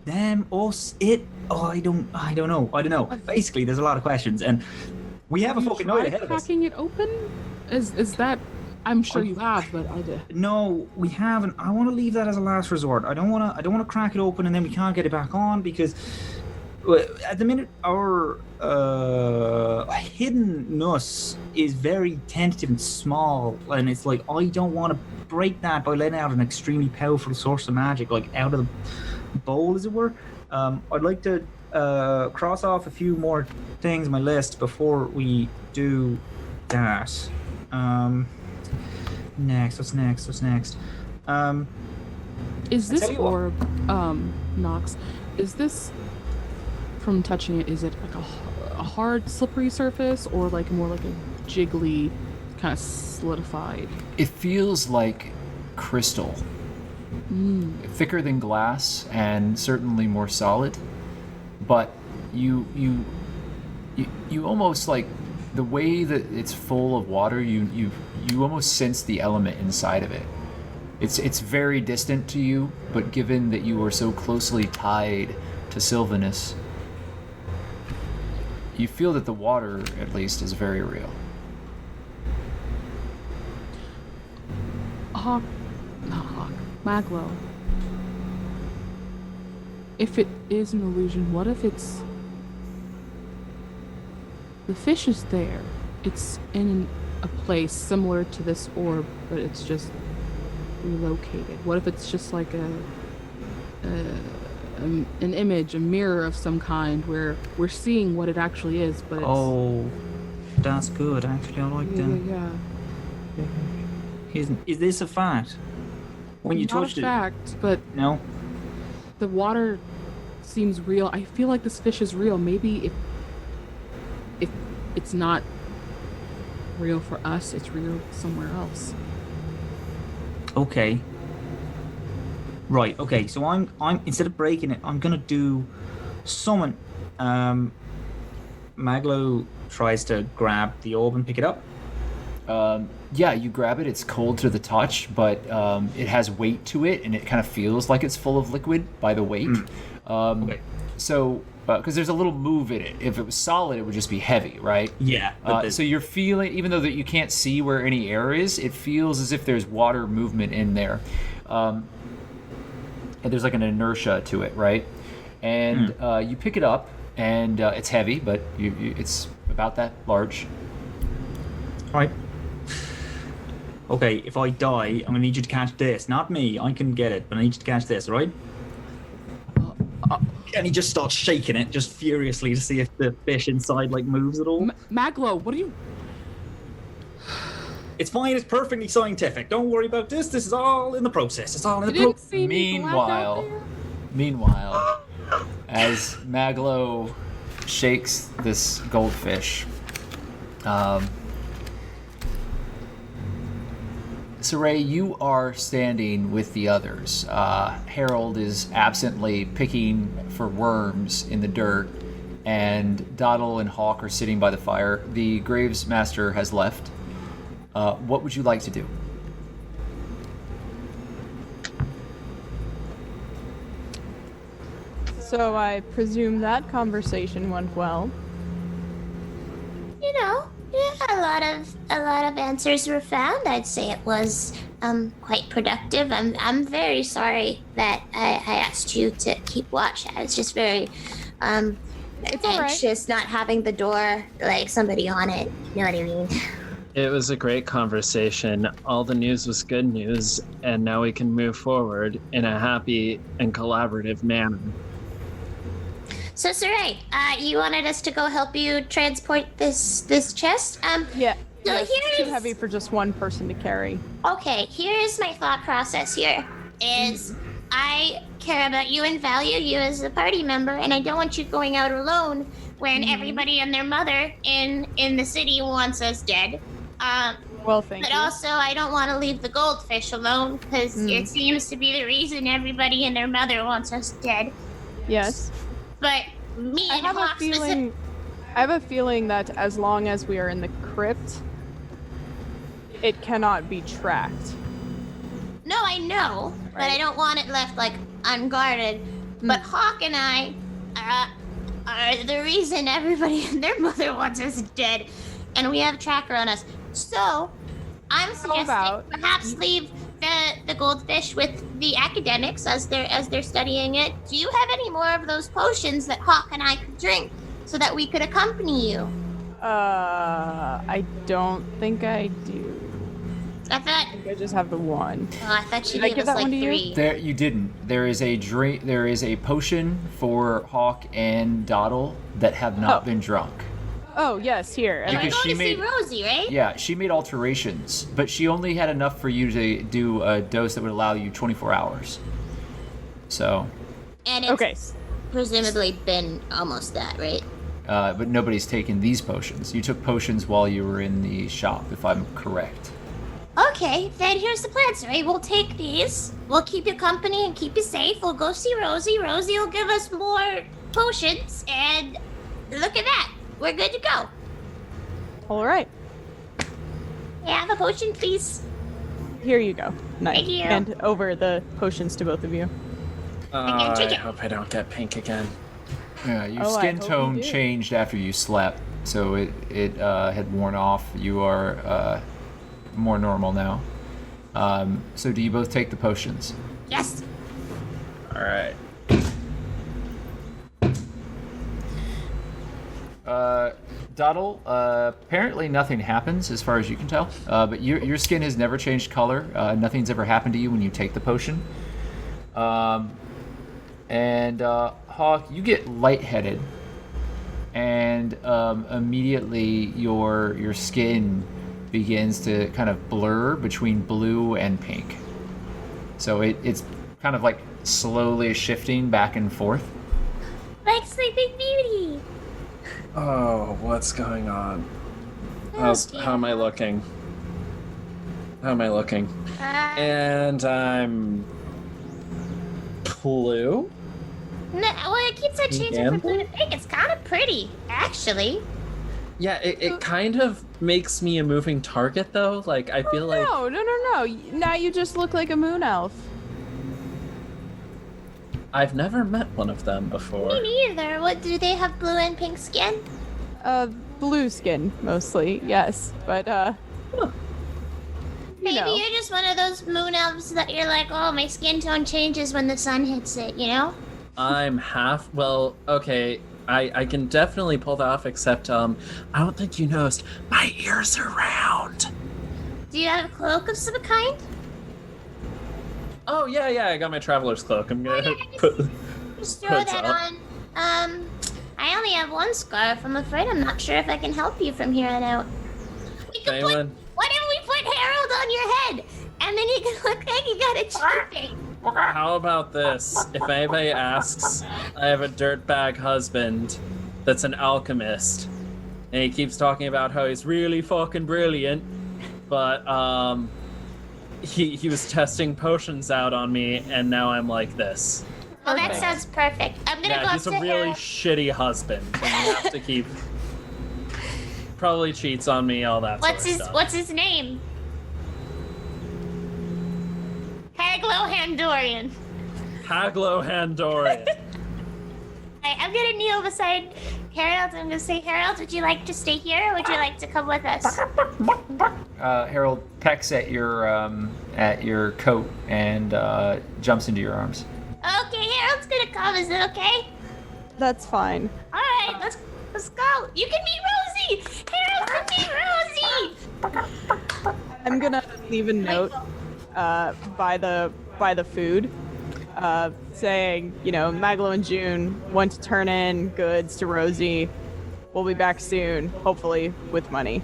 them, us, it. Oh, I don't know. Basically, there's a lot of questions, and we have a fucking night ahead of us. Cracking it open? Is that? I'm sure you have, but I did. No, we haven't. I want to leave that as a last resort. I don't want to crack it open and then we can't get it back on, because at the minute our hiddenness is very tentative and small, and it's like I don't want to break that by letting out an extremely powerful source of magic, like out of the bowl, as it were. I'd like to cross off a few more things on my list before we do that. What's next? Is this orb, Nox, is this, from touching it, is it like a hard, slippery surface, or like more like a jiggly, kind of solidified? It feels like crystal. Thicker than glass and certainly more solid, but you almost, like the way that it's full of water, you almost sense the element inside of it. It's very distant to you, but given that you are so closely tied to Sylvanus, you feel that the water, at least, is very real. Maglo. If it is an illusion, what if it's... The fish is there. It's in a place similar to this orb, but it's just relocated. What if it's just like an image, a mirror of some kind, where we're seeing what it actually is, but it's... Oh, that's good. Actually, I like that. Yeah. Is this a fact? When you touched it? Not a fact, but... No? The water seems real. I feel like this fish is real. Maybe if it's not real for us, it's real somewhere else. Okay. Right, okay, so I'm instead of breaking it, I'm gonna do summon. Maglo tries to grab the orb and pick it up. Yeah, you grab it. It's cold to the touch, but it has weight to it, and it kind of feels like it's full of liquid by the weight. Okay. So, because there's a little move in it. If it was solid, it would just be heavy, right? Yeah. So you're feeling, even though that you can't see where any air is, it feels as if there's water movement in there. And there's like an inertia to it, right? And you pick it up, and it's heavy, but it's about that large. All right. Okay, if I die, I'm gonna need you to catch this. Not me, I can get it, but I need you to catch this, right? And he just starts shaking it, just furiously, to see if the fish inside like moves at all. Maglo, what are you... It's fine, it's perfectly scientific. Don't worry about this. This is all in the process. It's all in the process. Meanwhile, as Maglo shakes this goldfish, Siraye, you are standing with the others. Harold is absently picking for worms in the dirt, and Doddle and Hawke are sitting by the fire. The Graves Master has left. What would you like to do? So I presume that conversation went well. You know, yeah, a lot of answers were found. I'd say it was quite productive. I'm very sorry that I asked you to keep watch. I was just very anxious not having the door, like somebody on it. You know what I mean? It was a great conversation. All the news was good news, and now we can move forward in a happy and collaborative manner. So, Siraye, you wanted us to go help you transport this chest? Yeah. So Yes, it's too heavy for just one person to carry. Okay, here's my thought process here. Is I care about you and value you as a party member, and I don't want you going out alone when everybody and their mother in the city wants us dead. Well, thank but you. also, I don't want to leave the goldfish alone because it seems to be the reason everybody and their mother wants us dead. Yes. But me and I have a feeling that as long as we are in the crypt, it cannot be tracked. No, I know, but I don't want it left like unguarded. But Hawke and I are the reason everybody and their mother wants us dead, and we have a tracker on us. So I'm suggesting perhaps leave the goldfish with the academics as they're studying it. Do you have any more of those potions that Hawke and I could drink so that we could accompany you? I don't think I do. I thought I just have the one. Oh, I thought she Did I gave give us that like one to 3. you? There, you didn't. There is a drink. There is a potion for Hawke and Doddle that have not been drunk. Oh yes, here. And we're Because going she to see made- Rosie, right? Yeah, she made alterations, but she only had enough for you to do a dose that would allow you 24 hours. So, And it's presumably been almost that, right? but nobody's taken these potions. You took potions while you were in the shop, if I'm correct. Okay, then here's the plan, Siraye. We'll take these. We'll keep you company and keep you safe. We'll go see Rosie. Rosie will give us more potions, and look at that. We're good to go. All right. Yeah, the potion, please. Here you go. Nice. Thank you. And over the potions to both of you. I hope I don't get pink again. Yeah, your Oh, I skin hope you tone do. changed after you slept, so it had worn off. You are more normal now. So do you both take the potions? Yes. All right. Doddle, apparently nothing happens as far as you can tell, but your skin has never changed color. Nothing's ever happened to you when you take the potion. And Hawke, you get lightheaded, and immediately your skin begins to kind of blur between blue and pink. So it's kind of like slowly shifting back and forth. Like Sleeping Beauty. Oh, what's going on? How am I looking? How am I looking? And I'm blue. No, well, it keeps on changing from blue to pink. It's kind of pretty, actually. Yeah, it kind of makes me a moving target, though. Like, I feel like... No. Now you just look like a moon elf. I've never met one of them before. Me neither. What, do they have blue and pink skin? Blue skin, mostly, yes. But, Maybe you're just one of those moon elves that you're like, oh, my skin tone changes when the sun hits it, you know? I'm half... Well, okay, I can definitely pull that off, except, I don't think you noticed. My ears are round. Do you have a cloak of some kind? Oh, yeah, I got my traveler's cloak. I'm gonna put... Just throw What's that up? on. I only have one scarf. I'm afraid I'm not sure if I can help you from here on out. Phelan. What if we put Harold on your head? And then you can look like you got a chipping. How about this? If anybody asks, I have a dirtbag husband that's an alchemist, and he keeps talking about how he's really fucking brilliant, but he was testing potions out on me, and now I'm like this. Well, that sounds perfect. I'm gonna go Yeah, up he's to a really Harold. shitty husband, and you have to keep. Probably cheats on me, all that sort of stuff. What's his name? Maglo Handorian. Maglo Handorian. I'm gonna kneel beside Harold, I'm gonna say, Harold, would you like to stay here or would you like to come with us? Harold pecks at your coat and jumps into your arms. Okay, Harold's gonna come. Is it okay? That's fine. All right, let's go. You can meet Rosie. Harold can meet Rosie. I'm gonna leave a note by the food, saying, Maglo and June want to turn in goods to Rosie. We'll be back soon, hopefully with money.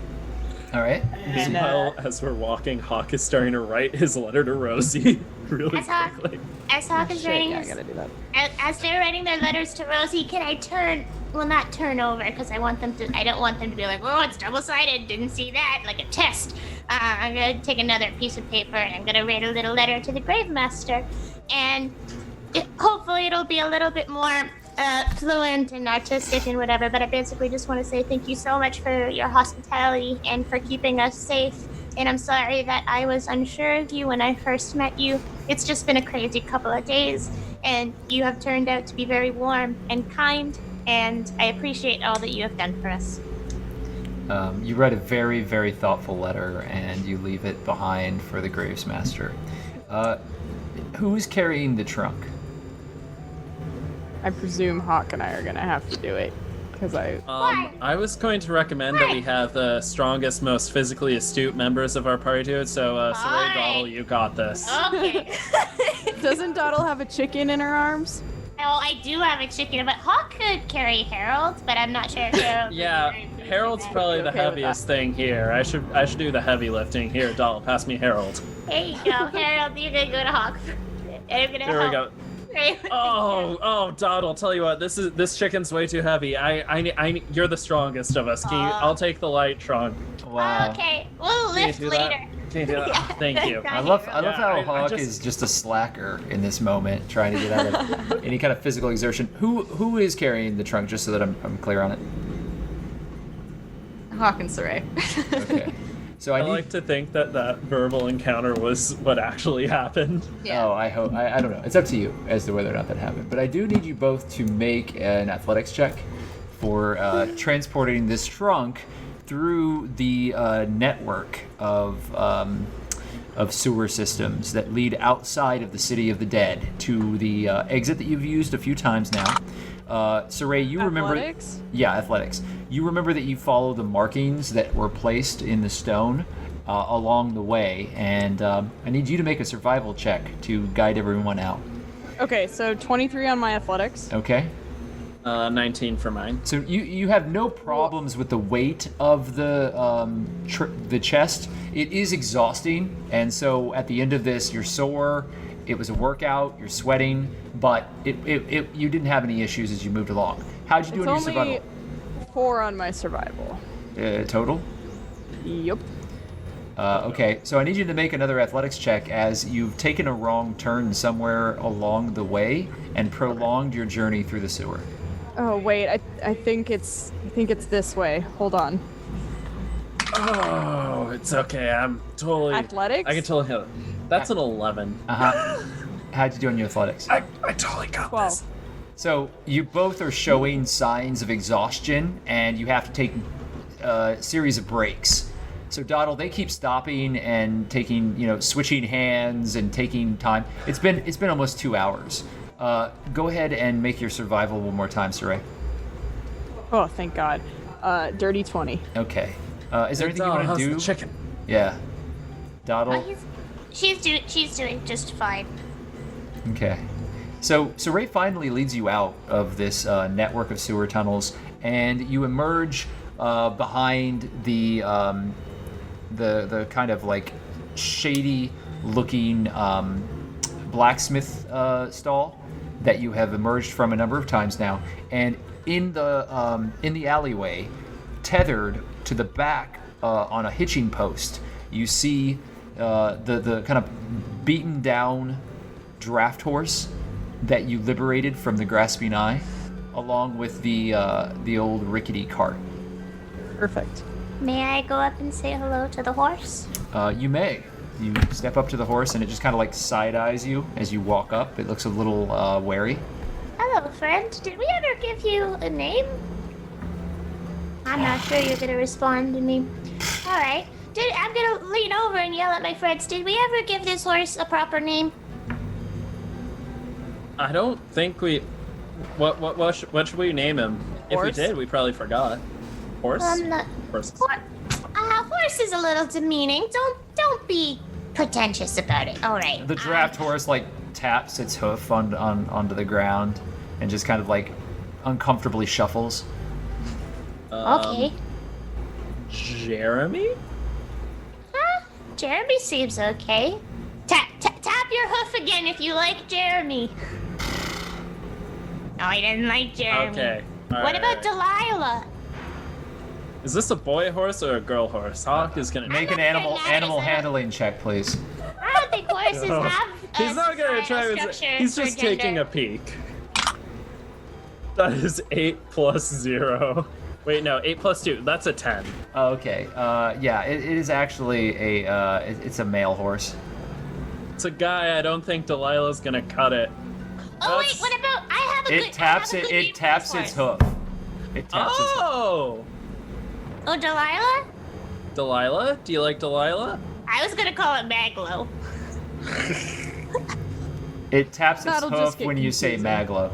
All right. And, As we're walking, Hawke is starting to write his letter to Rosie really quickly. As Hawke is writing I his, gotta do that. as they're writing their letters to Rosie, can I not turn over, because I don't want them to be like, oh, it's double-sided, didn't see that, like a test. I'm gonna take another piece of paper and I'm gonna write a little letter to the Grave Master, and hopefully it'll be a little bit more fluent and artistic and whatever, but I basically just want to say thank you so much for your hospitality and for keeping us safe, and I'm sorry that I was unsure of you when I first met you. It's just been a crazy couple of days, and you have turned out to be very warm and kind, and I appreciate all that you have done for us. You write a very, very thoughtful letter, and you leave it behind for the Graves Master. Who's carrying the trunk? I presume Hawke and I are gonna have to do it, because I was going to recommend that we have the strongest, most physically astute members of our party do it. So, Siraye, Doddle, you got this. Okay. Doesn't Doddle have a chicken in her arms? Oh, I do have a chicken, but Hawke could carry Harold, but I'm not sure if Harold. Yeah, Harold's probably the heaviest thing here. I should do the heavy lifting here. Doddle, pass me Harold. There you go, Harold. You're gonna go to Hawke, and I'm gonna Here help. we go. Oh, Doddle, tell you what, this chicken's way too heavy. You're the strongest of us. I'll take the light trunk. Wow. Okay, we'll Can you lift do that? later. Can you do that? Oh, thank you. I love how I Hawke just- is just a slacker in this moment, trying to get out of any kind of physical exertion. Who is carrying the trunk, just so that I'm clear on it? Hawke and Siraye. Okay. So I like to think that verbal encounter was what actually happened. Oh, I hope. I don't know. It's up to you as to whether or not that happened. But I do need you both to make an athletics check for transporting this trunk through the network of sewer systems that lead outside of the City of the Dead to the exit that you've used a few times now. Siraye, you remember? Athletics? Yeah, athletics. You remember that you follow the markings that were placed in the stone along the way, and I need you to make a survival check to guide everyone out. Okay, so 23 on my athletics. Okay. 19 for mine. So you have no problems with the weight of the chest. It is exhausting, and so at the end of this, you're sore. It was a workout. You're sweating, but you didn't have any issues as you moved along. How'd you do in your It's survival? only 4 on my survival. Total? Yep. Okay, so I need you to make another athletics check as you've taken a wrong turn somewhere along the way and prolonged your journey through the sewer. Oh wait, I think it's this way. Hold on. Oh, it's okay. I'm totally. Athletics? I can totally handle it. That's an 11. How'd you do in your athletics? I totally got 12. this. So you both are showing signs of exhaustion, and you have to take a series of breaks. So Doddle, they keep stopping and taking, switching hands and taking time. It's been almost 2 hours. Go ahead and make your survival one more time, Siraye. Oh, thank God. Dirty 20. Okay. Is there anything you want to do? The chicken. Yeah. Doddle. She's doing just fine. Okay. So Siraye finally leads you out of this network of sewer tunnels, and you emerge behind the kind of like shady-looking blacksmith stall that you have emerged from a number of times now, and in the alleyway, tethered to the back on a hitching post, you see the kind of beaten down draft horse that you liberated from the grasping eye, along with the old rickety cart. Perfect. May I go up and say hello to the horse? You may. You step up to the horse, and it just kind of like side eyes you as you walk up. It looks a little wary. Hello, friend. Did we ever give you a name? I'm not sure you're gonna respond to me. All right. I'm gonna lean over and yell at my friends. Did we ever give this horse a proper name? I don't think we. What should we name him? If we Horse? did, we probably forgot. Horse. Horse. Horse is a little demeaning. Don't be pretentious about it. All right. The draft horse like taps its hoof onto the ground and just kind of like uncomfortably shuffles. Okay. Jeremy? Jeremy seems okay. Tap your hoof again if you like Jeremy. No, I didn't like Jeremy. Okay. What about Delilah? Is this a boy horse or a girl horse? Hawk is gonna Make an animal handling check, please. I don't think horses No. have He's not gonna try. structure He's for just gender. taking a peek. That is 8 plus 0. Wait, no, 8 plus 2. That's a 10. Okay. Yeah, it is actually it's a male horse. It's a guy. I don't think Delilah's gonna cut it. Oh wait, what about? I have a good. It taps I have a good name it taps for its this horse. hoof. It taps its hoof. Oh! Oh, Delilah? Delilah? Do you like Delilah? I was gonna call it Maglo. It taps its That'll just hoof get when you say confusing. Maglo.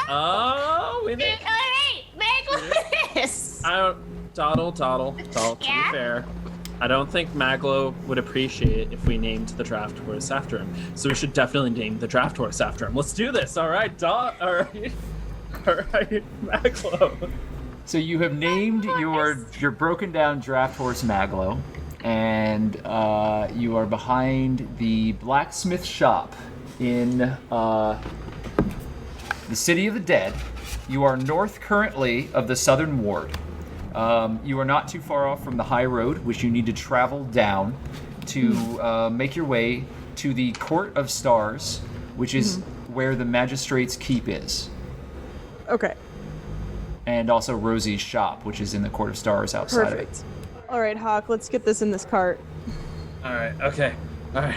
Oh, we did. All right, Maglo it is. I don't. Doddle. To be Yeah? fair, I don't think Maglo would appreciate if we named the draft horse after him. So we should definitely name the draft horse after him. Let's do this. All right, All right, Maglo. So you have named your broken down draft horse Maglo, and you are behind the blacksmith shop in the City of the Dead. You are north currently of the Southern Ward. You are not too far off from the high road, which you need to travel down to make your way to the Court of Stars, which is where the Magistrate's Keep is. Okay. And also Rosie's shop, which is in the Court of Stars outside of it. Perfect. All right, Hawk, let's get this in this cart. All right. Okay. All right.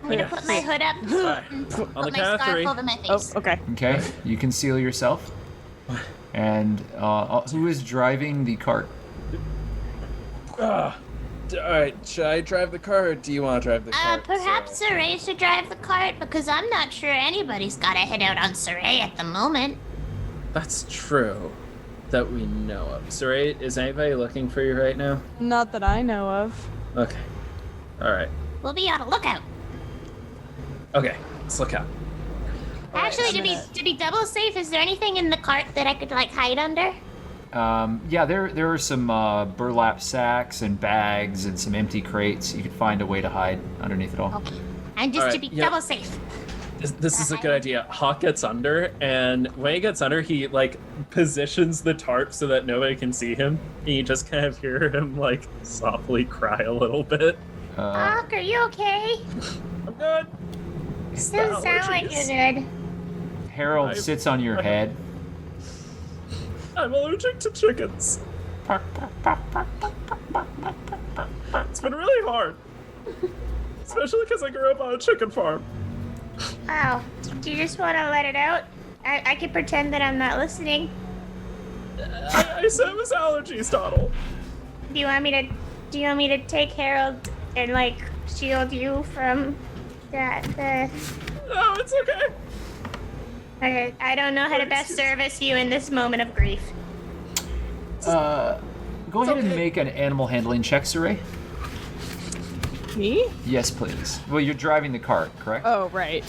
I'm gonna put my hood up. and On the Put my count of scarf 3. over my face. Oh, okay. Okay, you conceal yourself. And who is driving the cart? All right. Should I drive the car, or do you want to drive the car? Perhaps Siraye should drive the cart because I'm not sure anybody's gotta head out on Siraye at the moment. That's true. That we know of. Siraye, is anybody looking for you right now? Not that I know of. Okay. All right. We'll be on a lookout. Okay. Let's look out. Actually, to be double safe, is there anything in the cart that I could like hide under? Yeah, there are some burlap sacks and bags and some empty crates. You could find a way to hide underneath it all. Okay. And just All to right, be yeah. double safe. This is a good idea. Hawk gets under, and when he gets under, he like positions the tarp so that nobody can see him. And you just kind of hear him like softly cry a little bit. Hawk, are you okay? I'm good. Doesn't sound like you're good. Harold sits on your head. I'm allergic to chickens. It's been really hard, especially because I grew up on a chicken farm. Wow. Do you just want to let it out? I can pretend that I'm not listening. I said it was allergies, Doddle. Do you want me to take Harold and like shield you from that? No, it's okay. Okay, I don't know how to best service you in this moment of grief. Go ahead and make an animal handling check, Siraye. Me? Yes, please. Well, you're driving the cart, correct? Oh, right.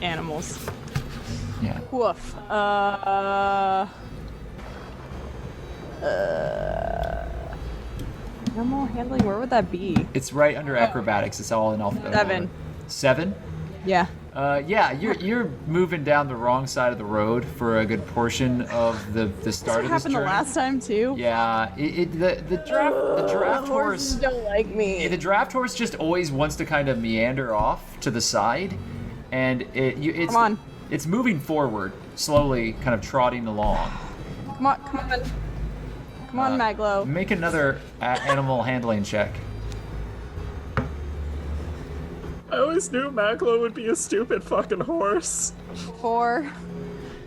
Animals. Yeah. Woof. Animal handling, where would that be? It's right under acrobatics. It's all in alphabetical 7. order. 7? Yeah. Yeah, you're moving down the wrong side of the road for a good portion of the start of this Happened journey. the last time too. Yeah, the draft horse don't like me. the draft horse just always wants to kind of meander off to the side, and it's Come on. it's moving forward slowly, kind of trotting along. Come on, Maglo. Make another animal handling check. I always knew Maclo would be a stupid fucking horse. 4.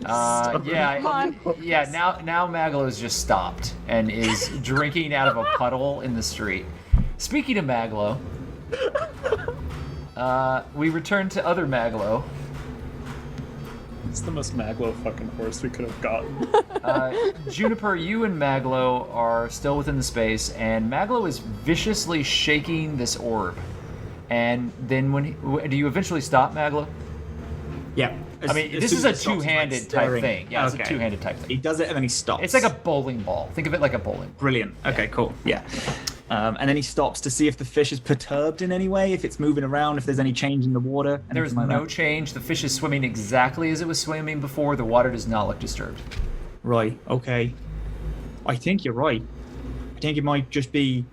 Yeah, Come on. yeah. Now Maglo has just stopped and is drinking out of a puddle in the street. Speaking of Maglo, we return to other Maglo. It's the most Maglo fucking horse we could have gotten. Juniper, you and Maglo are still within the space, and Maglo is viciously shaking this orb. And then do you eventually stop, Maglo? Yeah. I mean, this is a two-handed type thing. Yeah, it's a two-handed type thing. He does it and then he stops. It's like a bowling ball. Think of it like a bowling ball. Brilliant. Okay, cool. Yeah. And then he stops to see if the fish is perturbed in any way, if it's moving around, if there's any change in the water. There's no change. The fish is swimming exactly as it was swimming before. The water does not look disturbed. Right, okay. I think you're right. I think it might just be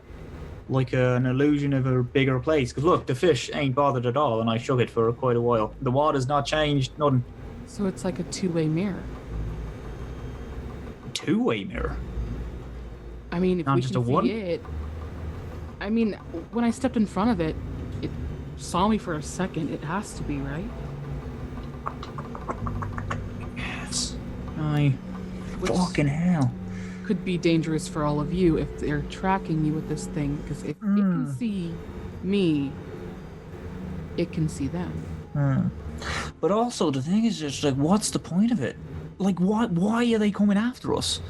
like an illusion of a bigger place. Because look, the fish ain't bothered at all, and I shook it for quite a while. The water's not changed, nothing. So it's like a two-way mirror. Two-way mirror? I mean, if Not we just can a one? see it. I mean, when I stepped in front of it, it saw me for a second. It has to be, right? Yes. Fucking hell. Could be dangerous for all of you if they're tracking you with this thing. Because if it can see me, it can see them. But also, the thing is just like, what's the point of it? Like, why are they coming after us?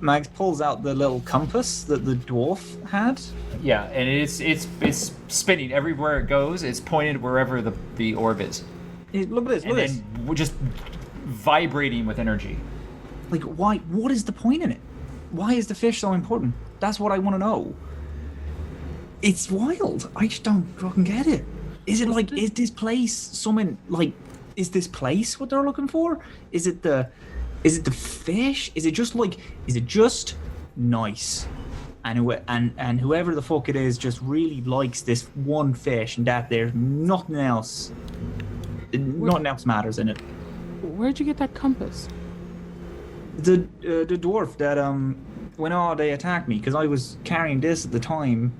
Mags pulls out the little compass that the dwarf had. Yeah, and it's spinning everywhere it goes. It's pointed wherever the orb is. Look at this. Look at this. And we're just vibrating with energy. Like, why? What is the point in it? Why is the fish so important? That's what I want to know. It's wild. I just don't fucking get it. Is it like, is this place something like, is this place what they're looking for? Is it the fish? Is it just nice? And whoever the fuck it is just really likes this one fish, and that there's nothing else matters in it. Where'd you get that compass? The dwarf that when they attacked me, because I was carrying this at the time,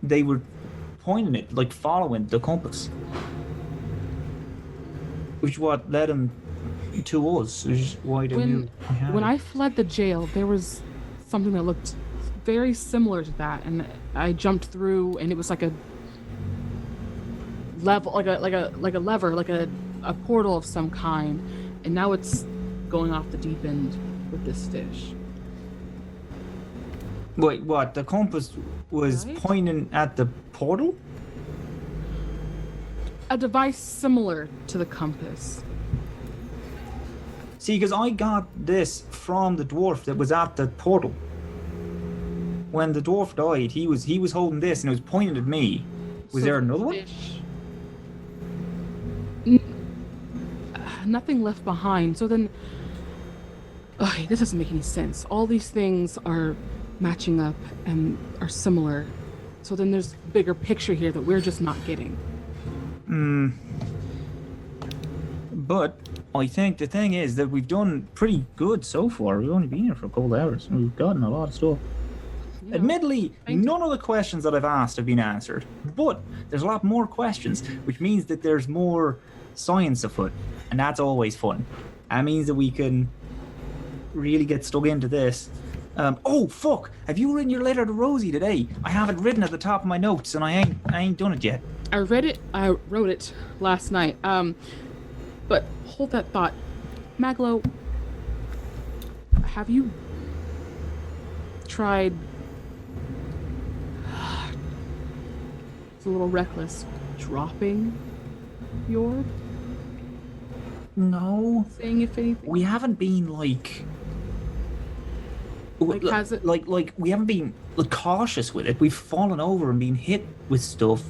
they were pointing it, like following the compass, which what led them to us, which is why they knew we had When it. I fled the jail, there was something that looked very similar to that, and I jumped through, and it was like a level, like a lever, like a portal of some kind, and now it's going off the deep end with this fish. Wait, what? The compass was pointing at the portal? A device similar to the compass. See, because I got this from the dwarf that was at the portal. When the dwarf died, he was holding this and it was pointing at me. Was there another one? Nothing left behind. So then, okay, this doesn't make any sense. All these things are matching up and are similar. So then there's a bigger picture here that we're just not getting. But I think the thing is that we've done pretty good so far. We've only been here for a couple of hours and we've gotten a lot of stuff. Yeah. Admittedly, none of the questions that I've asked have been answered, but there's a lot more questions, which means that there's more science afoot, and that's always fun. That means that we can really get stuck into this. Oh fuck! Have you written your letter to Rosie today? I have it written at the top of my notes, and I ain't done it yet. I wrote it last night. But hold that thought. Maglo, have you tried... It's a little reckless. Dropping the orb? No. Saying if anything? We haven't been like has it... like we haven't been cautious with it. We've fallen over and been hit with stuff.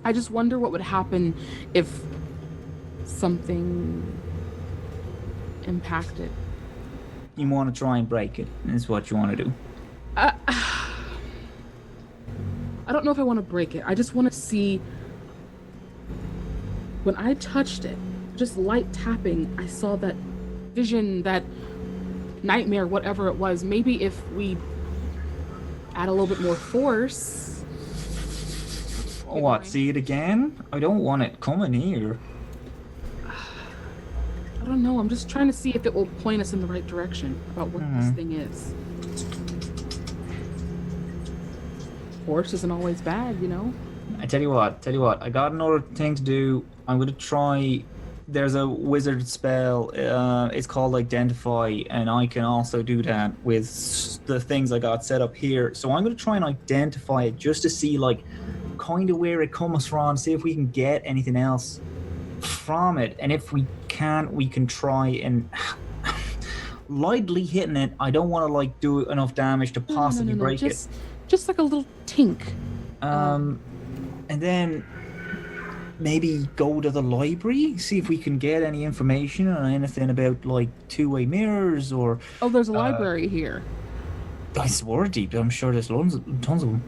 I just wonder what would happen if something impacted. You want to try and break it, is what you want to do. I don't know if I want to break it. I just want to see. When I touched it, just light tapping, I saw that vision, that nightmare, whatever it was. Maybe if we add a little bit more force. What, see it again? I don't want it coming here. don't know. I'm just trying to see if it will point us in the right direction about what this thing is. Horse isn't always bad, you know? I tell you what, I got another thing to do. I'm going to try... There's a wizard spell, it's called Identify, and I can also do that with the things I got set up here. So I'm going to try and identify it just to see, like, kind of where it comes from, see if we can get anything else from it. And if we can't, we can try and... lightly hitting it, I don't want to, like, do enough damage to possibly break it. Just like a little tink. And then... maybe go to the library, see if we can get any information on anything about, like, two-way mirrors or... Oh, there's a library here. I swore deep, I'm sure there's tons of them.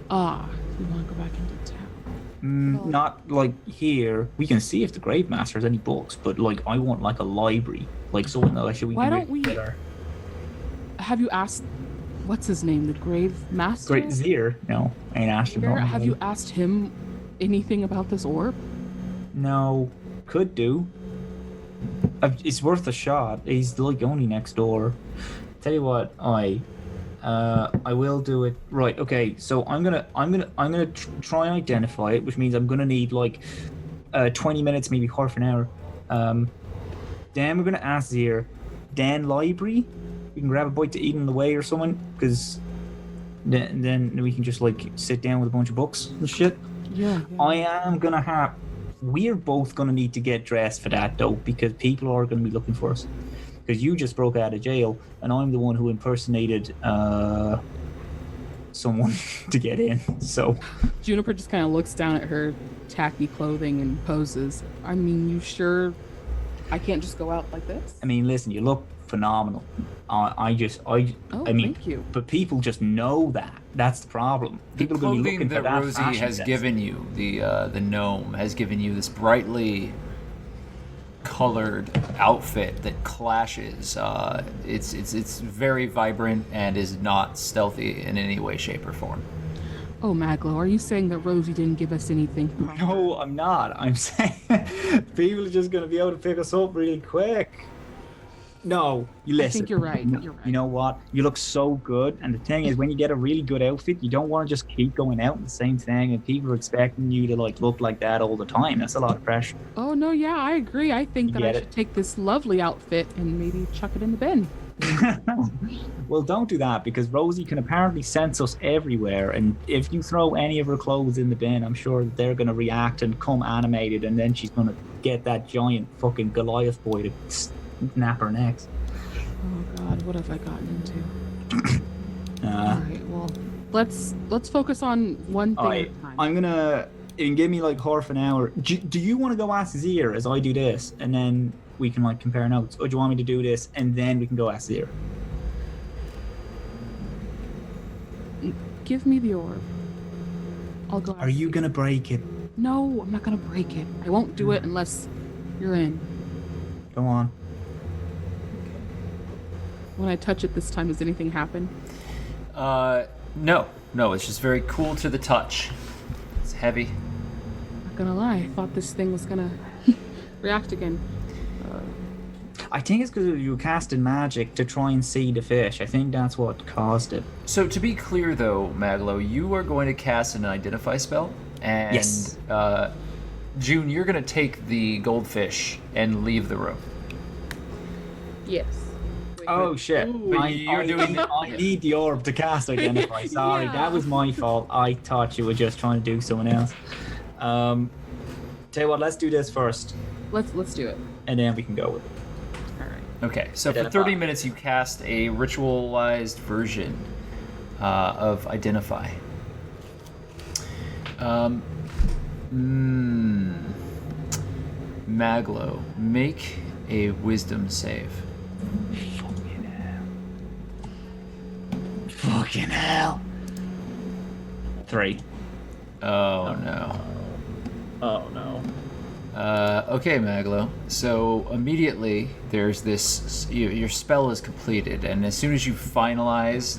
Ah, you want to go back into town? Not, like, here. We can see if the Grave Master has any books, but, like, I want, like, a library. Like, something that actually we Why can... don't we... Have you asked... What's his name? The Grave Master? Great Zir? No, I ain't asked him. Have you asked him anything about this orb? No, could do. It's worth a shot. He's like only next door. Tell you what, I will do it. Right. Okay. So I'm gonna try and identify it, which means I'm gonna need like 20 minutes, maybe half an hour. Then we're gonna ask Zir. Then library. We can grab a bite to eat on the way or something, because then we can just like sit down with a bunch of books and shit. Yeah. I am gonna have... We're both gonna need to get dressed for that, though, because people are gonna be looking for us. Because you just broke out of jail, and I'm the one who impersonated someone to get in, so... Juniper just kind of looks down at her tacky clothing and poses. I mean, you sure I can't just go out like this? I mean, listen, you look phenomenal. I mean, thank you. But people just know that. That's the problem. People are going to be looking for that. Rosie has given you, the gnome has given you this brightly colored outfit that clashes. It's very vibrant and is not stealthy in any way, shape, or form. Oh, Maglo, are you saying that Rosie didn't give us anything? No, I'm not. I'm saying people are just going to be able to pick us up really quick. No, you listen. I think you're right. You're right. You know what? You look so good, and the thing is, when you get a really good outfit, you don't want to just keep going out in the same thing, and people are expecting you to like look like that all the time. That's a lot of pressure. Oh no, yeah, I agree. I think that I should take this lovely outfit and maybe chuck it in the bin. Well, don't do that, because Rosie can apparently sense us everywhere, and if you throw any of her clothes in the bin, I'm sure that they're going to react and come animated, and then she's going to get that giant fucking Goliath boy to snap her necks. Oh God, what have I gotten into? All right, well, let's focus on one thing at a time. I'm gonna give me like half an hour. Do you want to go ask Zir as I do this, and then we can like compare notes, or do you want me to do this and then we can go ask Zir? Give me the orb. I'll go. Are you gonna break it? No, I'm not gonna break it. I won't do it unless you're in. Go on. When I touch it this time, does anything happen? No, it's just very cool to the touch. It's heavy. Not gonna lie, I thought this thing was gonna react again. I think it's because you casted magic to try and see the fish. I think that's what caused it. So to be clear, though, Maglo, you are going to cast an identify spell, and yes. June, you're going to take the goldfish and leave the room. Yes. Oh shit! I need the orb to cast identify. Sorry, that was my fault. I thought you were just trying to do someone else. Tell you what, let's do this first. Let's do it, and then we can go with it. All right. Okay, so for 30 minutes you cast a ritualized version of identify. Maglo, make a wisdom save. Fucking hell. 3. Oh no. Oh no. Okay, Maglo. So immediately there's this. Your spell is completed, and as soon as you finalize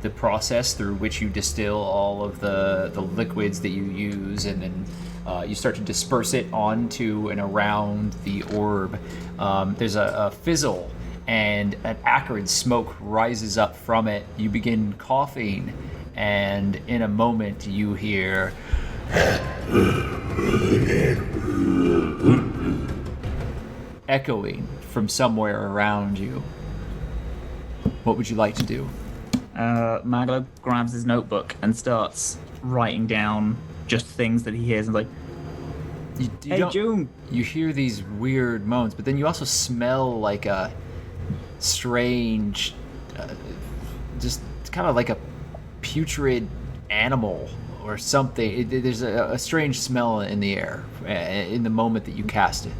the process through which you distill all of the liquids that you use, and then you start to disperse it onto and around the orb. There's a fizzle, and an acrid smoke rises up from it. You begin coughing, and in a moment you hear echoing from somewhere around you. What would you like to do? Maglo grabs his notebook and starts writing down just things that he hears and like, hey, June. You hear these weird moans, but then you also smell like a strange, just kind of like a putrid animal or something. There's a strange smell in the air in the moment that you cast it.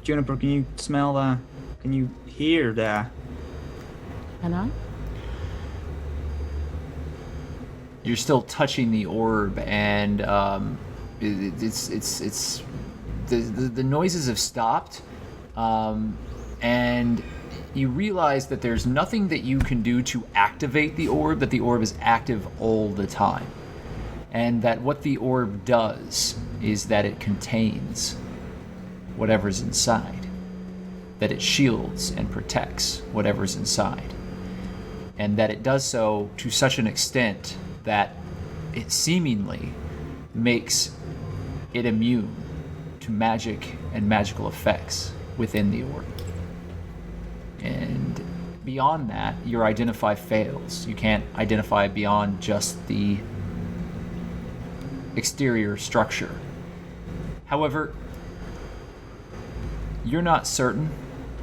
Juniper, can you smell that? Can you hear that? Can I? You're still touching the orb, and it's the noises have stopped, and you realize that there's nothing that you can do to activate the orb, that the orb is active all the time, and that what the orb does is that it contains whatever's inside, that it shields and protects whatever's inside, and that it does so to such an extent that it seemingly makes it immune to magic and magical effects within the orb. And beyond that, your identify fails. You can't identify beyond just the exterior structure. However, you're not certain,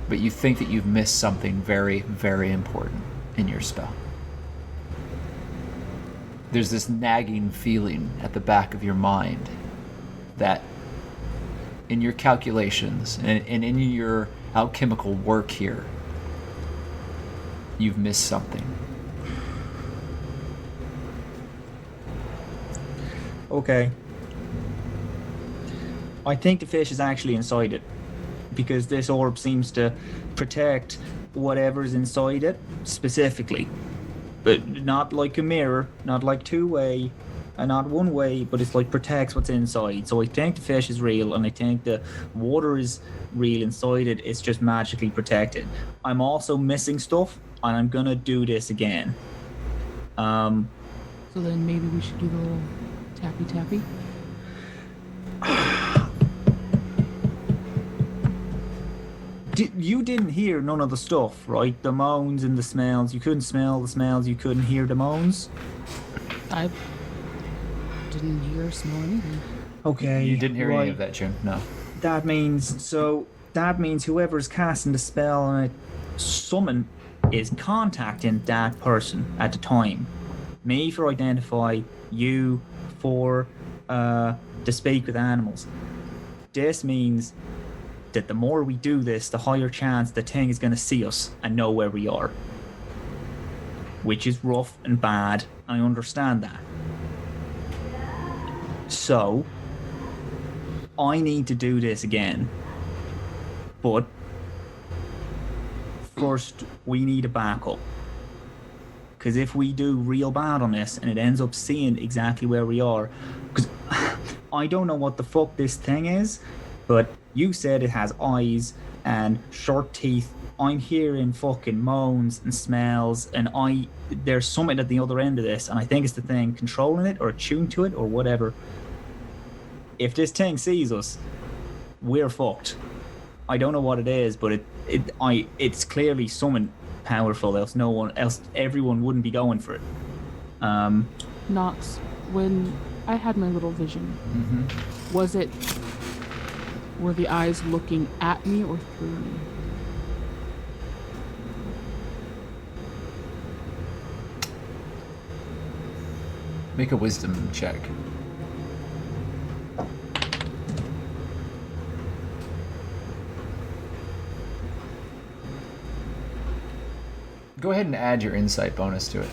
but you think that you've missed something very, very important in your spell. There's this nagging feeling at the back of your mind that in your calculations and in your alchemical work here, you've missed something. Okay. I think the fish is actually inside it, because this orb seems to protect whatever's inside it specifically. But not like a mirror, not like two-way, and not one-way, but it's like protects what's inside. So I think the fish is real, and I think the water is real inside it. It's just magically protected. I'm also missing stuff, and I'm gonna do this again. So then maybe we should do the little tappy. You didn't hear none of the stuff, right? The moans and the smells. You couldn't smell the smells. You couldn't hear the moans. I didn't hear or smell anything. Okay. You didn't hear any of that, Jim? No. That means whoever's casting the spell on a summon is contacting that person at the time. Me for identify, you for to speak with animals. This means that the more we do this, the higher chance the thing is going to see us and know where we are. Which is rough and bad, I understand that. So, I need to do this again. But, first, we need a backup. Because if we do real bad on this and it ends up seeing exactly where we are, because I don't know what the fuck this thing is, but you said it has eyes and short teeth. I'm hearing fucking moans and smells, and there's something at the other end of this, and I think it's the thing controlling it or attuned to it or whatever. If this thing sees us, we're fucked. I don't know what it is, but it's clearly something powerful, else everyone wouldn't be going for it. Nox, when I had my little vision, were the eyes looking at me or through me? Make a wisdom check. Go ahead and add your insight bonus to it.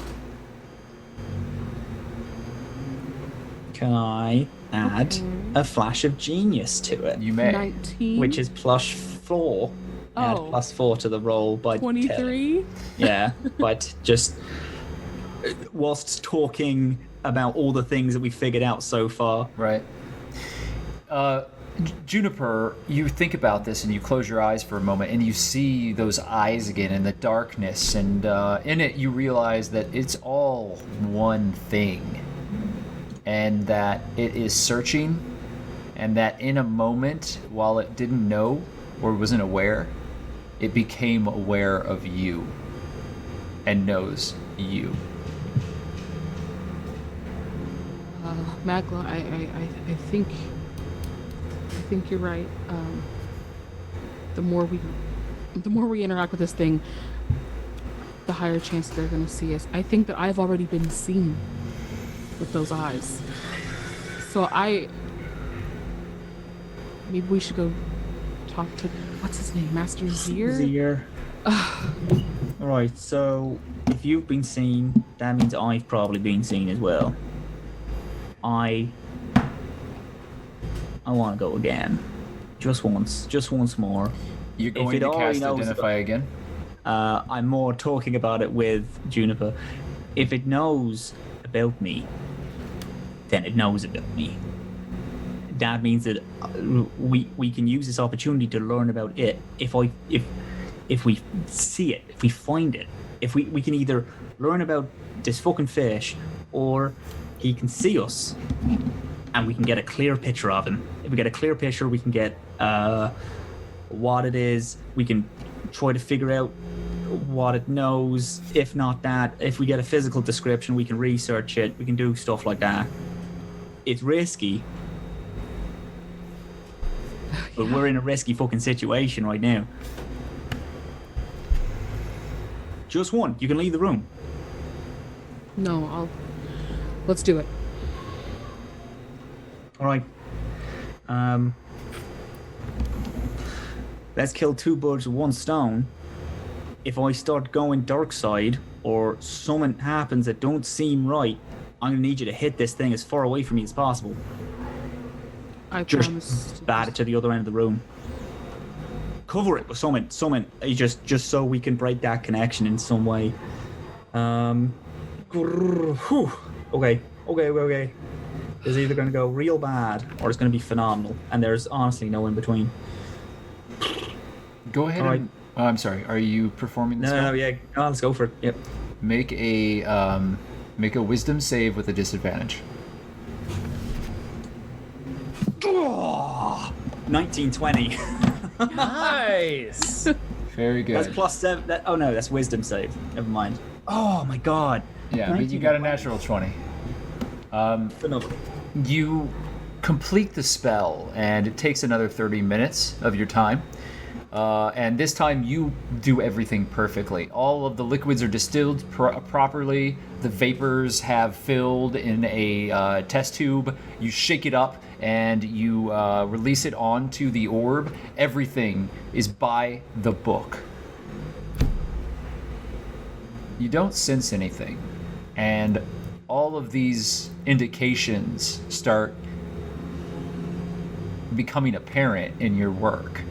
Can I add a flash of genius to it? You may. 19. Which is +4 Add Oh. +4 to the roll by 23? Yeah, but just whilst talking about all the things that we figured out so far. Right. Juniper, you think about this and you close your eyes for a moment and you see those eyes again in the darkness, and in it you realize that it's all one thing, and that it is searching, and that in a moment, while it didn't know or wasn't aware, it became aware of you and knows you. MacLeod, I think you're right. The more we interact with this thing, the higher chance they're gonna see us. I think that I've already been seen with those eyes. So maybe we should go talk to, what's his name, Master Zir? Zir. Alright, so if you've been seen, that means I've probably been seen as well. I want to go again. Just once more. You're going to cast Identify again? I'm more talking about it with Juniper. If it knows about me, then it knows about me. That means that we can use this opportunity to learn about it. If we see it, if we find it, if we can either learn about this fucking fish, or he can see us and we can get a clear picture of him. If we get a clear picture, we can get what it is. We can try to figure out what it knows. If not that, if we get a physical description, we can research it. We can do stuff like that. It's risky, but we're in a risky fucking situation right now. Just one. You can leave the room. No, let's do it. All right. Let's kill two birds with one stone. If I start going dark side, or something happens that don't seem right, I'm gonna need you to hit this thing as far away from me as possible. I promise. Just bat it to the other end of the room. Cover it with something. Just so we can break that connection in some way. Okay. It's either going to go real bad or it's going to be phenomenal, and there's honestly no in between. Go ahead. Right. I'm sorry. Are you performing this? No, yeah. Oh, let's go for it. Yep. Make a wisdom save with a disadvantage. 1920. Nice. Very good. That's +7. That's wisdom save. Never mind. Oh my god. Yeah, but you got a natural 20. Phenomenal. You complete the spell, and it takes another 30 minutes of your time. And this time you do everything perfectly. All of the liquids are distilled properly. The vapors have filled in a test tube. You shake it up and you release it onto the orb. Everything is by the book. You don't sense anything. And all of these indications start becoming apparent in your work.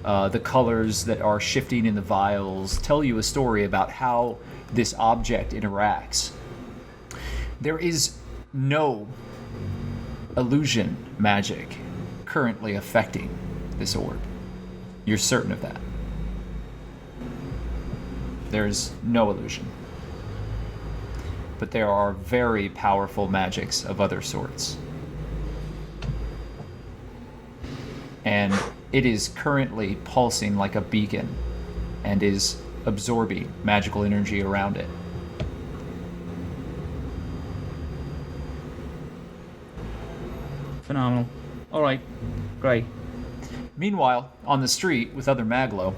The colors that are shifting in the vials tell you a story about how this object interacts. There is no illusion magic currently affecting this orb. You're certain of that. There's no illusion. But there are very powerful magics of other sorts. And it is currently pulsing like a beacon and is absorbing magical energy around it. Phenomenal. All right. Great. Meanwhile, on the street with other Maglo,